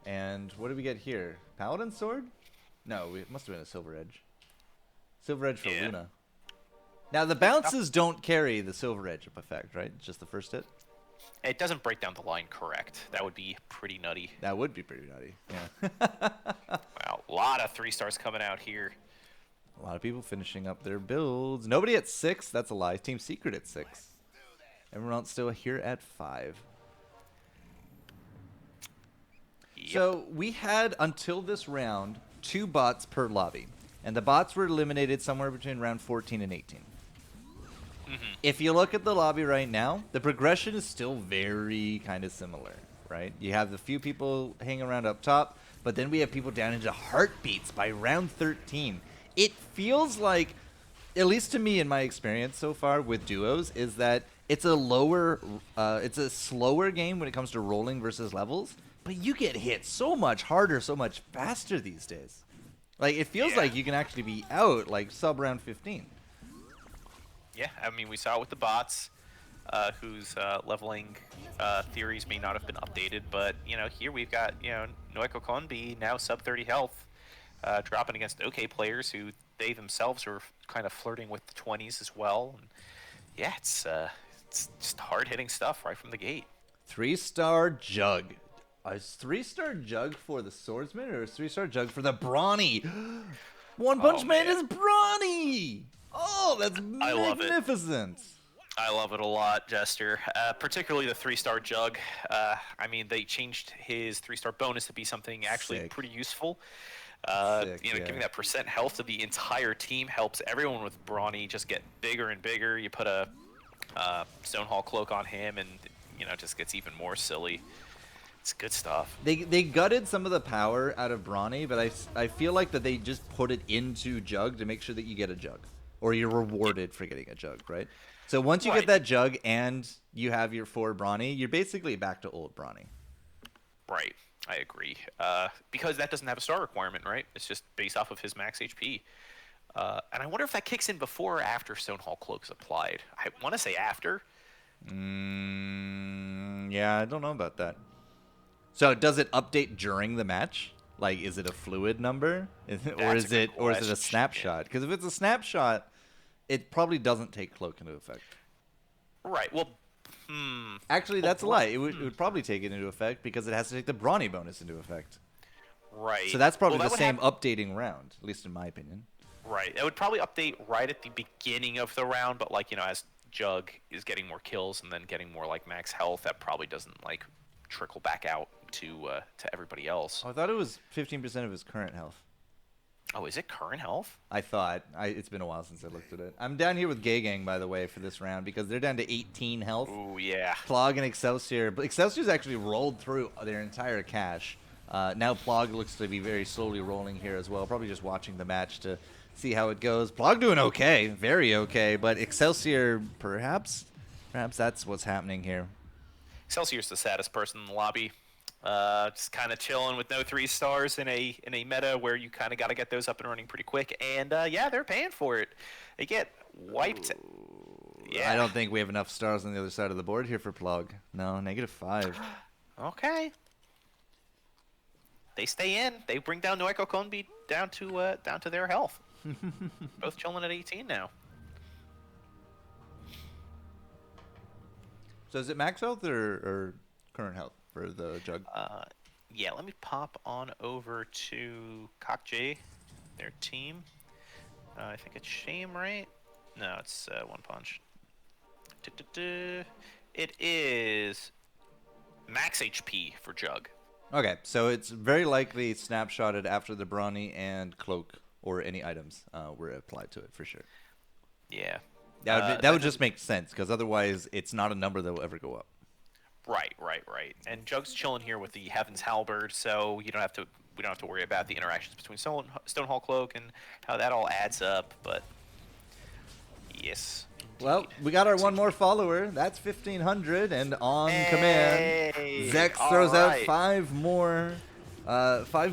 And what do we get here? Paladin Sword? No, it must have been a Silver Edge. Silver Edge for Luna. Now, the bounces don't carry the Silver Edge effect, right? Just the first hit? It doesn't break down the line correct. That would be pretty nutty. That would be pretty nutty, yeah. Wow, a lot of 3-stars coming out here. A lot of people finishing up their builds. Nobody at 6. That's a lie. Team Secret at 6. Everyone else still here at 5. Yep. So we had, until this round, 2 bots per lobby. And the bots were eliminated somewhere between round 14 and 18. If you look at the lobby right now, the progression is still very kind of similar, right? You have the few people hanging around up top, but then we have people down into heartbeats by round 13. It feels like, at least to me in my experience so far with duos, is that it's a slower game when it comes to rolling versus levels, but you get hit so much harder, so much faster these days. Like, it feels like you can actually be out, like, sub round 15. Yeah, I mean, we saw it with the bots, whose leveling theories may not have been updated, but, here we've got, Noiko Konbi now sub 30 health, dropping against OK players who they themselves are kind of flirting with the 20s as well. And yeah, it's just hard-hitting stuff right from the gate. 3-star Jug. Is 3-star Jug for the Swordsman or is 3-star Jug for the Brawny? One Punch Man is Brawny! Oh, that's magnificent. I love it a lot, Jester. Particularly the 3-star Jug. I mean, they changed his 3-star bonus to be something actually pretty useful. Giving that percent health to the entire team helps everyone with Brawny just get bigger and bigger. You put a Stonehall Cloak on him and, just gets even more silly. It's good stuff. They gutted some of the power out of Brawny, but I feel like that they just put it into Jug to make sure that you get a Jug. Or you're rewarded for getting a Jug, right? So once you get that Jug and you have your 4 Brawny, you're basically back to old Brawny. Right, I agree. Because that doesn't have a star requirement, right? It's just based off of his max HP. And I wonder if that kicks in before or after Stonehall Cloak is applied. I want to say after. Yeah, I don't know about that. So does it update during the match? Like, is it a fluid number, or is it a snapshot? Because if it's a snapshot, it probably doesn't take Cloak into effect. Right. Well, actually, that's a lie. It would probably take it into effect because it has to take the Brawny bonus into effect. Right. So that's probably the same updating round, at least in my opinion. Right. It would probably update right at the beginning of the round, but as Jug is getting more kills and then getting more max health, that probably doesn't trickle back out to everybody else. Oh, I thought it was 15% of his current health. Oh, is it current health? I thought. It's been a while since I looked at it. I'm down here with Gay Gang, by the way, for this round because they're down to 18 health. Ooh, yeah. Plog and Excelsior. But Excelsior's actually rolled through their entire cache. Now Plog looks to be very slowly rolling here as well. Probably just watching the match to see how it goes. Plog doing okay. Very okay. But Excelsior, perhaps that's what's happening here. Excelsier's the saddest person in the lobby. Just kind of chilling with no 3 stars in a meta where you kind of got to get those up and running pretty quick. And yeah, they're paying for it. They get wiped. Yeah. I don't think we have enough stars on the other side of the board here for Plog. No, -5. Okay. They stay in. They bring down Noeko Konbi down to their health. Both chilling at 18 now. So is it max health or current health for the Jug? Yeah, let me pop on over to Kokj, their team. I think it's Shame, right? No, it's One Punch. It is max HP for Jug. Okay, so it's very likely snapshotted after the Brawny and Cloak or any items were applied to it for sure. Yeah. That would just make sense because otherwise it's not a number that will ever go up. Right. And Jug's chilling here with the Heaven's Halberd, so we don't have to worry about the interactions between Stonehall Cloak and how that all adds up. But yes. Well, we got our one more follower. That's 1,500, and on command, Zex throws out 5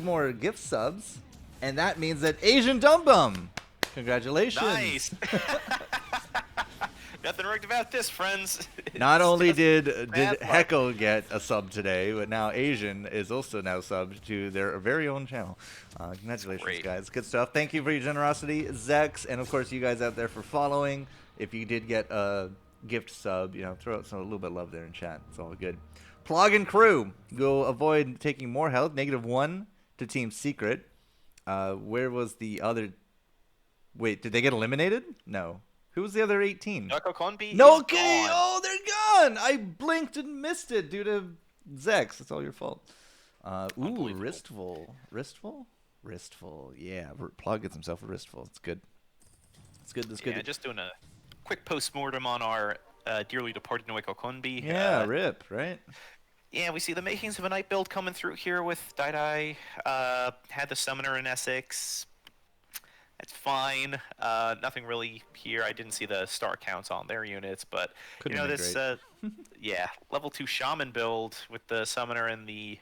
more gift subs, and that means that Asian Dum Bum. Congratulations. Nice. Nothing rigged about this, friends. Not only did Hecko get a sub today, but now Asian is also now subbed to their very own channel. Congratulations, guys. Good stuff. Thank you for your generosity, Zex, and of course you guys out there for following. If you did get a gift sub, throw out a little bit of love there in chat. It's all good. Plog and crew will avoid taking more health. -1 to Team Secret. Where was the other? Wait, did they get eliminated? No. Who was the other 18? Noeko Konbi. No kidding! Oh, they're gone! I blinked and missed it due to Zex. It's all your fault. Ooh, Wristful. Wristful. Yeah, Plog gets himself a Wristful. It's good. It's good. That's good. Yeah, just doing a quick post-mortem on our dearly departed Noeko Konbi. Yeah, rip, right? Yeah, we see the makings of a night build coming through here with Dai. Had the Summoner in Essex. It's fine. Nothing really here. I didn't see the star counts on their units, but this yeah, level 2 Shaman build with the Summoner and the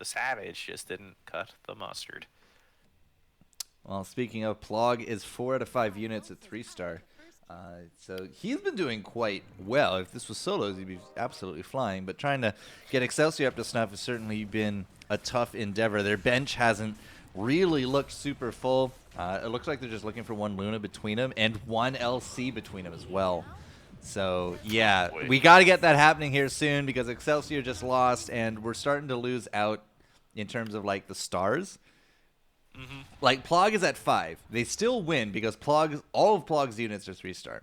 Savage just didn't cut the mustard. Well, speaking of, Plog is 4 out of 5 units at 3-star. So he's been doing quite well. If this was solos, he'd be absolutely flying. But trying to get Excelsior up to snuff has certainly been a tough endeavor. Their bench hasn't really looked super full. It looks like they're just looking for 1 Luna between them and 1 LC between them as well. So, yeah, we got to get that happening here soon because Excelsior just lost, and we're starting to lose out in terms of, like, the stars. Mm-hmm. Like, Plog is at 5. They still win because all of Plog's units are 3-star.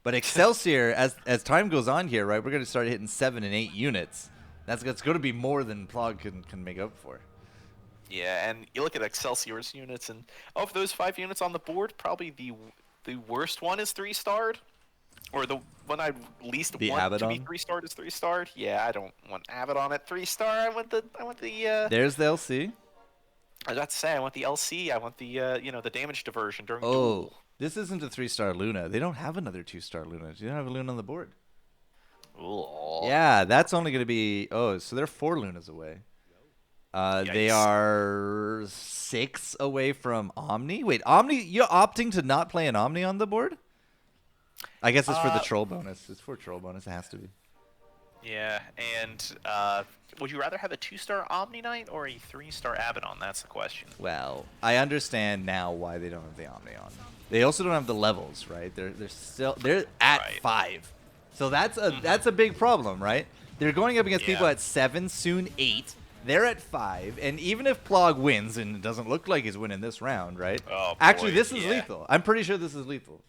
But Excelsior, as time goes on here, right, we're going to start hitting 7 and 8 units. That's going to be more than Plog can make up for. Yeah, and you look at Excelsior's units, and of those 5 units on the board, probably the worst one is 3-starred. Or the one I least want Abaddon? to be 3-starred is 3-starred. Yeah, I don't want Abaddon at 3-star. I want the There's the LC. I was about to say, I want the LC. I want the the damage diversion during Oh, duel. this isn't a 3-star Luna. They don't have another 2-star Luna. They don't have a Luna on the board. Ooh. Yeah, that's only going to be... Oh, so they're 4 Lunas away. They are 6 away from Omni. Wait, Omni, you're opting to not play an Omni on the board? I guess it's for the troll bonus. It's for troll bonus. It has to be. Yeah, and would you rather have a 2-star Omni Knight or a 3-star Abaddon? That's the question. Well, I understand now why they don't have the Omni on. They also don't have the levels, right? They're at 5. So that's a big problem, right? They're going up against people at 7, soon 8. They're at 5, and even if Plog wins, and it doesn't look like he's winning this round, right? Oh, boy, actually, this is lethal. I'm pretty sure this is lethal.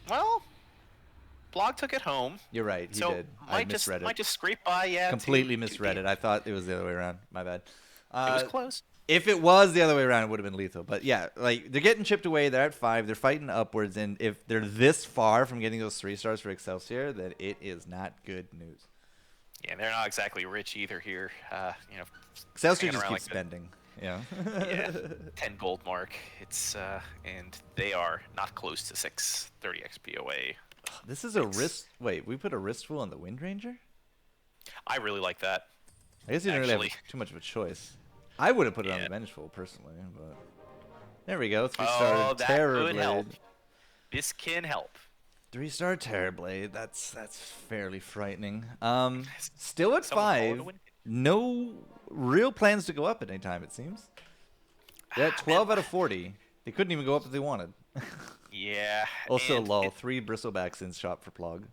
Well, Plog took it home. You're right, he so did. I misread it. Might just scrape by, yeah. Completely misread it. I thought it was the other way around. My bad. It was close. If it was the other way around, it would have been lethal. But yeah, like they're getting chipped away. They're at 5. They're fighting upwards, and if they're this far from getting those 3 stars for Excelsior, then it is not good news. Yeah, they're not exactly rich either here. Excelsior just around keeps spending. Yeah. Yeah, 10 gold mark. It's and they are not close to 630 XP away. This is a wrist. Wait, we put a wristful on the Wind Ranger? I really like that. I guess you didn't really have too much of a choice. I would have put it on the Vengeful personally, but there we go. 3-star Terrorblade. Help. This can help. 3-star Terrorblade. That's fairly frightening. Still at 5. No real plans to go up at any time, it seems. They're at 12 out of 40. They couldn't even go up if they wanted. Yeah. Also, lol, 3 bristlebacks in shop for Plog.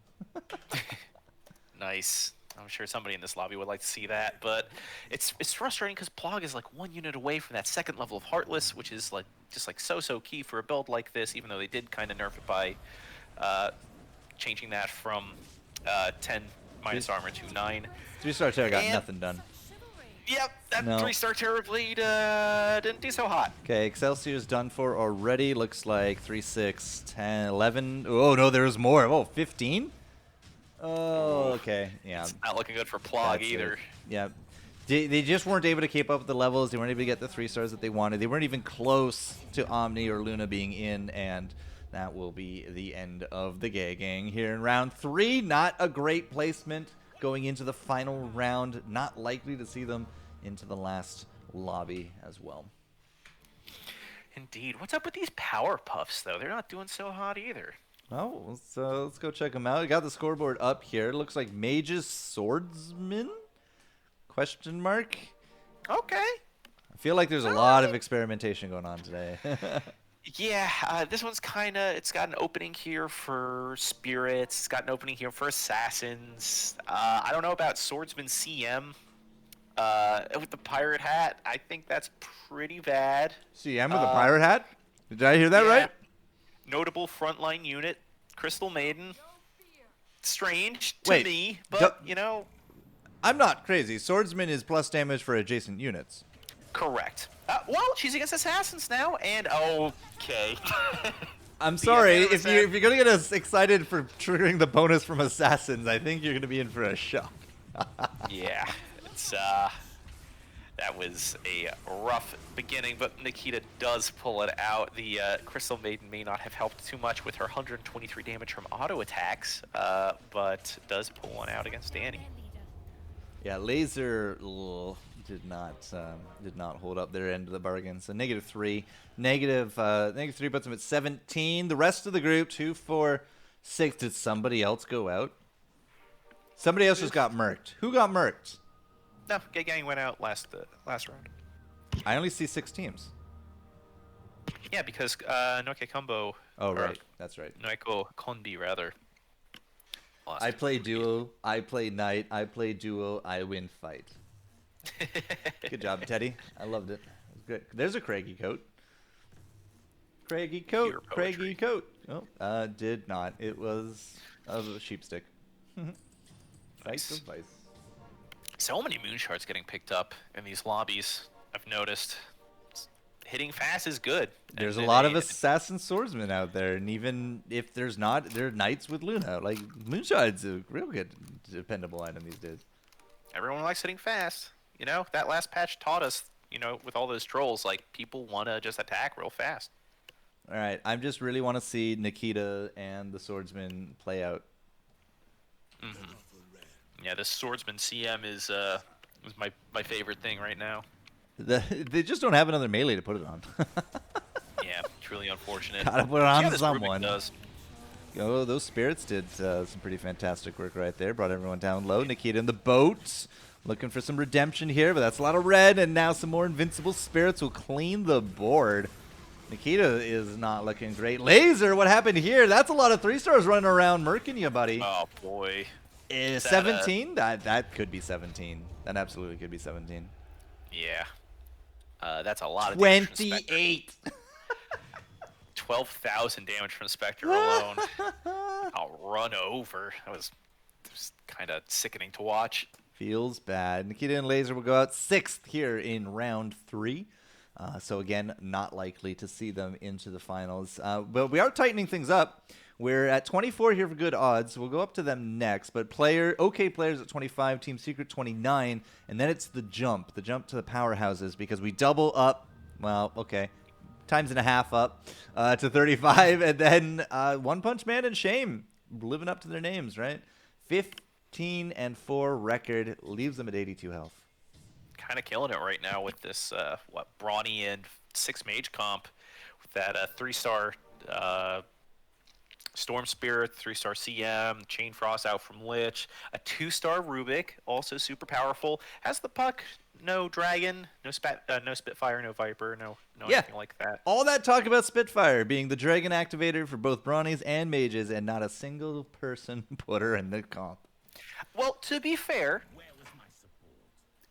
Nice. I'm sure somebody in this lobby would like to see that, but it's frustrating because Plog is like 1 unit away from that 2nd level of Heartless, which is like just like so key for a build like this. Even though they did kind of nerf it by changing that from 10 minus armor to 9. 3-star Terror got nothing done. Yep, that 3-star Terrorblade didn't do so hot. Okay, Excelsior's done for already. Looks like 3, 6, 10, 11. Oh, no, there's more. Oh, 15? Oh, okay. Yeah. It's not looking good for Plog either. Yeah. They just weren't able to keep up with the levels. They weren't able to get the 3 stars that they wanted. They weren't even close to Omni or Luna being in, and that will be the end of the Gay Gang here in round 3. Not a great placement going into the final round. Not likely to see them into the last lobby as well. Indeed. What's up with these power puffs, though? They're not doing so hot either. Oh, let's go check them out. We got the scoreboard up here. It looks like Mage's Swordsman? Question mark? Okay. I feel like there's a lot of experimentation going on today. Yeah, this one's it's got an opening here for Spirits. It's got an opening here for Assassins. I don't know about Swordsman CM. With the pirate hat, I think that's pretty bad. CM with a pirate hat? Did I hear that right? Notable frontline unit, Crystal Maiden. Strange to me, but you know. I'm not crazy. Swordsman is plus damage for adjacent units. Correct. Well, she's against Assassins now, and okay. I'm sorry, if you're gonna get us excited for triggering the bonus from Assassins, I think you're gonna be in for a shock. Yeah, it's that was a rough beginning, but Nikita does pull it out. The Crystal Maiden may not have helped too much with her 123 damage from auto attacks, but does pull one out against Danny. Yeah, Laser did not hold up their end of the bargain. So -3, -3 puts them at 17. The rest of the group 2, 4, 6. Did somebody else go out? Somebody else just got murked. Who got murked? No, Gay Gang went out last round. I only see 6 teams. Yeah, because Noike Combo. Oh right, that's right. Noiko Kondi rather. I play duo. I play knight. I play duo. I win fight. Good job, Teddy. I loved it. It was good. There's a Craigie coat. Craigie coat. Craigie coat. Oh, did not. It was a sheep stick. Nice. Advice. So many moon shards getting picked up in these lobbies. I've noticed. Hitting fast is good. There's a lot of assassin swordsmen out there, and even if there's not, there are knights with Luna. Like Moonshine's a real good, dependable item these days. Everyone likes hitting fast. You know, that last patch taught us, you know, with all those trolls, like people want to just attack real fast. All right, I just really want to see Nikita and the swordsman play out. Mm-hmm. Yeah, this swordsman CM is my favorite thing right now. They just don't have another melee to put it on. Yeah, it's really unfortunate. Gotta put it on yeah, someone. Oh, those spirits did some pretty fantastic work right there. Brought everyone down low. Nikita in the boat. Looking for some redemption here, but that's a lot of red. And now some more invincible spirits will clean the board. Nikita is not looking great. Laser, what happened here? That's a lot of 3 stars running around murking you, buddy. Oh, boy. Is 17? That could be 17. That absolutely could be 17. Yeah. That's a lot of 28. 12,000 damage from Spectre alone. I'll run over. That was kind of sickening to watch. Feels bad. Nikita and Laser will go out 6th here in round 3. So again, not likely to see them into the finals. But we are tightening things up. We're at 24 here for good odds. We'll go up to them next. But OK players at 25, Team Secret 29, and then it's the jump to the powerhouses because we double up. Well, okay, times and a half up to 35, and then One Punch Man and Shame living up to their names, right? 15-4 record leaves them at 82 health. Kind of killing it right now with this Brawny and 6 Mage comp with that 3-star Storm Spirit, 3-star CM, Chain Frost out from Lich, a 2-star Rubik, also super powerful. Has the puck, no Dragon, no Spitfire, no Viper, no anything like that. All that talk about Spitfire being the Dragon activator for both Brawnies and Mages, and not a single person put her in the comp. Well, to be fair,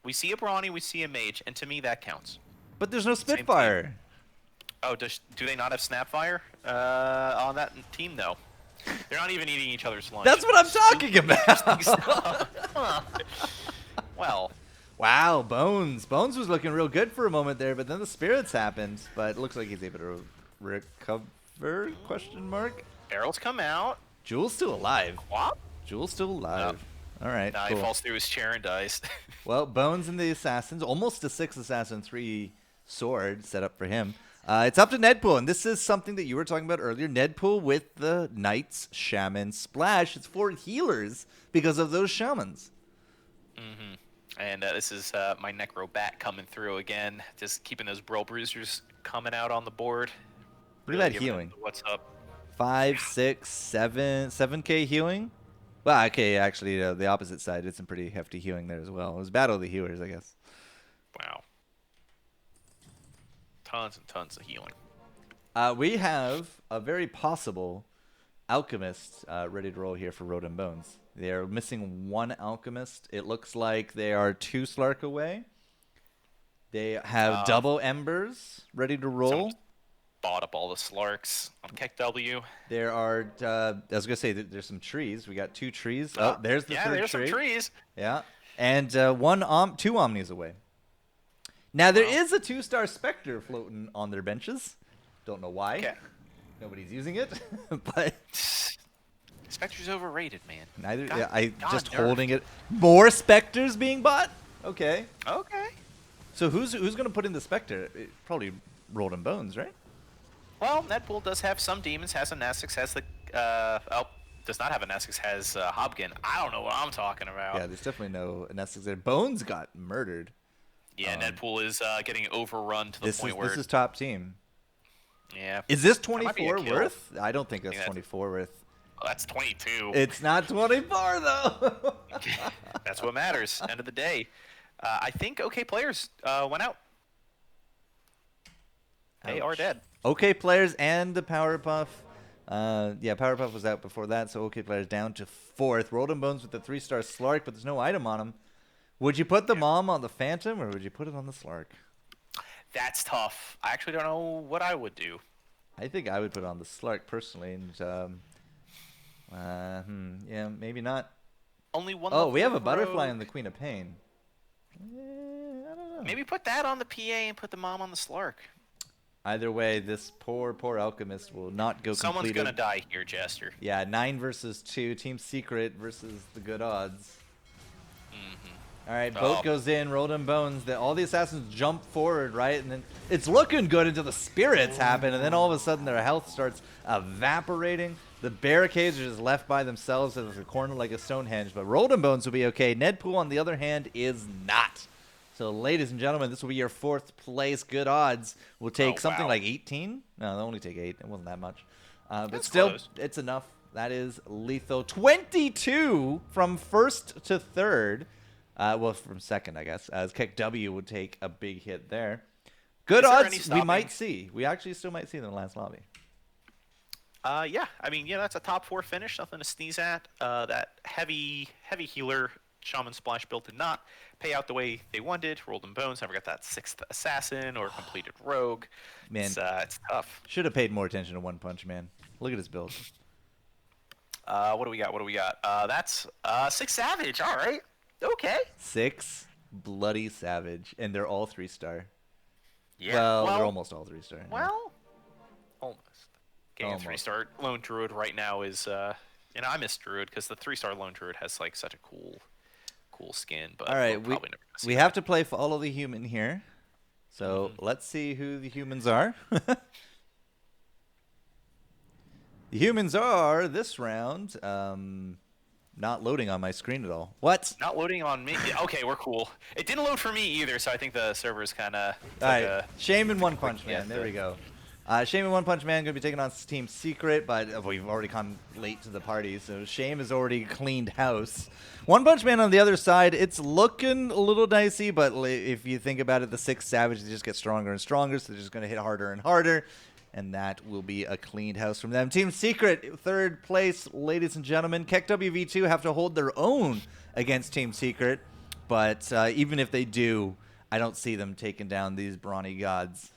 we see a Brawny, we see a Mage, and to me that counts. But there's no Spitfire. Oh, do they not have Snapfire on that team? No. They're not even eating each other's lunch. That's what I'm talking about. Well. Wow, Bones. Bones was looking real good for a moment there, but then the spirits happened. But it looks like he's able to recover, question mark. Barrels come out. Jewel's still alive. What? Jewel's still alive. All right, Nah, cool. He falls through his chair and dies. Well, Bones and the Assassins, almost a 6 Assassin, 3 sword set up for him. It's up to Nedpool, and this is something that you were talking about earlier. Nedpool with the Knights, Shaman, Splash. It's 4 healers because of those Shamans. Mm-hmm. And this is my Necro Bat coming through again. Just keeping those Brawl Bruisers coming out on the board. Look at that healing. What's up? 5, 6, 7K healing. Well, okay, actually, the opposite side did some pretty hefty healing there as well. It was Battle of the Healers, I guess. Wow. Tons and tons of healing. We have a very possible Alchemist ready to roll here for Road and Bones. They're missing 1 Alchemist. It looks like they are 2 Slark away. They have double Embers ready to roll. Someone bought up all the Slarks on KEKW. There are, I was going to say, there's some trees. We got 2 trees. Oh, there's the third tree. Yeah, there's some trees. Yeah. And 2 Omnis away. Now, there is a 2-star Spectre floating on their benches. Don't know why. Okay. Nobody's using it. But Spectre's overrated, man. Neither. God, yeah, I God just nerfed. holding it. More Spectres being bought? Okay. Okay. So who's going to put in the Spectre? Probably Rolled and Bones, right? Well, Netpool does have some demons. Has a Nastix. Has the does not have a Nastix. Has Hobkin. I don't know what I'm talking about. Yeah, there's definitely no Nestix there. Bones got murdered. Yeah, Netpool is getting overrun to the point where this is top team. Yeah. Is this That might be a 24 kill. worth? I don't think that's 24 worth. Well, that's 22. It's not 24 though. That's what matters. End of the day. I think OK players went out. They are dead. OK players and the Powerpuff. Yeah, Powerpuff was out before that, so OK players down to 4th. Rolled and Bones with the 3-star Slark, but there's no item on him. Would you put the Mom on the Phantom, or would you put it on the Slark? That's tough. I actually don't know what I would do. I think I would put it on the Slark personally, and yeah, maybe not. Only one. Oh, we have a level Butterfly rogue. and the Queen of Pain. I don't know. Maybe put that on the PA and put the Mom on the Slark. Either way, this poor Alchemist will not go Someone's completed. gonna die here, Jester. Yeah, 9 versus 2, Team Secret versus the good odds. All right, boat goes in, Rolled and Bones. All the assassins jump forward, right? And then it's looking good until the spirits happen, and then all of a sudden their health starts evaporating. The barricades are just left by themselves in a corner like a Stonehenge, but Rolled and Bones will be okay. Nedpool, on the other hand, is not. So, ladies and gentlemen, this will be your 4th place. Good odds. We'll take something like 18. No, they'll only take 8. It wasn't that much. But That's still, close. it's enough. That is lethal. 22 from 1st to 3rd. Well, from 2nd, I guess, as KEKW would take a big hit there. Good Is there any odds we might stopping? see. We actually still might see them in the last lobby. Yeah. I mean, yeah, that's a top 4 finish. Nothing to sneeze at. That heavy healer Shaman Splash build did not pay out the way they wanted. Rolled and Bones never got that 6th assassin or completed rogue. Man, It's tough. should have paid more attention to One Punch Man. Look at his build. What do we got? That's 6 Savage. All right. Okay. 6 Bloody Savage, and they're all 3-star. Yeah. Well, they're Well, almost all 3-star. Yeah. well, almost. Getting a Almost. 3-star Lone Druid right now is, I miss Druid because the 3-star Lone Druid has like such a cool skin, All but we're right, probably never gonna see we that. have to play Follow the Human here. So let's see who the humans are. The humans are this round. Not loading on my screen at all. What? Not loading on me. Yeah, okay, we're cool. It didn't load for me either, so I think the server's kind of All right, Shame and One Punch yeah, Man. There we go. Shame and One Punch Man going to be taking on Team Secret, but we've already come late to the party, so Shame has already cleaned house. One Punch Man on the other side, it's looking a little dicey, but if you think about it, the 6 Savage, they just get stronger and stronger, so they're just going to hit harder and harder, and that will be a cleaned house from them. Team Secret, 3rd place, ladies and gentlemen. Keck WV2 have to hold their own against Team Secret, but even if they do, I don't see them taking down these brawny gods.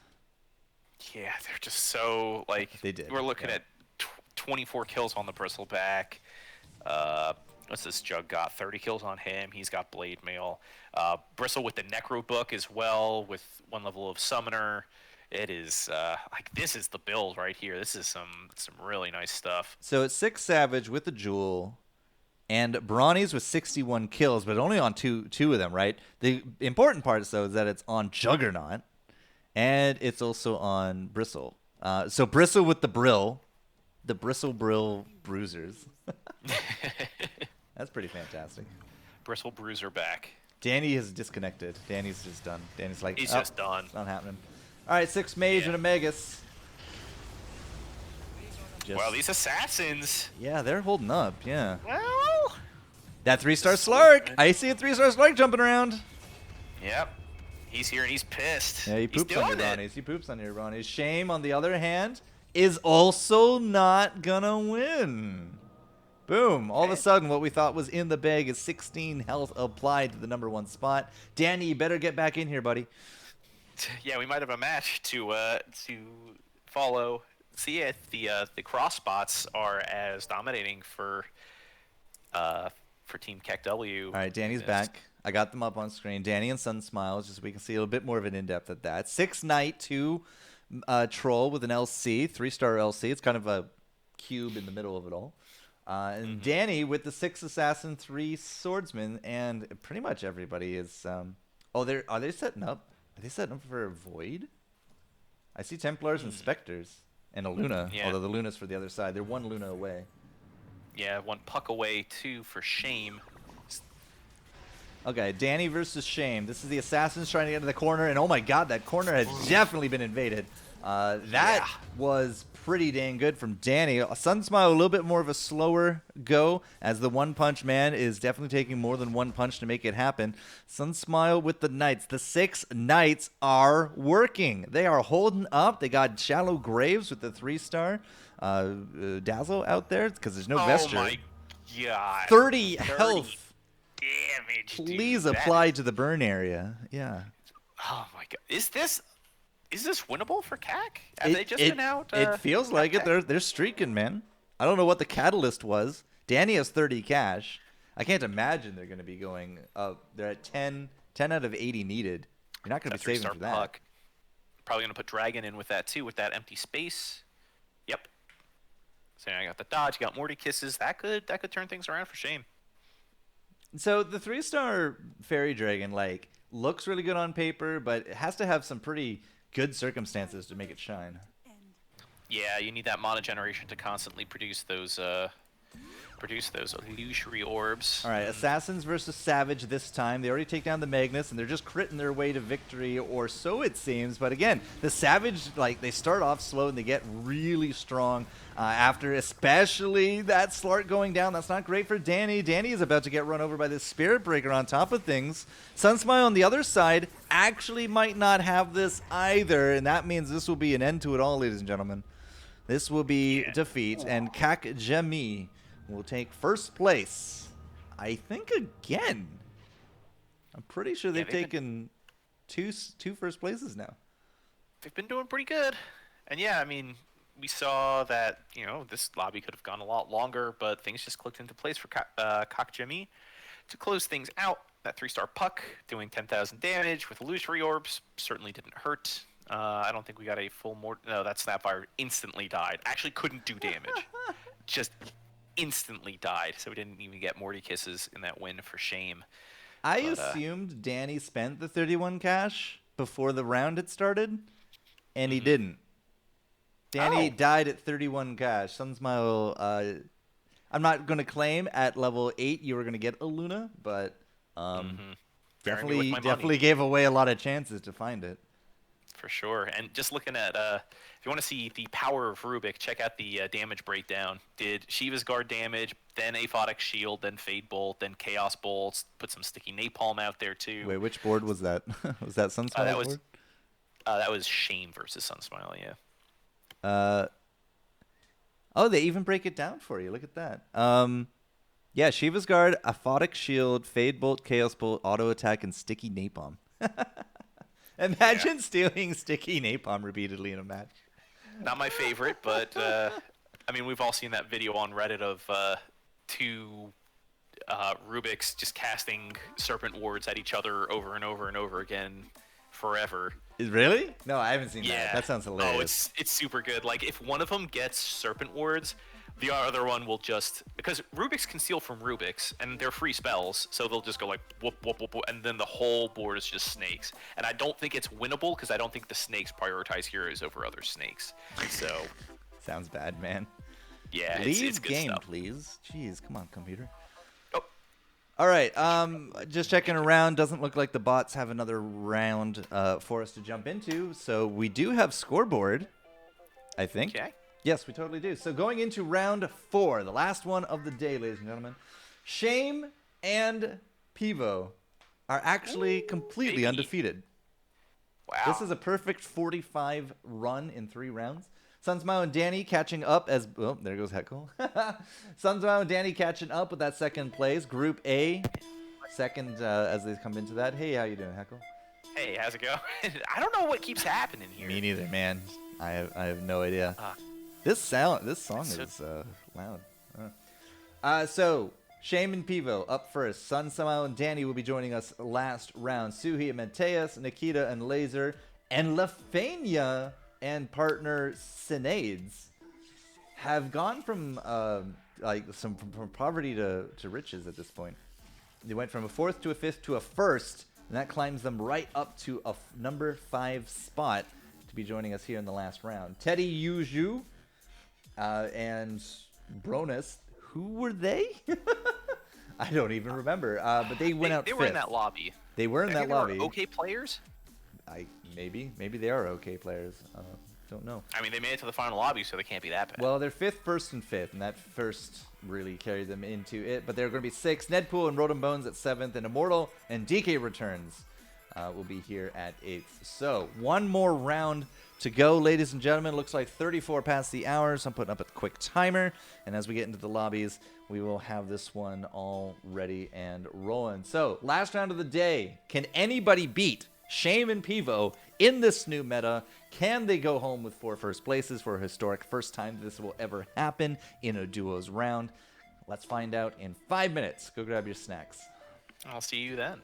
Yeah, they're just so like They did, we're looking yeah. at 24 kills on the Bristleback. What's this Jug got? 30 kills on him. He's got Blade Mail. Bristle with the Necro Book as well, with 1 level of Summoner. It is like this is the build right here. This is some really nice stuff. So it's 6 Savage with the Jewel, and Brawnies with 61 kills, but only on two of them, right? The important part, though, is that it's on Juggernaut, and it's also on Bristle. So Bristle with the Brill, the Bristle Brill Bruisers. That's pretty fantastic. Bristle Bruiser back. Danny has disconnected. Danny's just done. Danny's like, He's oh, just done. it's not happening. All right, 6 Mage Yeah. and a Magus. Well, these assassins. Yeah, they're holding up, yeah. Well. That 3-star Slark. I see a 3-star Slark jumping around. Yep. He's here and he's pissed. Yeah, he He's poops on your doing it. Ronnies. He poops on your Ronnies. Shame, on the other hand, is also not gonna win. Boom. All of a sudden, what we thought was in the bag is 16 health applied to the #1 spot. Danny, you better get back in here, buddy. Yeah, we might have a match to follow. See if the cross spots are as dominating for Team Keck W. All right, Danny's back. I got them up on screen. Danny and Sun Smiles, just so we can see a little bit more of an in-depth at that. 6 Knight, 2 Troll with an LC, 3-star LC. It's kind of a cube in the middle of it all. And Danny with the 6 Assassin, 3 Swordsman, and pretty much everybody is. Are they setting up? Are they setting up for a Void? I see Templars and Spectres and a Luna. Yeah. Although the Luna's for the other side. They're 1 Luna away. Yeah, 1 puck away, 2 for Shame. Okay, Danny versus Shame. This is the Assassins trying to get to the corner, and oh my god, that corner has definitely been invaded. That was pretty dang good from Danny. Sunsmile, a little bit more of a slower go, as the One Punch Man is definitely taking more than 1 punch to make it happen. Sunsmile with the Knights. The 6 Knights are working. They are holding up. They got Shallow Graves with the 3-star. Dazzle out there, because there's no vesture. Oh my god. 30 health. Damage. Please dude. apply to the burn area. Yeah. Oh my god. Is this winnable for CAC? Have they just been out? It feels like it. They're streaking, man. I don't know what the catalyst was. Danny has 30 cash. I can't imagine they're going to be going up. They're at 10 out of 80 needed. You're not going to be saving for that. Puck. Probably going to put Dragon in with that too, with that empty space. Yep. So I got the dodge. You got Morty kisses. That could turn things around for Shame. So the 3-star Fairy Dragon looks really good on paper, but it has to have some pretty good circumstances to make it shine. Yeah, you need that mana generation to constantly produce those illusory orbs. All right, Assassins versus Savage this time. They already take down the Magnus, and they're just critting their way to victory, or so it seems. But again, the Savage, they start off slow, and they get really strong after, especially that Slark going down. That's not great for Danny. Danny is about to get run over by this Spirit Breaker on top of things. Sunsmile on the other side actually might not have this either, and that means this will be an end to it all, ladies and gentlemen. This will be defeat, and Kakjemi will take 1st place. I think again. I'm pretty sure they've taken two first places now. They've been doing pretty good. And yeah, I mean, we saw that, this lobby could have gone a lot longer, but things just clicked into place for Kakjemi to close things out. That 3-star puck doing 10,000 damage with illusory orbs certainly didn't hurt. I don't think we got a full no, that Snapfire instantly died. Actually couldn't do damage. Just instantly died, so we didn't even get Morty kisses in that win for shame. I assumed Danny spent the 31 cash before the round had started, and he didn't. Danny died at 31 cash. Sunsmile, I'm not going to claim at level 8 you were going to get a Luna, but definitely gave away a lot of chances to find it. For sure. And just looking at, if you want to see the power of Rubik, check out the damage breakdown. Did Shiva's Guard damage, then Aphotic Shield, then Fade Bolt, then Chaos Bolts, put some sticky Napalm out there too. Wait, which board was that? Was that Sunsmile board? That was Shame versus Sunsmile, yeah. Oh, they even break it down for you. Look at that. Yeah, Shiva's Guard, Aphotic Shield, Fade Bolt, Chaos Bolt, Auto Attack, and Sticky Napalm. Imagine stealing Sticky Napalm repeatedly in a match. Not my favorite, but I mean, we've all seen that video on Reddit of two Rubiks just casting Serpent Wards at each other over and over and over again forever. Really? No, I haven't seen that. That sounds hilarious. Oh, it's super good. Like, if one of them gets Serpent Wards, the other one will just... Because Rubiks can steal from Rubiks, and they're free spells, so they'll just go like, whoop, whoop, whoop, whoop, and then the whole board is just snakes. And I don't think it's winnable, because I don't think the snakes prioritize heroes over other snakes. So... Sounds bad, man. Yeah, Leave it's good game, stuff. please. Jeez, come on, computer. Oh. All right, just checking around. Doesn't look like the bots have another round for us to jump into. So we do have scoreboard, I think. Okay. Yes, we totally do. So going into round 4, the last one of the day, ladies and gentlemen, Shame and Pivo are actually completely undefeated. Wow. This is a perfect 45 run in 3 rounds. Sunsmile and Danny catching up as... Oh, there goes Heckle. Sunsmile and Danny catching up with that second place. Group A, second as they come into that. Hey, how you doing, Heckle? Hey, how's it going? I don't know what keeps happening here. Me neither, man. I have no idea. This song is loud. So, Shame and Pivo up first. Sunsmile and Danny will be joining us last round. Suhi and Mateus, Nikita and Laser, and Lafania and partner Sinades have gone from from poverty to riches at this point. They went from a 4th to a 5th to a 1st, and that climbs them right up to a number 5 spot to be joining us here in the last round. Teddy Yuju and Bronus, who were they? I don't even remember. But they went out. They were in that lobby. They were in that lobby. They were okay players. Maybe they are okay players. Don't know. I mean, they made it to the final lobby, so they can't be that bad. Well, they're 5th, 1st, and 5th, and that 1st really carried them into it. But they're going to be 6th. Nedpool and Rotom Bones at 7th, and Immortal and DK Returns will be here at 8th. So one more round to go, ladies and gentlemen. Looks like 34 past the hour, so I'm putting up a quick timer. And as we get into the lobbies, we will have this one all ready and rolling. So last round of the day. Can anybody beat Shame and Pivo in this new meta? Can they go home with 4 first places for a historic first time this will ever happen in a duos round? Let's find out in 5 minutes. Go grab your snacks. I'll see you then.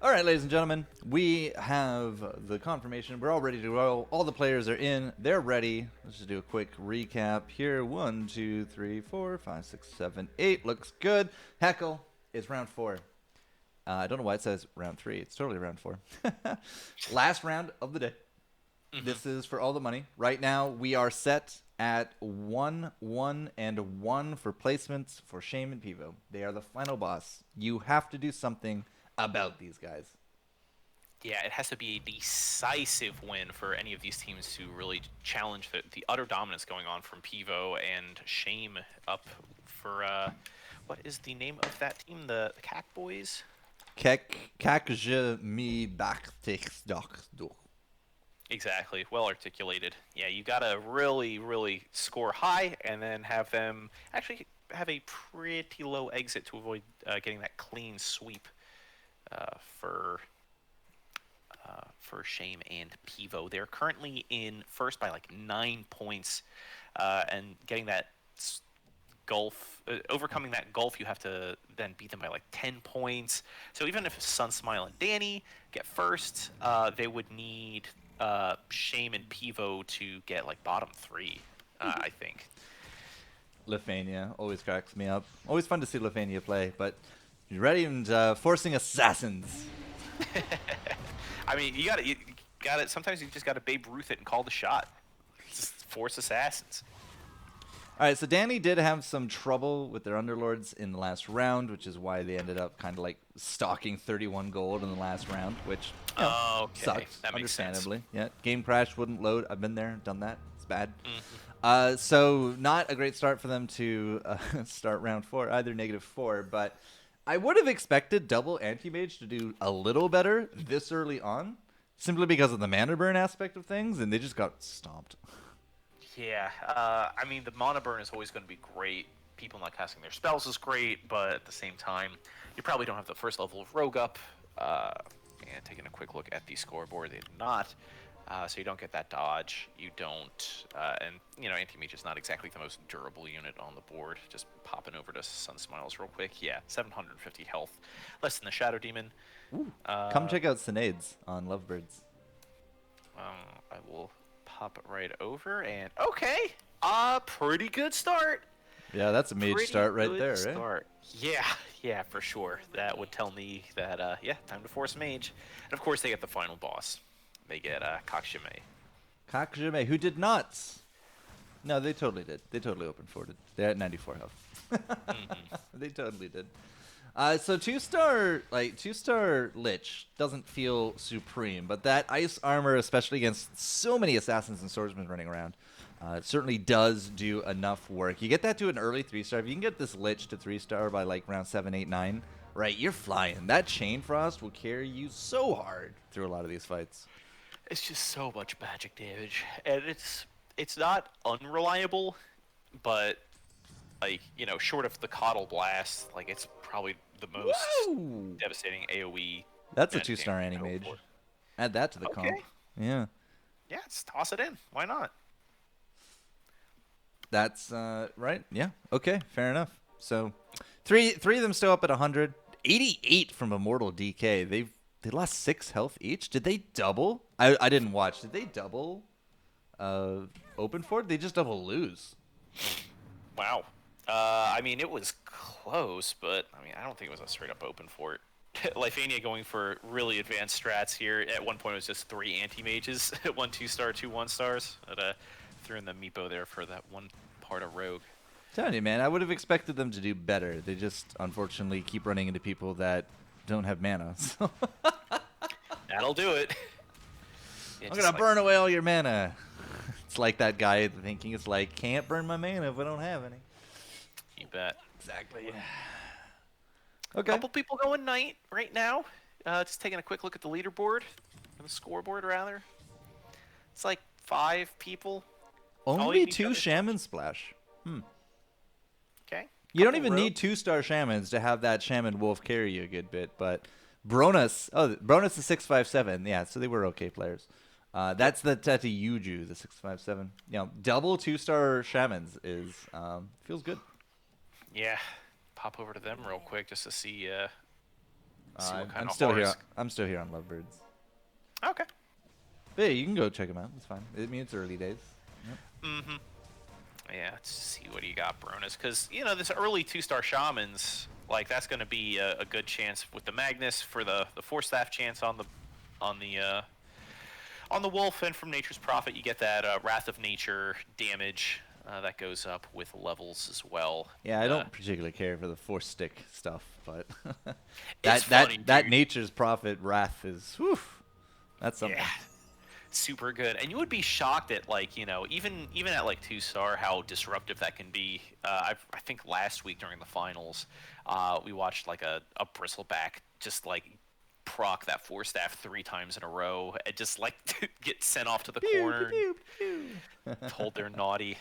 All right, ladies and gentlemen, we have the confirmation. We're all ready to roll. All the players are in. They're ready. Let's just do a quick recap here. 1, 2, 3, 4, 5, 6, 7, 8. Looks good. Heckle is round 4. I don't know why it says round 3. It's totally round 4. Last round of the day. This is for all the money. Right now, we are set at 1, 1, and 1 for placements for Shame and Pivo. They are the final boss. You have to do something about these guys. Yeah, it has to be a decisive win for any of these teams to really challenge the utter dominance going on from Pivo and Shame up for, what is the name of that team? The CAC Boys? Kak je mi bak do. Exactly, well articulated. Yeah, you gotta really, really score high and then have them actually have a pretty low exit to avoid getting that clean sweep for Shame and Pivo. They're currently in first by like 9 points, and getting that gulf, overcoming that gulf, you have to then beat them by like 10 points. So even if Sunsmile and Danny get first, they would need Shame and Pivo to get like bottom 3, I think. Lefania always cracks me up. Always fun to see Lefania play, but he's ready and forcing assassins. I mean, you got it. Sometimes you just got to Babe Ruth it and call the shot. Just force assassins. All right, so Danny did have some trouble with their Underlords in the last round, which is why they ended up kind of like stocking 31 gold in the last round, which Okay, sucks, that makes understandably. sense. Yeah, game crash wouldn't load. I've been there, done that. It's bad. Mm-hmm. So not a great start for them to start round 4, either -4, but I would have expected double anti-mage to do a little better this early on, simply because of the mana burn aspect of things, and they just got stomped. Yeah, I mean, the mana burn is always going to be great. People not casting their spells is great, but at the same time, you probably don't have the first level of Rogue up. And taking a quick look at the scoreboard, they do not. So you don't get that dodge. You don't, and you know, anti-mage is not exactly the most durable unit on the board. Just popping over to Sun Smiles real quick. Yeah, 750 health, less than the Shadow Demon. Ooh. Come check out Sinead's on Lovebirds. I will pop it right over, and okay, pretty good start. Yeah, that's a mage Pretty start right good there, right? start. Yeah, for sure. That would tell me that, yeah, time to force mage. And of course, they get the final boss. They get Kakshime. Kakajime, who did not. No, they totally did. They totally open forwarded. They're at 94 health. They totally did. So two-star Lich doesn't feel supreme, but that ice armor, especially against so many assassins and swordsmen running around, it certainly does do enough work. You get that to an early 3-star. If you can get this Lich to 3-star by like round 7, 8, 9, right, you're flying. That Chain Frost will carry you so hard through a lot of these fights. It's just so much magic damage, and it's not unreliable, but like, you know, short of the Coddle Blast, like it's probably the most devastating AoE. That's a 2-star anti-mage. Add that to the comp. Yeah. Yeah, let's toss it in. Why not? That's right. Yeah. Okay. Fair enough. So, three of them still up at 100. 88 from Immortal DK. They lost 6 health each. Did they double? I didn't watch. Did they double? Open for it? They just double lose. Wow. I mean, it was close, but I mean, I don't think it was a straight up open fort. Lifania going for really advanced strats here. At one point, it was just 3 anti-mages, 1 2-star, 2 1-stars. Threw in the Meepo there for that one part of Rogue. Telling you, man, I would have expected them to do better. They just, unfortunately, keep running into people that don't have mana. So. That'll do it. Yeah, I'm going to burn away all your mana. It's like that guy thinking it's like, can't burn my mana if I don't have any. You bet. Exactly. Okay. Couple people going knight right now. Just taking a quick look at the leaderboard, or the scoreboard rather. It's like 5 people. Only 2 Shaman Splash. Okay. You don't even need 2-star Shamans to have that Shaman Wolf carry you a good bit, but Bronus is 657. Yeah, so they were okay players. That's the Tati Yuju, the 657. You know, double 2-star Shamans is feels good. Yeah. Pop over to them real quick just to see See what kind I'm of still here. horrors. I'm still here on Lovebirds. Okay. But yeah, you can go check them out. It's fine. I mean, it's early days. Yep. Yeah, let's see what you got, Bronus. Because, this early 2-star Shamans, like, that's going to be a good chance with the Magnus for the 4-staff chance on the Wolf, and from Nature's Prophet, you get that Wrath of Nature damage that goes up with levels as well. Yeah, I don't particularly care for the 4-stick stuff, but It's funny, that dude. Nature's Prophet Wrath is, whew, that's something. Yeah. Super good, and you would be shocked at even at 2-star how disruptive that can be. I think last week during the finals, we watched a bristleback just proc that 4-staff 3 times in a row and just get sent off to the corner, Pew, pew, pew. told they're naughty. It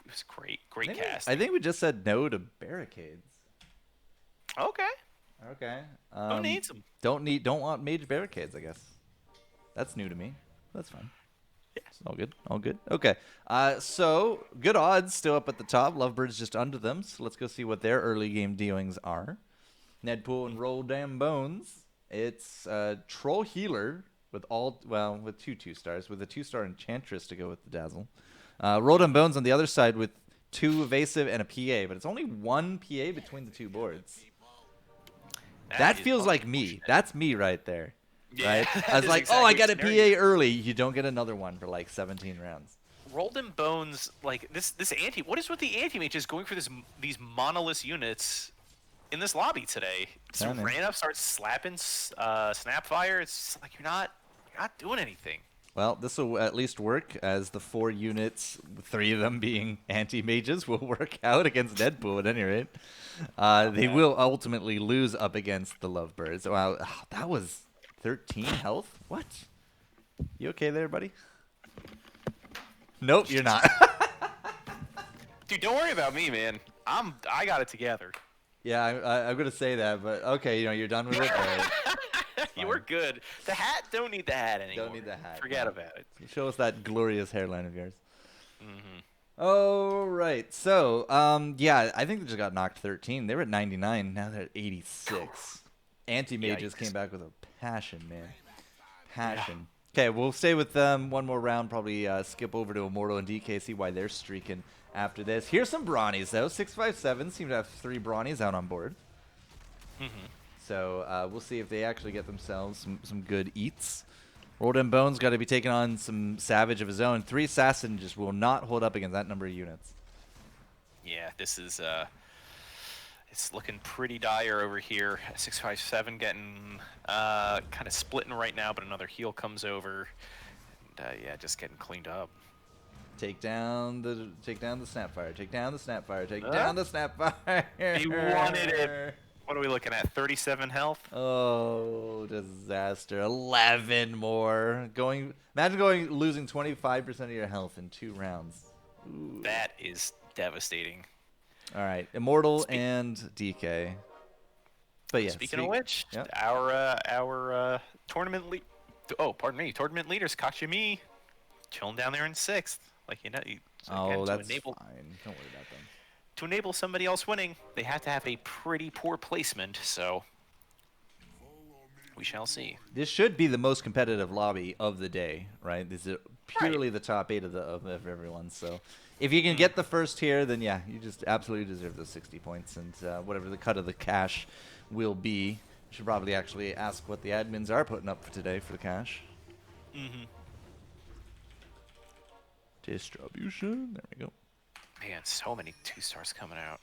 was great cast. I think we just said no to barricades. Okay, Okay. who needs them? Don't want mage barricades, I guess. That's new to me. That's fine. Yes. All good. All good. Okay. So good odds still up at the top. Lovebirds just under them. So let's go see what their early game dealings are. Nedpool and Roll Damn Bones. It's Troll Healer with with 2-2-stars, with a 2-star Enchantress to go with the Dazzle. Roll Damn Bones on the other side with 2 Evasive and a PA, but it's only 1 PA between the 2 boards. That feels like me. That's me right there. Yeah, Right? I was like, exactly I got a the scenario. PA early. You don't get another one for 17 rounds. Rolled in Bones, this anti. What is with the anti-mages going for these monolith units in this lobby today? Just Yeah, man. ran up, starts slapping Snapfire. It's just like you're not doing anything. Well, this will at least work, as the 4 units, 3 of them being anti-mages, will work out against Deadpool at any rate. They will ultimately lose up against the Lovebirds. Wow, that was 13 health? What? You okay there, buddy? Nope, you're not. Dude, don't worry about me, man. I got it together. Yeah, I'm going to say that, but okay, you're done with it? All right. You were good. The hat, don't need the hat anymore. Don't need the hat. Forget no. about it. Show us that glorious hairline of yours. Mm-hmm. All right. So, yeah, I think they just got knocked 13. They were at 99. Now they're at 86. Anti-mages Yikes. came back with a passion, man. Passion. Okay, we'll stay with them one more round. Probably skip over to Immortal and DK, see why they're streaking after this. Here's some Brawnies, though. 657 seem to have 3 Brawnies out on board. Mm-hmm. So we'll see if they actually get themselves some good eats. Rolled in Bones got to be taking on some Savage of his own. 3 Assassin just will not hold up against that number of units. Yeah, this is it's looking pretty dire over here. 657 getting kind of splitting right now, but another heal comes over, and yeah, just getting cleaned up. Take down the Snapfire. Take down the Snapfire. Take down the Snapfire. He wanted it. What are we looking at? 37 health. Oh, disaster! 11 more. Imagine losing 25% of your health in 2 rounds. Ooh. That is devastating. All right, Immortal and DK. But yeah. Speaking of which, Yep. our tournament tournament leaders, Kachimi, chilling down there in 6th. Oh, that's enable, fine. Don't worry about them. To enable somebody else winning, they have to have a pretty poor placement. So we shall see. This should be the most competitive lobby of the day, right? This is purely the top 8 of everyone. So if you can get the first here, then yeah, you just absolutely deserve those 60 points. And whatever the cut of the cash will be, you should probably actually ask what the admins are putting up for today for the cash. Mm-hmm. Distribution. There we go. Man, so many 2-stars coming out.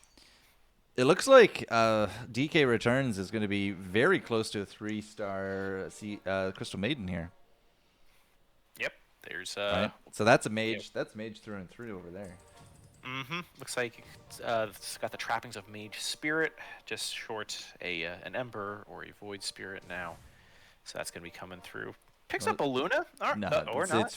It looks like DK Returns is going to be very close to a 3-star Crystal Maiden here. Yep. There's Right? So that's a mage. Yep. That's mage through and through over there. Mm-hmm. Looks like it's got the trappings of Mage Spirit, just short an Ember or a Void Spirit now. So that's gonna be coming through. Picks up a Luna, or not?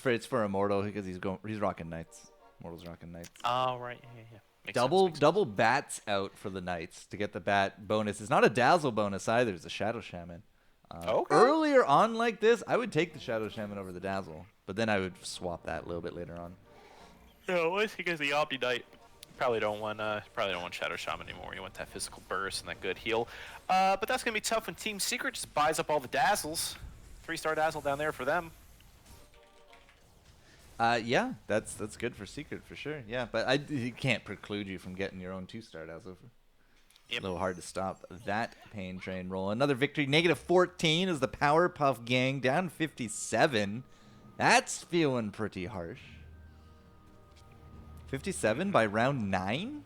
It's for Immortal because he's rocking Knights. Immortal's rocking Knights. Oh right, yeah. Makes Double bats out for the Knights to get the bat bonus. It's not a Dazzle bonus either. It's a Shadow Shaman. Okay. Earlier on like this, I would take the Shadow Shaman over the Dazzle, but then I would swap that a little bit later on. No, I think it's the Omni Knight Probably don't want Shadow Shaman anymore. You want that physical burst and that good heal. But that's gonna be tough when Team Secret just buys up all the dazzles. 3-star dazzle down there for them. Yeah, that's good for Secret for sure. Yeah, but you can't preclude you from getting your own 2-star dazzle. Yep. A little hard to stop that pain train roll. Another victory. -14 is the Powerpuff Gang down 57. That's feeling pretty harsh. 57 by round 9?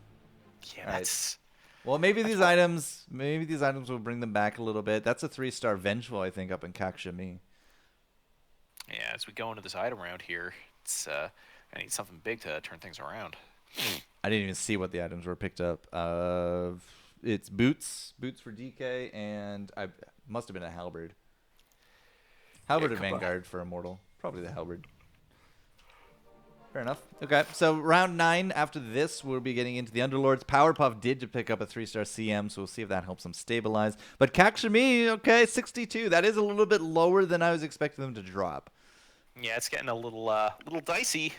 Yeah, that's... Well, maybe these items will bring them back a little bit. That's a 3-star Vengeful, I think, up in Kakshami. Yeah, as we go into this item round here, it's I need something big to turn things around. I didn't even see what the items were picked up. It's boots for DK, and I must have been a halberd. Halberd or Vanguard for Immortal. Probably the halberd. Fair enough. Okay, so round 9 after this, we'll be getting into the Underlords. Powerpuff did to pick up a 3-star CM, so we'll see if that helps them stabilize. But Kakshami, okay, 62. That is a little bit lower than I was expecting them to drop. Yeah, it's getting a little dicey.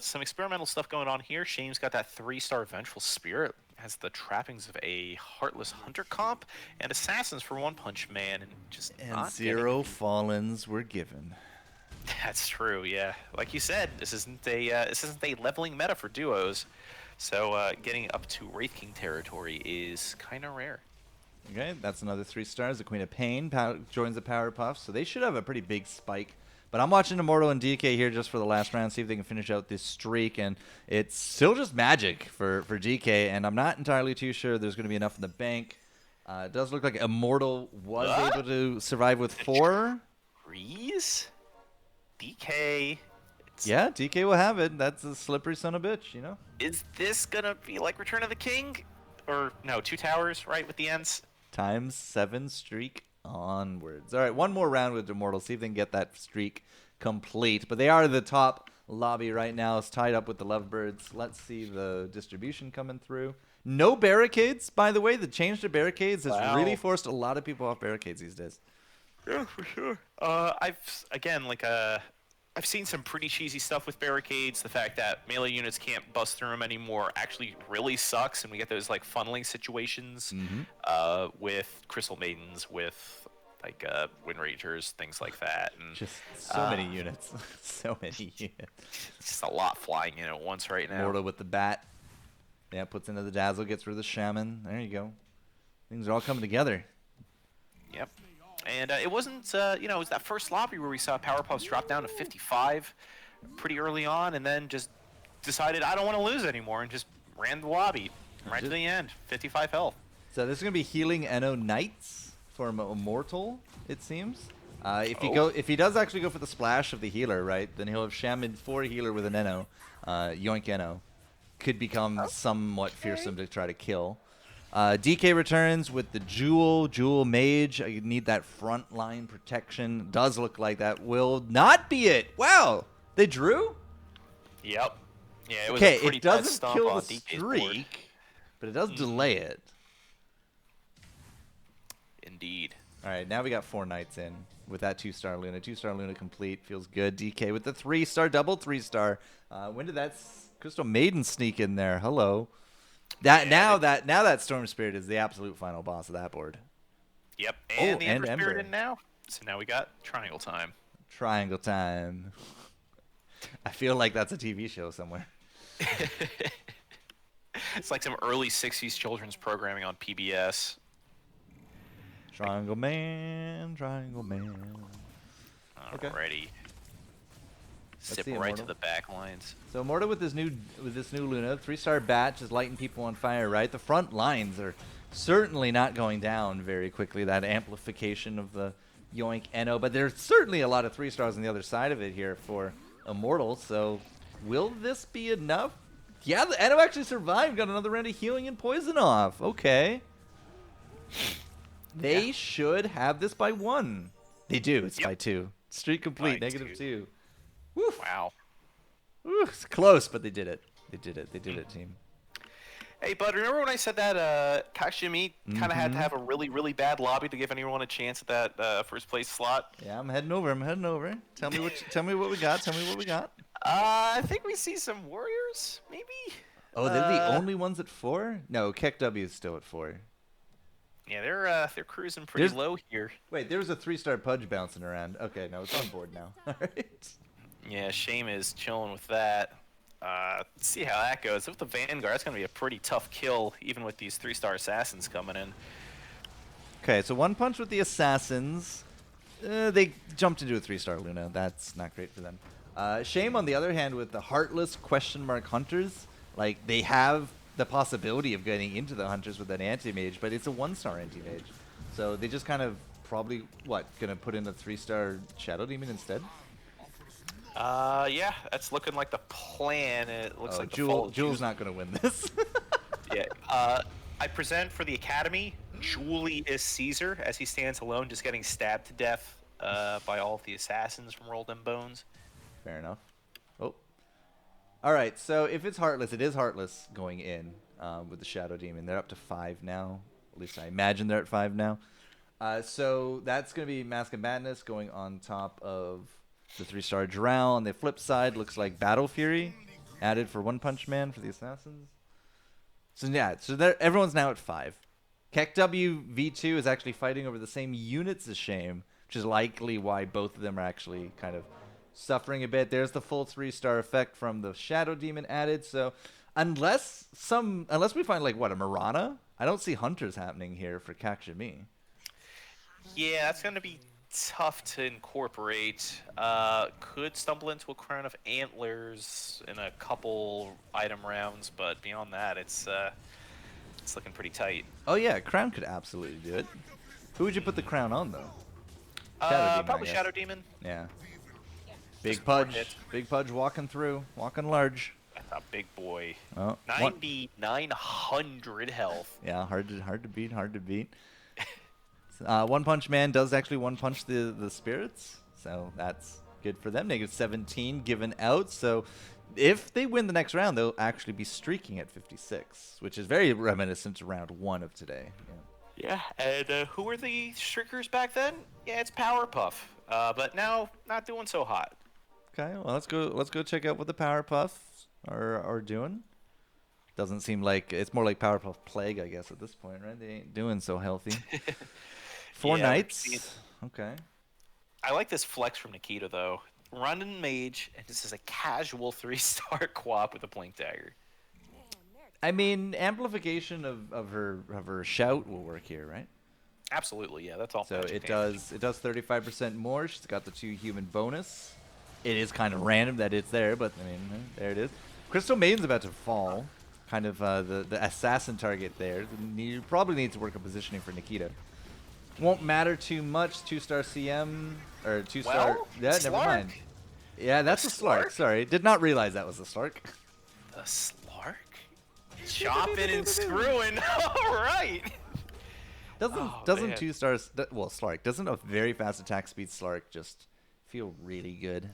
Some experimental stuff going on here. Shame's got that 3-star Vengeful Spirit. Has the trappings of a Heartless Hunter comp and Assassins for One Punch Man, and 0 Fallens were given. That's true. Yeah, like you said, this isn't a leveling meta for duos, so getting up to Wraith King territory is kind of rare. Okay, that's another 3 stars. The Queen of Pain joins the Powerpuff, so they should have a pretty big spike. But I'm watching Immortal and DK here just for the last round, see if they can finish out this streak. And it's still just magic for DK, and I'm not entirely too sure there's going to be enough in the bank. It does look like Immortal was able to survive with 4. Freeze? DK. Yeah, DK will have it. That's a slippery son of a bitch, you know? Is this going to be like Return of the King? Or, no, 2 towers, right, with the ends? ×7 streak onwards. All right, one more round with Immortal. See if they can get that streak complete. But they are the top lobby right now. It's tied up with the Lovebirds. Let's see the distribution coming through. No barricades, by the way. The change to barricades has really forced a lot of people off barricades these days. Yeah, for sure. I've seen some pretty cheesy stuff with barricades. The fact that melee units can't bust through them anymore actually really sucks, and we get those like funneling situations with Crystal Maidens, with like Wind Ragers, things like that. And just so many units, so many units. Just a lot flying in at once right now. Immortal with the bat. Yeah, puts into the Dazzle, gets rid of the Shaman. There you go. Things are all coming together. Yep. And it wasn't, it was that first lobby where we saw Powerpuffs drop down to 55 pretty early on, and then just decided I don't want to lose anymore, and just ran the lobby right to the end, 55 health. So this is going to be healing Eno Knights for Immortal, it seems. If he does actually go for the splash of the healer, right, then he'll have Shaman for a healer with an Eno. Yoink Eno. Could become somewhat fearsome to try to kill. DK returns with the Jewel Mage. I need that front line protection. Does look like that will not be it. Wow, they drew? Yep. Yeah, it was a pretty it bad doesn't stomp kill on the DK's streak, board. but it does delay it. Indeed. All right, now we got 4 Knights in with that 2-star Luna. 2-star Luna complete. Feels good. DK with the 3-star, double 3-star. When did that Crystal Maiden sneak in there? Hello. Now that Storm Spirit is the absolute final boss of that board. Yep, and the and Ember Spirit Ember. in now. So now we got Triangle Time. Triangle Time. I feel like that's a TV show somewhere. It's like some early 60s children's programming on PBS. Triangle Man, Triangle Man. Alrighty. Zip see right Immortal. to the back lines. So Immortal with this new Luna, 3-star bat, just lighting people on fire, right? The front lines are certainly not going down very quickly. That amplification of the Yoink Eno, but there's certainly a lot of 3-stars on the other side of it here for Immortal. So will this be enough? Yeah, the Eno actually survived, got another round of healing and poison off. Okay. They should have this by 1. They do. It's by 2. Streak complete, By -2. 2. Woof. Wow. Ooh, it's close, but they did it. They did it, team. Hey, bud, remember when I said that Kakshimi kind of had to have a really, really bad lobby to give anyone a chance at that first place slot? Yeah, I'm heading over. Tell me what we got. I think we see some warriors, maybe? Oh, they're the only ones at 4? No, Keck W is still at 4. Yeah, they're cruising pretty There's- low here. Wait, there was a 3-star Pudge bouncing around. Okay, no, it's on board now. All right. Yeah, Shame is chilling with that. Let's see how that goes. With the Vanguard, that's going to be a pretty tough kill, even with these 3-star Assassins coming in. Okay, so 1 punch with the Assassins. They jumped into a 3-star Luna. That's not great for them. Shame, on the other hand, with the Heartless question mark Hunters. Like, they have the possibility of getting into the Hunters with an Anti-Mage, but it's a 1-star Anti-Mage. So they just kind of probably, what, going to put in a 3-star Shadow Demon instead? Yeah, that's looking like the plan. It looks like Jules not going to win this. Yeah. I present for the Academy. Julie is Caesar, as he stands alone, just getting stabbed to death by all of the assassins from Rolled Them Bones. Fair enough. Oh. All right, so if it's Heartless, it is Heartless going in with the Shadow Demon. They're up to 5 now. At least I imagine they're at 5 now. So that's going to be Mask of Madness going on top of the 3-star Drow. On the flip side, looks like Battle Fury added for One Punch Man for the Assassins. So yeah, so everyone's now at 5. Keck W V2 is actually fighting over the same units as Shame, which is likely why both of them are actually kind of suffering a bit. There's the full 3-star effect from the Shadow Demon added. So unless we find like what, a Mirana, I don't see Hunters happening here for Kakshimi. Yeah, that's going to be tough to incorporate. Could stumble into a Crown of Antlers in a couple item rounds, but beyond that, it's looking pretty tight. Oh yeah, Crown could absolutely do it. Who would you put the Crown on though? Probably Shadow Demon. Yeah. Big Just more Pudge. hits. Big Pudge walking through, walking large. That's a big boy. Oh, 9,900 health. yeah, hard to beat. One Punch Man does actually one punch the spirits, so that's good for them. -17 given out. So if they win the next round, they'll actually be streaking at 56, which is very reminiscent to round 1 of today. Yeah, and who were the Shriekers back then? Yeah, it's Powerpuff. But now not doing so hot. Okay, well let's go check out what the Powerpuffs are doing. Doesn't seem like it's more like Powerpuff Plague, I guess, at this point, right? They ain't doing so healthy. 4 Yeah, knights. Okay. I like this flex from Nikita though. Running mage, and this is a casual 3-star quap with a blink dagger. I mean, amplification of her shout will work here, right? Absolutely, yeah, that's all. So magic it damage. does 35% more. She's got the 2 human bonus. It is kind of random that it's there, but I mean, there it is. Crystal Maiden's about to fall. Kind of the assassin target there. You probably need to work on positioning for Nikita. Won't matter too much. 2-star CM or 2-star. Well, Yeah, never Slark. mind. Yeah, that's a Slark. Slark? Sorry, did not realize that was a Slark. The Slark? Chopping and screwing. All right. Doesn't Oh, doesn't man. 2-stars? Well, Slark doesn't a very fast attack speed Slark just feel really good?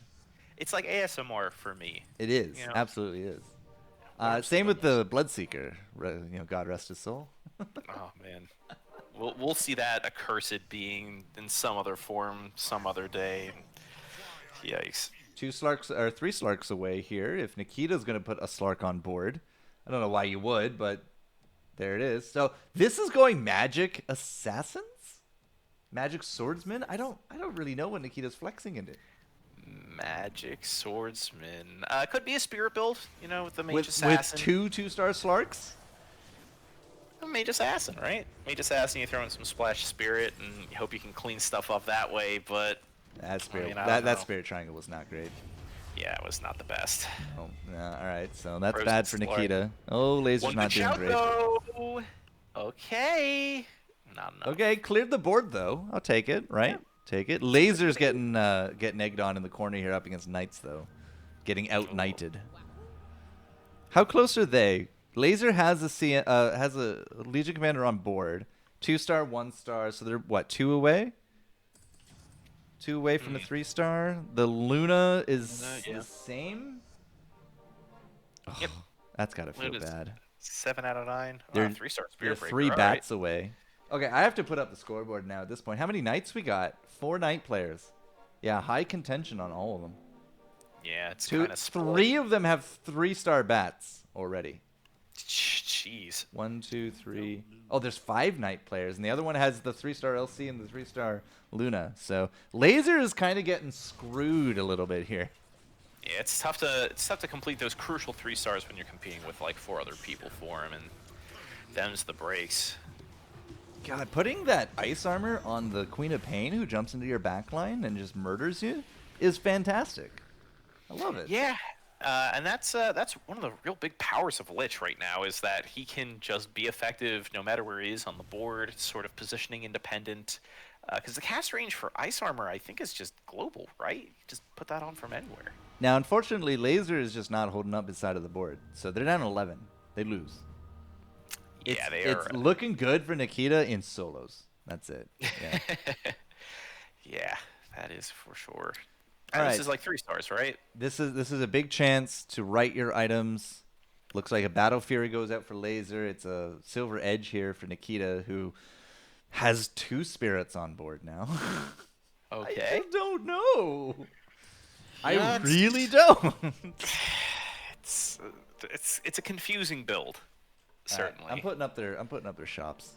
It's like ASMR for me. It is, You know? absolutely is. Warm Same with stomach. the Bloodseeker. God rest his soul. Oh man. We'll see that accursed being in some other form some other day. Yikes. 2 Slarks or 3 Slarks away here. If Nikita's going to put a Slark on board, I don't know why you would, but there it is. So this is going Magic Assassins, Magic Swordsman. I don't really know what Nikita's flexing into. Magic Swordsman. Could be a spirit build, with the Mage With Assassin. 2-star Slarks. Mage Assassin, right? Mage Assassin, you throw in some Splash Spirit and you hope you can clean stuff up that way, but That spirit, I don't that know. spirit triangle was not great. yeah, it was not the best. Oh, yeah, all right. So that's Frozen bad for Slark. Nikita. Oh, Laser's One not good doing shout, great. though. Okay. Not enough. Okay, cleared the board though. I'll take it. Right, Yeah. take it. Laser's getting egged on in the corner here up against Knights though, getting out knighted. How close are they? Laser has a Legion Commander on board, 2-star, 1-star. So they're what, 2 away? 2 away from the 3-star. The Luna is yeah. the same. Yep. That's gotta feel Luna's bad. 7 out of 9. They're 3-star They're Spirit Breaker. 3 all bats away. Okay, I have to put up the scoreboard now at this point. How many knights we got? 4 knight players. Yeah, high contention on all of them. Yeah, it's 2, kind of 3 of them have 3-star bats already. Jeez. 1, 2, 3. Oh, there's 5 Knight players, and the other one has the 3-star LC and the 3-star Luna. So Laser is kind of getting screwed a little bit here. Yeah, it's tough to complete those crucial 3 stars when you're competing with like 4 other people for him, and them's the breaks. God, putting that ice armor on the Queen of Pain who jumps into your backline and just murders you is fantastic. I love it. Yeah, and that's one of the real big powers of Lich right now, is that he can just be effective no matter where he is on the board, sort of positioning independent. Because the cast range for Ice Armor, I think, is just global, right? You just put that on from anywhere. Now, unfortunately, Laser is just not holding up his side of the board. So they're down 11. They lose. Yeah, they are. It's looking good for Nikita in solos. That's it. Yeah. Yeah, that is for sure. All right. This is like 3 stars, right? This is a big chance to write your items. Looks like a Battle Fury goes out for Laser. It's a Silver Edge here for Nikita, who has 2 spirits on board now. Okay. I don't know. I really don't. It's a confusing build, certainly. I'm putting up their shops.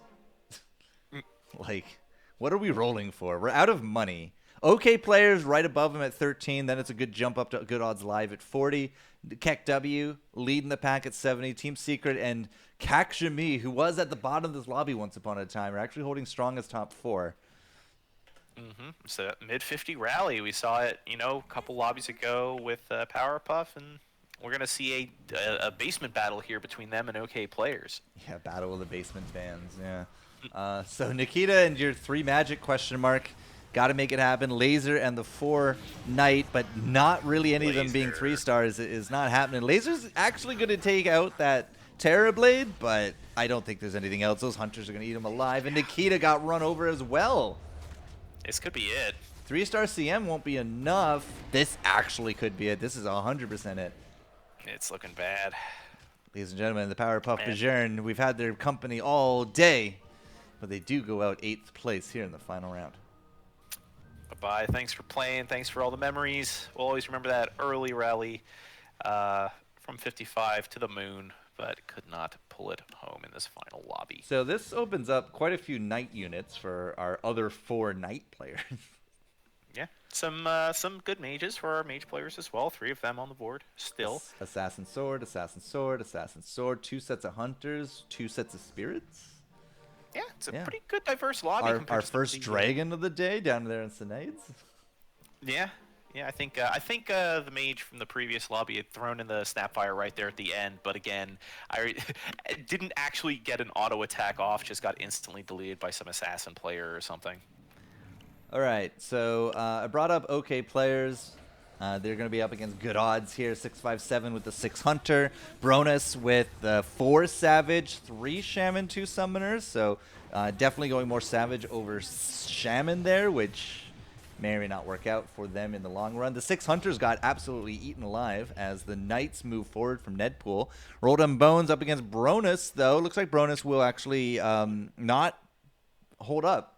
Like, what are we rolling for? We're out of money. OK players right above him at 13. Then it's a good jump up to Good Odds Live at 40. Keck W leading the pack at 70. Team Secret and Kak Shami, who was at the bottom of this lobby once upon a time, are actually holding strong as top 4. It's a mid-50 rally. We saw it, a couple lobbies ago with Powerpuff, and we're gonna see a basement battle here between them and OK players. Yeah, battle of the basement fans. Yeah. So Nikita and your 3 magic question mark. Got to make it happen. Laser and the 4 Knight, but not really any of them being 3 stars is not happening. Laser's actually going to take out that Terrorblade, but I don't think there's anything else. Those hunters are going to eat him alive, and Nikita got run over as well. This could be it. 3-star CM won't be enough. This actually could be it. This is 100% it. It's looking bad. Ladies and gentlemen, the Powerpuff Bajern, we've had their company all day, but they do go out 8th place here in the final round. Bye. Thanks for playing. Thanks for all the memories. We'll always remember that early rally from 55 to the moon, but could not pull it home in this final lobby. So this opens up quite a few Knight units for our other 4 Knight players. Yeah, some good mages for our mage players as well. 3 of them on the board still. Assassin Sword, Assassin Sword, Assassin Sword, 2 sets of Hunters, 2 sets of Spirits. Yeah, it's a pretty good diverse lobby. Our first dragon of the day down there in Sinaids. Yeah, I think the mage from the previous lobby had thrown in the Snapfire right there at the end, but again, I didn't actually get an auto attack off. Just got instantly deleted by some assassin player or something. All right, so I brought up OK players. They're going to be up against Good Odds here. 657 with the 6 Hunter. Bronus with the 4 Savage, 3 Shaman, 2 Summoners. So definitely going more Savage over Shaman there, which may or may not work out for them in the long run. The 6 Hunters got absolutely eaten alive as the Knights move forward from Nedpool. Rolled on Bones up against Bronus, though. Looks like Bronus will actually not hold up.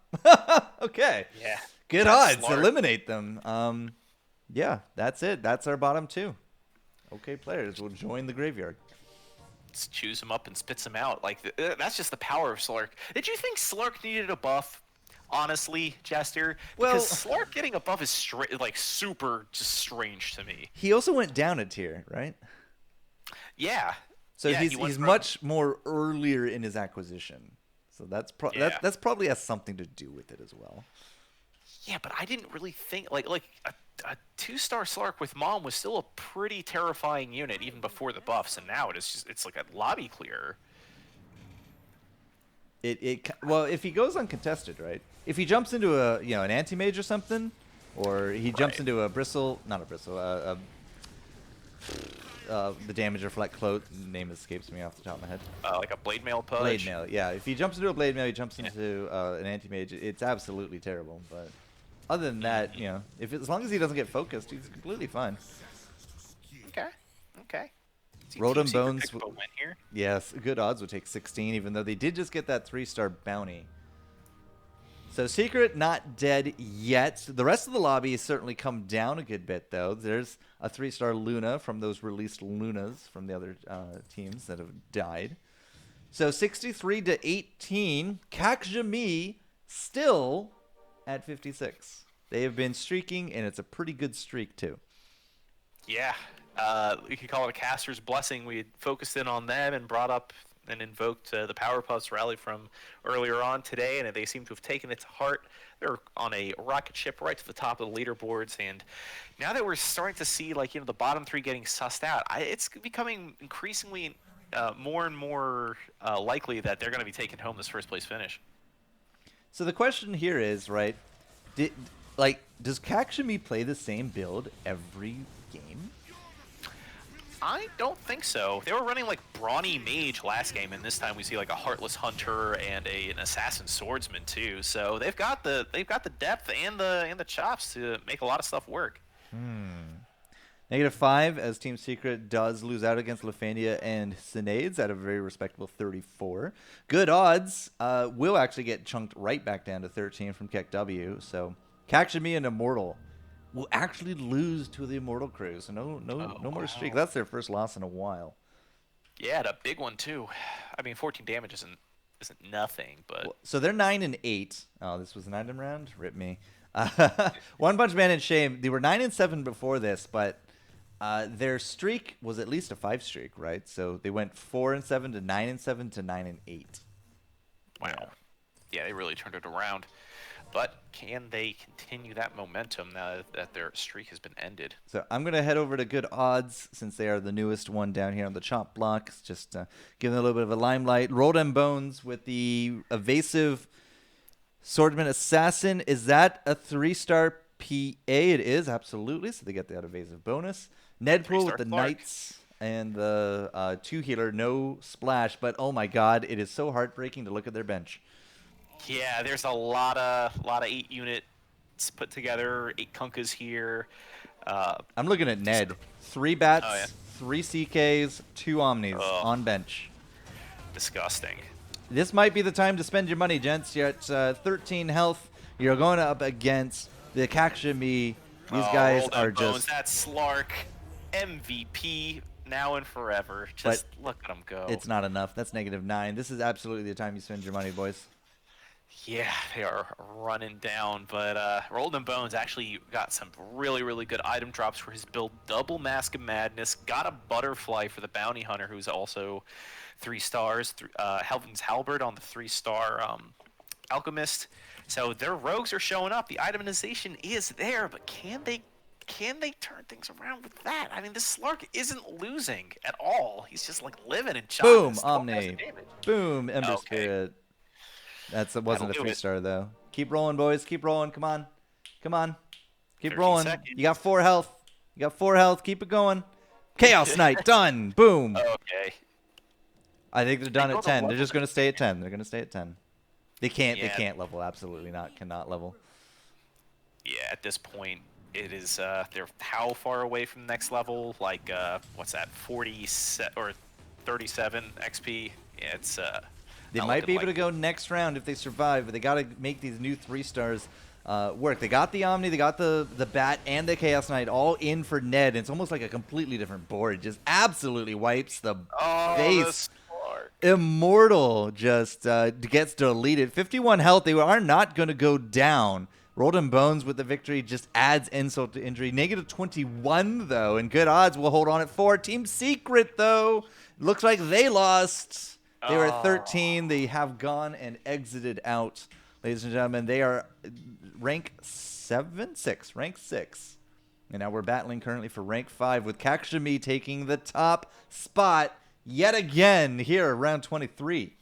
Okay. Yeah. Good odds. Smart. Eliminate them. Yeah, that's it. That's our bottom 2. OK players will join the graveyard. Just chews them up and spits them out. Like that's just the power of Slark. Did you think Slark needed a buff? Honestly, Jester, because Slark getting a buff is super just strange to me. He also went down a tier, right? Yeah. So he's much more earlier in his acquisition. So that's probably has something to do with it as well. Yeah, but I didn't really think like a 2-star Slark with Mom was still a pretty terrifying unit even before the buffs, and now it's like a lobby clearer. Well, if he goes uncontested, right? If he jumps into an anti-mage or something, or he jumps into a bristle, not a bristle, the damage reflect cloak name escapes me off the top of my head. Like a blade mail pudge. Blade mail, yeah. If he jumps into a blade mail, he jumps into an anti-mage. It's absolutely terrible. But other than that, as long as he doesn't get focused, he's completely fine. Okay. Rotom Bones. Here. Yes, Good Odds would take 16, even though they did just get that 3-star bounty. So Secret not dead yet. The rest of the lobby has certainly come down a good bit, though. There's a 3-star Luna from those released Lunas from the other teams that have died. So 63 to 18. Kakjami still at 56. They have been streaking, and it's a pretty good streak, too. Yeah, you could call it a caster's blessing. We had focused in on them and brought up and invoked the Powerpuffs rally from earlier on today, and they seem to have taken it to heart. They're on a rocket ship right to the top of the leaderboards, and now that we're starting to see, like, the bottom three getting sussed out, it's becoming increasingly more and more likely that they're going to be taking home this first place finish. So the question here is, right, does Kakshami play the same build every game? I don't think so. They were running like Brawny Mage last game, and this time we see like a Heartless Hunter and an Assassin Swordsman too. So they've got the depth and the chops to make a lot of stuff work. -5 as Team Secret does lose out against Lefania and Sinades at a very respectable 34. Good odds will actually get chunked right back down to 13 from KekW. So Kakshami and Immortal will actually lose to the Immortal crew. So no more streak. That's their first loss in a while. Yeah, and a big one too. I mean, 14 damage isn't nothing, but so they're 9 and 8. Oh, this was an item round. Rip me. One Punch Man and Shame. They were 9 and 7 before this, but their streak was at least a 5 streak, right? So they went 4 and 7 to 9 and 7 to 9 and 8. Wow. Yeah, they really turned it around. But can they continue that momentum now that their streak has been ended? So I'm going to head over to Good Odds since they are the newest one down here on the chop block. Just give them a little bit of a limelight. Rolled M Bones with the evasive Swordman Assassin. Is that a 3-star PA? It is, absolutely. So they get that evasive bonus. Nedpool with the Clark. Knights and the 2-healer, no splash. But oh my god, it is so heartbreaking to look at their bench. Yeah, there's a lot of 8 units put together, 8 Kunkas here. I'm looking at Ned. 3 bats, 3 CKs, 2 Omnis on bench. Disgusting. This might be the time to spend your money, gents. You're at 13 health. You're going up against the Kakshami. These guys are just... That Slark, MVP, now and forever. Just look at them go. It's not enough. That's -9. This is absolutely the time you spend your money, boys. Yeah, they are running down, but Rolled and Bones actually got some really, really good item drops for his build. Double Mask of Madness, got a Butterfly for the Bounty Hunter, who's also 3 stars. Helvin's Halberd on the 3-star Alchemist. So their rogues are showing up. The itemization is there, but can they turn things around with that? I mean, this Slark isn't losing at all. He's just like living and chopping. Boom, Omni. Boom, Ember Spirit. That wasn't a 3-star, though. Keep rolling, boys. Keep rolling. Come on. Come on. Keep rolling. Seconds. You got 4 health. You got 4 health. Keep it going. Chaos Knight. Done. Boom. Okay. I think they're done at 10. They're just going to stay at 10. They're going to stay at 10. They can't. Yeah. They can't level. Absolutely not. Cannot level. Yeah, at this point, it is. They're how far away from the next level? Like, what's that? 40 or 37 XP. Yeah, it's. They might be able to go next round if they survive, but they got to make these new 3-stars work. They got the Omni, they got the Bat, and the Chaos Knight all in for Ned. And it's almost like a completely different board. Just absolutely wipes the face. Immortal just gets deleted. 51 health. They are not going to go down. Rolled in Bones with the victory just adds insult to injury. -21, though, and Good Odds will hold on at 4. Team Secret, though, looks like they lost. They were at 13. They have gone and exited out, ladies and gentlemen. They are rank 6. Rank 6. And now we're battling currently for rank 5 with Kakshami taking the top spot yet again here around 23.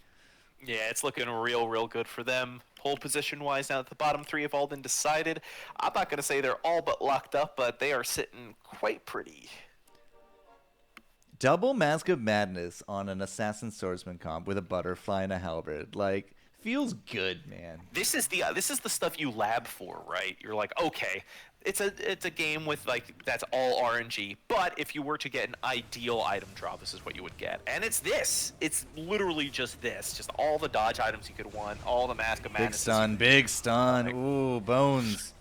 Yeah, it's looking real good for them. Pole position-wise, now that the bottom 3 have all been decided, I'm not going to say they're all but locked up, but they are sitting quite pretty. Double Mask of Madness on an Assassin Swordsman comp with a Butterfly and a Halberd. Like, feels good, man. This is the stuff you lab for, right? You're like, okay, it's a game with like that's all RNG, but if you were to get an ideal item draw, this is what you would get, and it's this. It's literally just this, just all the dodge items you could want, all the Mask of Madness. Big stun. Ooh, Bones.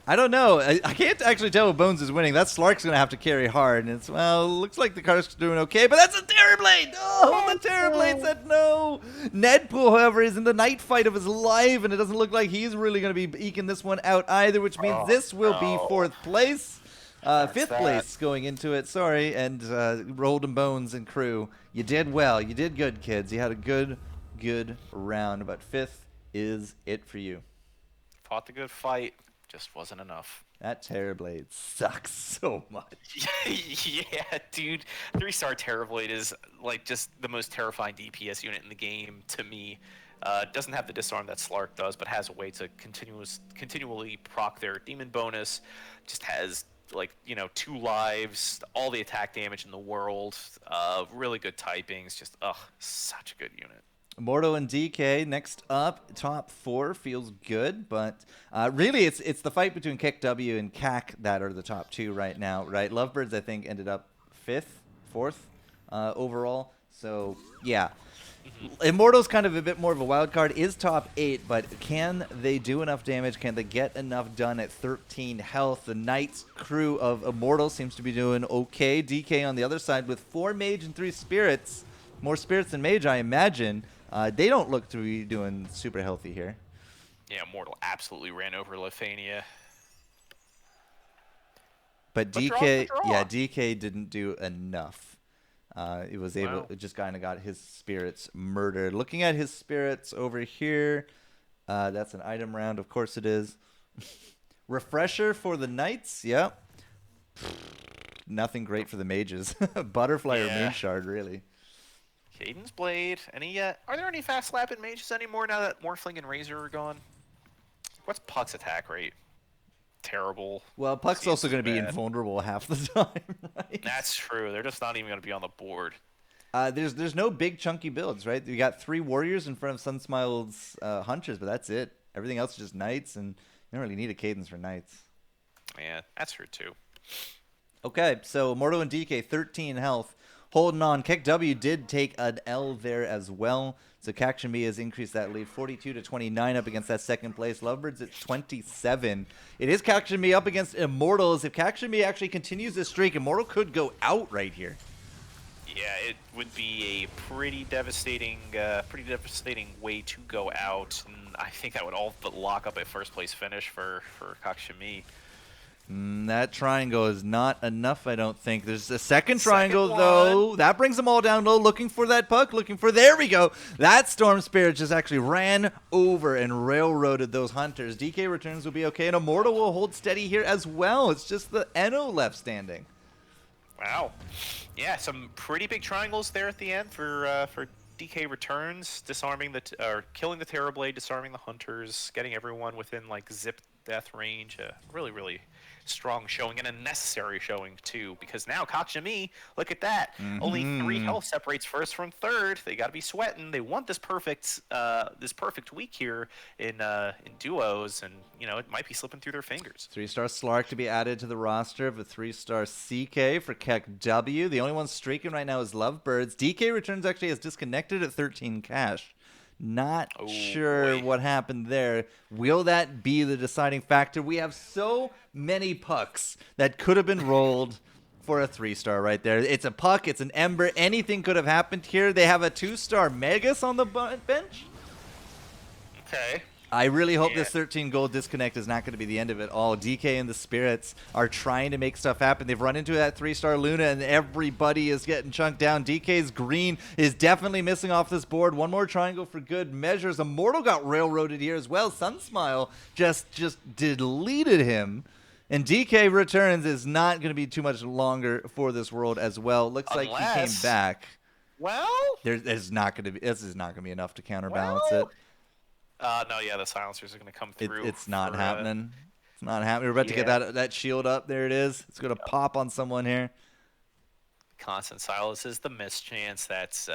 I don't know. I can't actually tell if Bones is winning. That Slark's going to have to carry hard. And it's, well, looks like the car's doing okay, but that's a Terrorblade! Oh, the Terrorblade said no! Nedpool, however, is in the night fight of his life, and it doesn't look like he's really going to be eking this one out either, which means this will be 4th place. 5th place going into it, sorry. And Rolden Bones and crew, you did well. You did good, kids. You had a good round, but 5th is it for you. Fought the good fight. Just wasn't enough. That Terrorblade sucks so much. Yeah, dude. 3-star Terrorblade is like just the most terrifying DPS unit in the game to me. Doesn't have the disarm that Slark does, but has a way to continually proc their demon bonus. Just has like 2 lives, all the attack damage in the world. Really good typings. Just such a good unit. Immortal and DK next up. Top 4 feels good, but really it's the fight between KW and CAC that are the top 2 right now, right? Lovebirds, I think, ended up 4th overall. So, yeah. Immortal's kind of a bit more of a wild card, is top 8, but can they do enough damage? Can they get enough done at 13 health? The Knights crew of Immortal seems to be doing okay. DK on the other side with 4 mage and 3 spirits. More spirits than mage, I imagine. They don't look to be doing super healthy here. Yeah, Mortal absolutely ran over Lithania. But DK, yeah, DK didn't do enough. It was able, it just kind of got his spirits murdered. Looking at his spirits over here, that's an item round. Of course it is. Refresher for the Knights, yep. Nothing great for the mages. Butterfly or Moon Shard, really. Caden's Blade. Are there any fast slapping mages anymore now that Morphling and Razor are gone? What's Puck's attack rate? Terrible. Well, Puck's also going to be invulnerable half the time, right? That's true. They're just not even going to be on the board. There's no big chunky builds, right? You got 3 warriors in front of Sunsmile's hunters, but that's it. Everything else is just knights, and you don't really need a cadence for knights. Yeah, that's true too. Okay, so Immortal and DK, 13 health. Holding on. KW did take an L there as well. So Kakshimi has increased that lead 42 to 29 up against that 2nd place. Lovebirds at 27. It is Kakshimi up against Immortals. If Kakshimi actually continues this streak, Immortal could go out right here. Yeah, it would be a pretty devastating way to go out, and I think that would all but lock up a 1st place finish for Kakshimi. That triangle is not enough, I don't think. There's a second triangle, though. That brings them all down low, looking for that puck, there we go. That Storm Spirit just actually ran over and railroaded those hunters. DK returns will be okay, and Immortal will hold steady here as well. It's just the Eno left standing. Wow. Yeah, some pretty big triangles there at the end for DK returns, disarming killing the Terrorblade, disarming the hunters, getting everyone within like zip death range. Really, really strong showing, and a necessary showing too, because now Kakshimi, look at that, only 3 health separates 1st from 3rd. They got to be sweating. They want this perfect week here in duos, and it might be slipping through their fingers. 3-star Slark to be added to the roster of a 3-star CK for KW. The only one streaking right now is Lovebirds. DK returns actually has disconnected at 13 cash. Not sure what happened there. Will that be the deciding factor? We have so many pucks that could have been rolled for a 3-star right there. It's a puck. It's an ember. Anything could have happened here. They have a 2-star Megas on the bench. Okay. I really hope this 13 gold disconnect is not going to be the end of it all. DK and the Spirits are trying to make stuff happen. They've run into that 3-star Luna, and everybody is getting chunked down. DK's green is definitely missing off this board. One more triangle for good measures. Immortal got railroaded here as well. Sunsmile just deleted him. And DK returns is not going to be too much longer for this world as well. Looks like he came back. Well, this is not going to be enough to counterbalance it. No, yeah, the silencers are going to come through. It's not happening. It's not happening. We're about to get that shield up. There it is. It's going to pop on someone here. Constant silence is the mischance. That's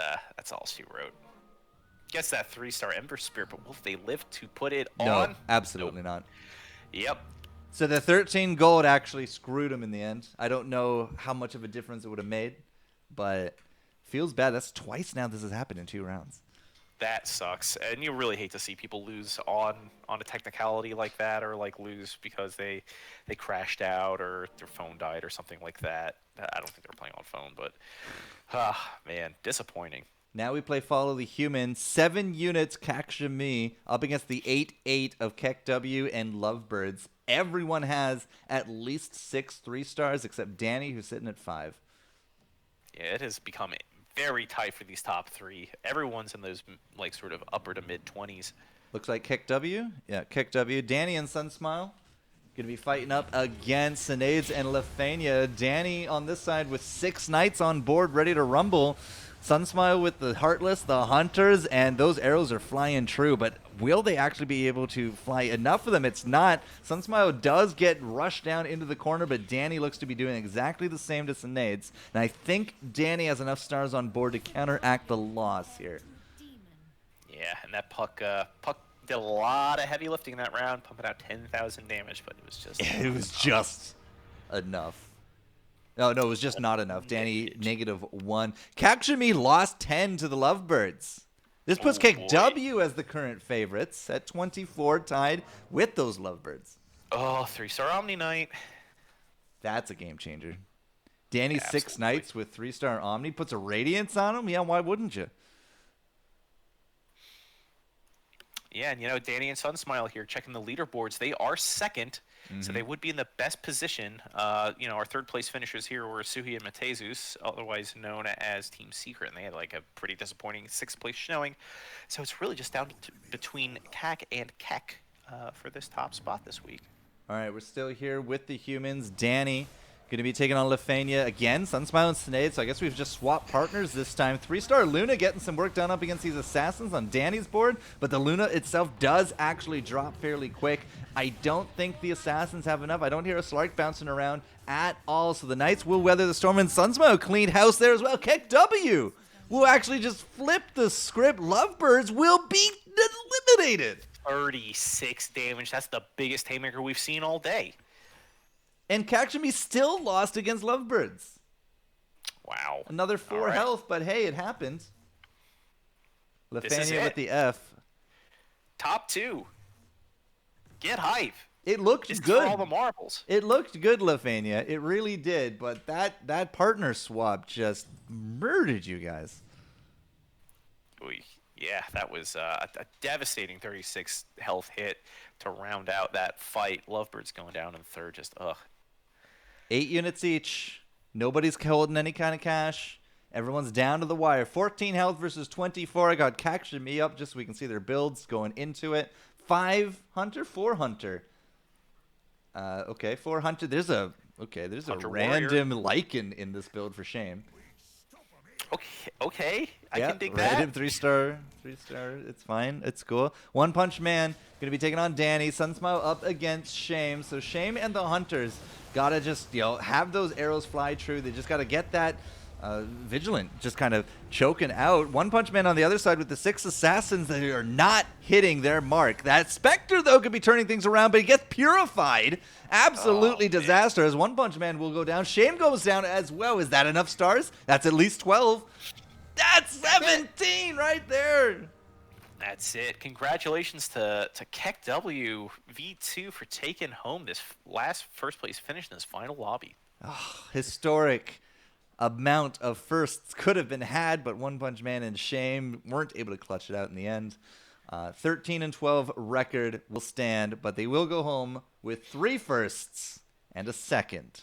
all she wrote. gets that 3-star Ember Spirit, but will they live to put it No, on? absolutely not. Yep. So the 13 gold actually screwed him in the end. I don't know how much of a difference it would have made, but feels bad. That's twice now this has happened in 2 rounds. That sucks, and you really hate to see people lose on a technicality like that, or like lose because they crashed out or their phone died or something like that. I don't think they're playing on phone, but man, disappointing. Now we play Follow the Human. 7 units Kakshami up against the 8-8 of KekW and Lovebirds. Everyone has at least 6 3-stars except Danny, who's sitting at 5. Yeah, it has become very tight for these top 3. Everyone's in those like sort of upper to mid 20s. Looks like KekW. Yeah, KekW. Danny and Sunsmile going to be fighting up against Sinades and Lefania. Danny on this side with 6 knights on board ready to rumble. Sunsmile with the Heartless, the Hunters, and those arrows are flying true, but will they actually be able to fly enough of them? It's not. Sunsmile does get rushed down into the corner, but Danny looks to be doing exactly the same to Sinades, and I think Danny has enough stars on board to counteract the loss here. Yeah, and that Puck did a lot of heavy lifting in that round, pumping out 10,000 damage, but it was just... It was just enough. No, it was just not enough. Danny, -1. Kakshami lost 10 to the Lovebirds. This puts KekW as the current favorites at 24, tied with those Lovebirds. Oh, 3-star Omni Knight. That's a game changer. Danny's Absolutely. 6 knights with 3-star Omni puts a Radiance on him. Yeah, why wouldn't you? Yeah, and Danny and Sunsmile here checking the leaderboards. They are second, so they would be in the best position. Our third place finishers here were Suhi and Matezus, otherwise known as Team Secret, and they had like a pretty disappointing 6th place showing. So it's really just down between Kak and Kek for this top spot this week. All right, we're still here with the humans. Danny going to be taking on Lefania again. Sunsmile and Sinade, so I guess we've just swapped partners this time. 3-star Luna getting some work done up against these assassins on Danny's board, but the Luna itself does actually drop fairly quick. I don't think the assassins have enough. I don't hear a Slark bouncing around at all, so the Knights will weather the storm, and Sunsmile clean house there as well. KekW will actually just flip the script. Lovebirds will be eliminated. 36 damage. That's the biggest haymaker we've seen all day. And Kakshami still lost against Lovebirds. Wow. Another 4 right. health, but hey, it happened. This is Lefania it. with the F. Top 2. Get hype. It looked This is good. for all the marbles. It looked good, Lefania. It really did. But that partner swap just murdered you guys. Oy. Yeah, that was a devastating 36 health hit to round out that fight. Lovebirds going down in third. Just ugh. 8 units each. Nobody's holding any kind of cash. Everyone's down to the wire. 14 health versus 24. I got Kakshami up just so we can see their builds going into it. 5 Hunter, 4 Hunter. Okay, 4 Hunter. There's a Hunter random Lycan in this build for shame. Okay. I Yeah, can dig random that. 3-star. It's fine. It's cool. One Punch Man gonna be taking on Danny. Sunsmile up against Shame. So Shame and the Hunters gotta just have those arrows fly true. They just gotta get that Vigilant just kind of choking out. One Punch Man on the other side with the 6 assassins that are not hitting their mark. That Spectre though could be turning things around, but he gets purified. Absolutely disaster as One Punch Man will go down. Shame goes down as well. Is that enough stars? That's at least 12. That's 17 right there. That's it. Congratulations to KekW V2 for taking home this last first place finish in this final lobby. Historic amount of firsts could have been had, but One Punch Man and Shame weren't able to clutch it out in the end. 13-12 record will stand, but they will go home with 3 firsts and a second.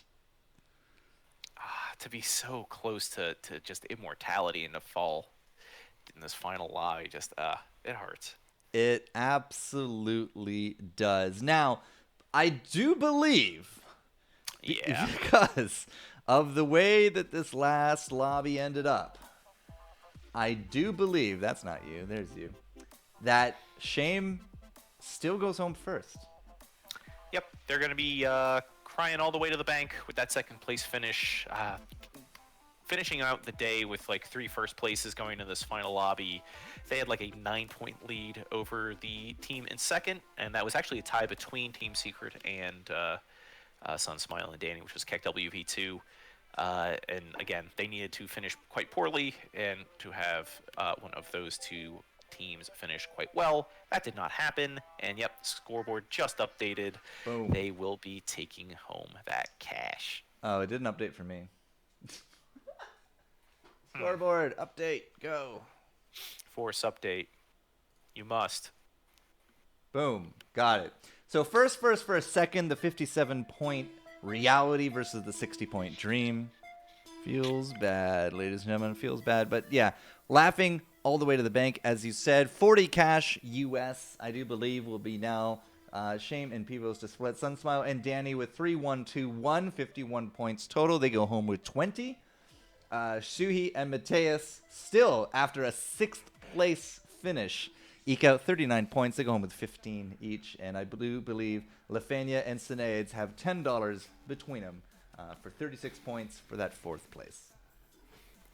To be so close to just immortality and to fall in this final lobby, just it hurts. It absolutely does. Now, I do believe, Yeah. because of the way that this last lobby ended up, I do believe, that's not you, there's you, that Shame still goes home first. Yep, they're going to be crying all the way to the bank with that second place finish. finishing out the day with like 3 first places going to this final lobby. They had like a 9-point lead over the team in second, and that was actually a tie between Team Secret and Sun Smile and Danny, which was Keck WV2. And again, they needed to finish quite poorly and to have one of those two teams finish quite well. That did not happen, and yep, scoreboard just updated. Boom. They will be taking home that cash. Oh, it didn't update for me. Scoreboard update, go. Force update. You must. Boom, got it. So first, second, the 57-point reality versus the 60-point dream. Feels bad, ladies and gentlemen, feels bad. But yeah, laughing all the way to the bank, as you said. 40 cash US, I do believe, will be now Shame and Pivos to split. Sunsmile and Danny with 3-1-2-1, 51 points total. They go home with 20. Shuhi and Mateus still, after a 6th place finish, eke out 39 points. They go home with 15 each. And I do believe Lefania and Sinaids have $10 between them for 36 points for that 4th place.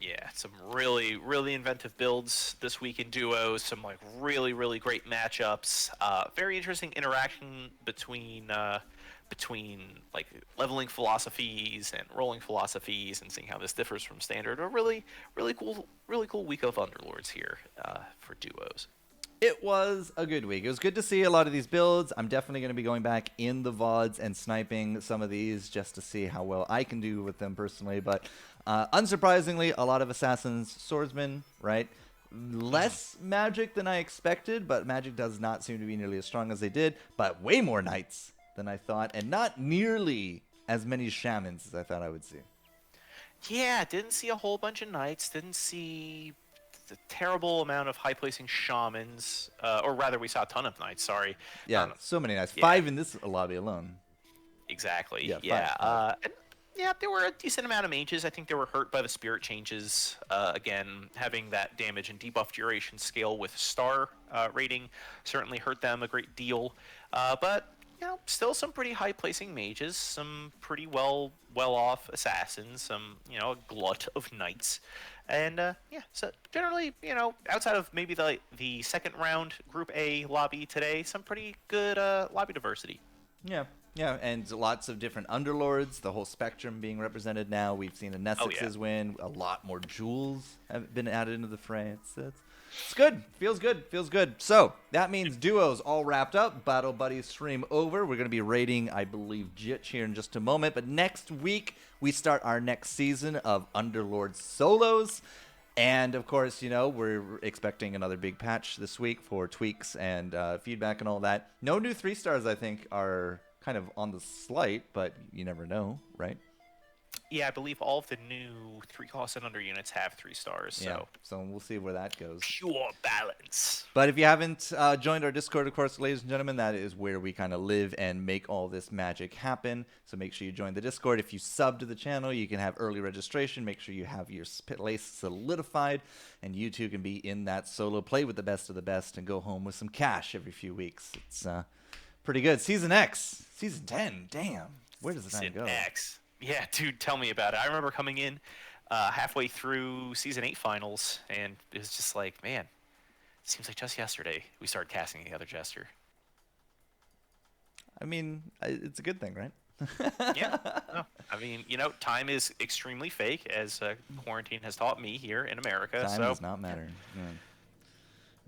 Yeah, some really, really inventive builds this week in duos. Some like really, really great matchups. Very interesting interaction between like leveling philosophies and rolling philosophies, and seeing how this differs from standard. A really, really cool week of Underlords here for duos. It was a good week. It was good to see a lot of these builds. I'm definitely going to be going back in the VODs and sniping some of these just to see how well I can do with them personally. But unsurprisingly, a lot of Assassins, Swordsmen, right? Less magic than I expected, but magic does not seem to be nearly as strong as they did. But way more Knights than I thought, and not nearly as many Shamans as I thought I would see. Yeah, didn't see a whole bunch of Knights. Didn't see the terrible amount of high-placing Shamans, or rather, we saw a ton of Knights. Sorry. Yeah, so many Knights. Yeah. 5 in this lobby alone. Exactly. Yeah, Yeah. five. And yeah, there were a decent amount of mages. I think they were hurt by the spirit changes. Again, having that damage and debuff duration scale with star rating certainly hurt them a great deal. But you know, still some pretty high-placing mages, some pretty well-off assassins, some a glut of knights. And yeah, so generally, outside of maybe the second round Group A lobby today, some pretty good lobby diversity. Yeah, and lots of different Underlords, the whole spectrum being represented now. We've seen a Nessex's win, a lot more jewels have been added into the fray. It's good, feels good. So that means duos all wrapped up, Battle Buddies stream over. We're going to be rating, I believe, Jitch here in just a moment. But next week, we start our next season of Underlord solos. And, of course, we're expecting another big patch this week for tweaks and feedback and all that. No new 3-stars, I think, are kind of on the slight, but you never know, right? Yeah, I believe all of the new 3-cost and under units have 3 stars. Yeah, so we'll see where that goes. Pure balance. But if you haven't joined our Discord, of course, ladies and gentlemen, that is where we kind of live and make all this magic happen. So make sure you join the Discord. If you sub to the channel, you can have early registration. Make sure you have your place solidified, and you too can be in that solo play with the best of the best and go home with some cash every few weeks. It's pretty good. Season X, Season 10, damn. Where does the time go? Season X. Yeah, dude, tell me about it. I remember coming in halfway through Season 8 finals, and it was just like, man, it seems like just yesterday we started casting the other Jester. I mean, it's a good thing, right? Yeah. No, I mean, time is extremely fake, as quarantine has taught me here in America. Time does not matter. Yeah.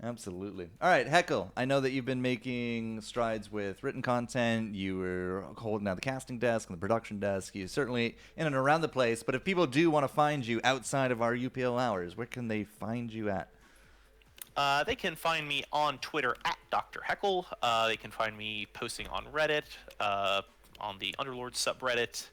Absolutely. All right, Heckle, I know that you've been making strides with written content. You were holding down the casting desk and the production desk. You're certainly in and around the place. But if people do want to find you outside of our UPL hours, where can they find you at? They can find me on Twitter at Dr. Heckle. They can find me posting on Reddit, on the Underlord subreddit.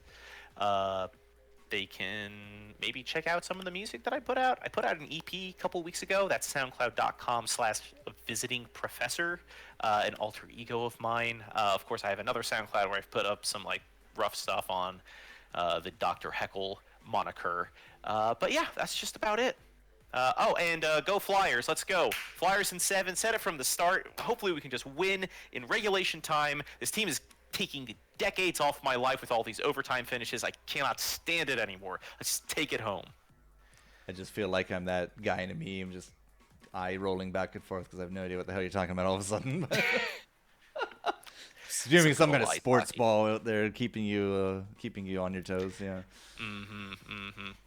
They can maybe check out some of the music that I put out. I put out an EP a couple weeks ago. That's soundcloud.com/visitingprofessor, an alter ego of mine. Of course, I have another SoundCloud where I've put up some rough stuff on the Dr. Heckle moniker. But yeah, that's just about it. And go Flyers. Let's go. Flyers in 7. Set it from the start. Hopefully we can just win in regulation time. This team is taking decades off my life with all these overtime finishes. I cannot stand it anymore. Let's take it home. I just feel like I'm that guy in a meme, just eye rolling back and forth because I have no idea what the hell you're talking about all of a sudden. Assuming some kind of sports ball out there keeping you on your toes. Yeah.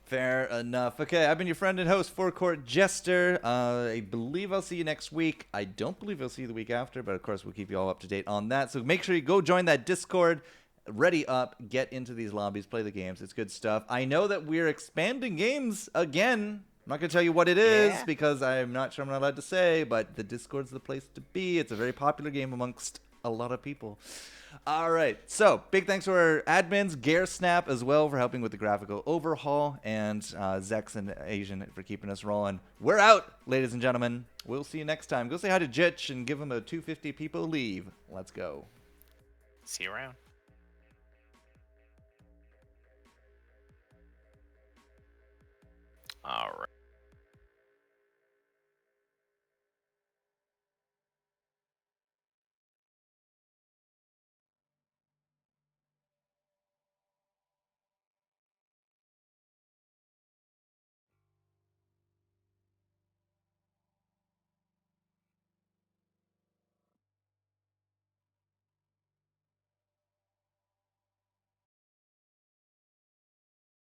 Fair enough. Okay, I've been your friend and host, Forecourt Jester. I believe I'll see you next week. I don't believe I'll see you the week after, but of course we'll keep you all up to date on that. So make sure you go join that Discord. Ready up, get into these lobbies, play the games. It's good stuff. I know that we're expanding games again. I'm not going to tell you what it is because I'm not sure I'm not allowed to say, but the Discord's the place to be. It's a very popular game amongst a lot of people. All right, so big thanks to our admins, GareSnap as well for helping with the graphical overhaul, and Zex and Asian for keeping us rolling. We're out, ladies and gentlemen. We'll see you next time. Go say hi to Jitch and give him a 250 people leave. Let's go. See you around. All right.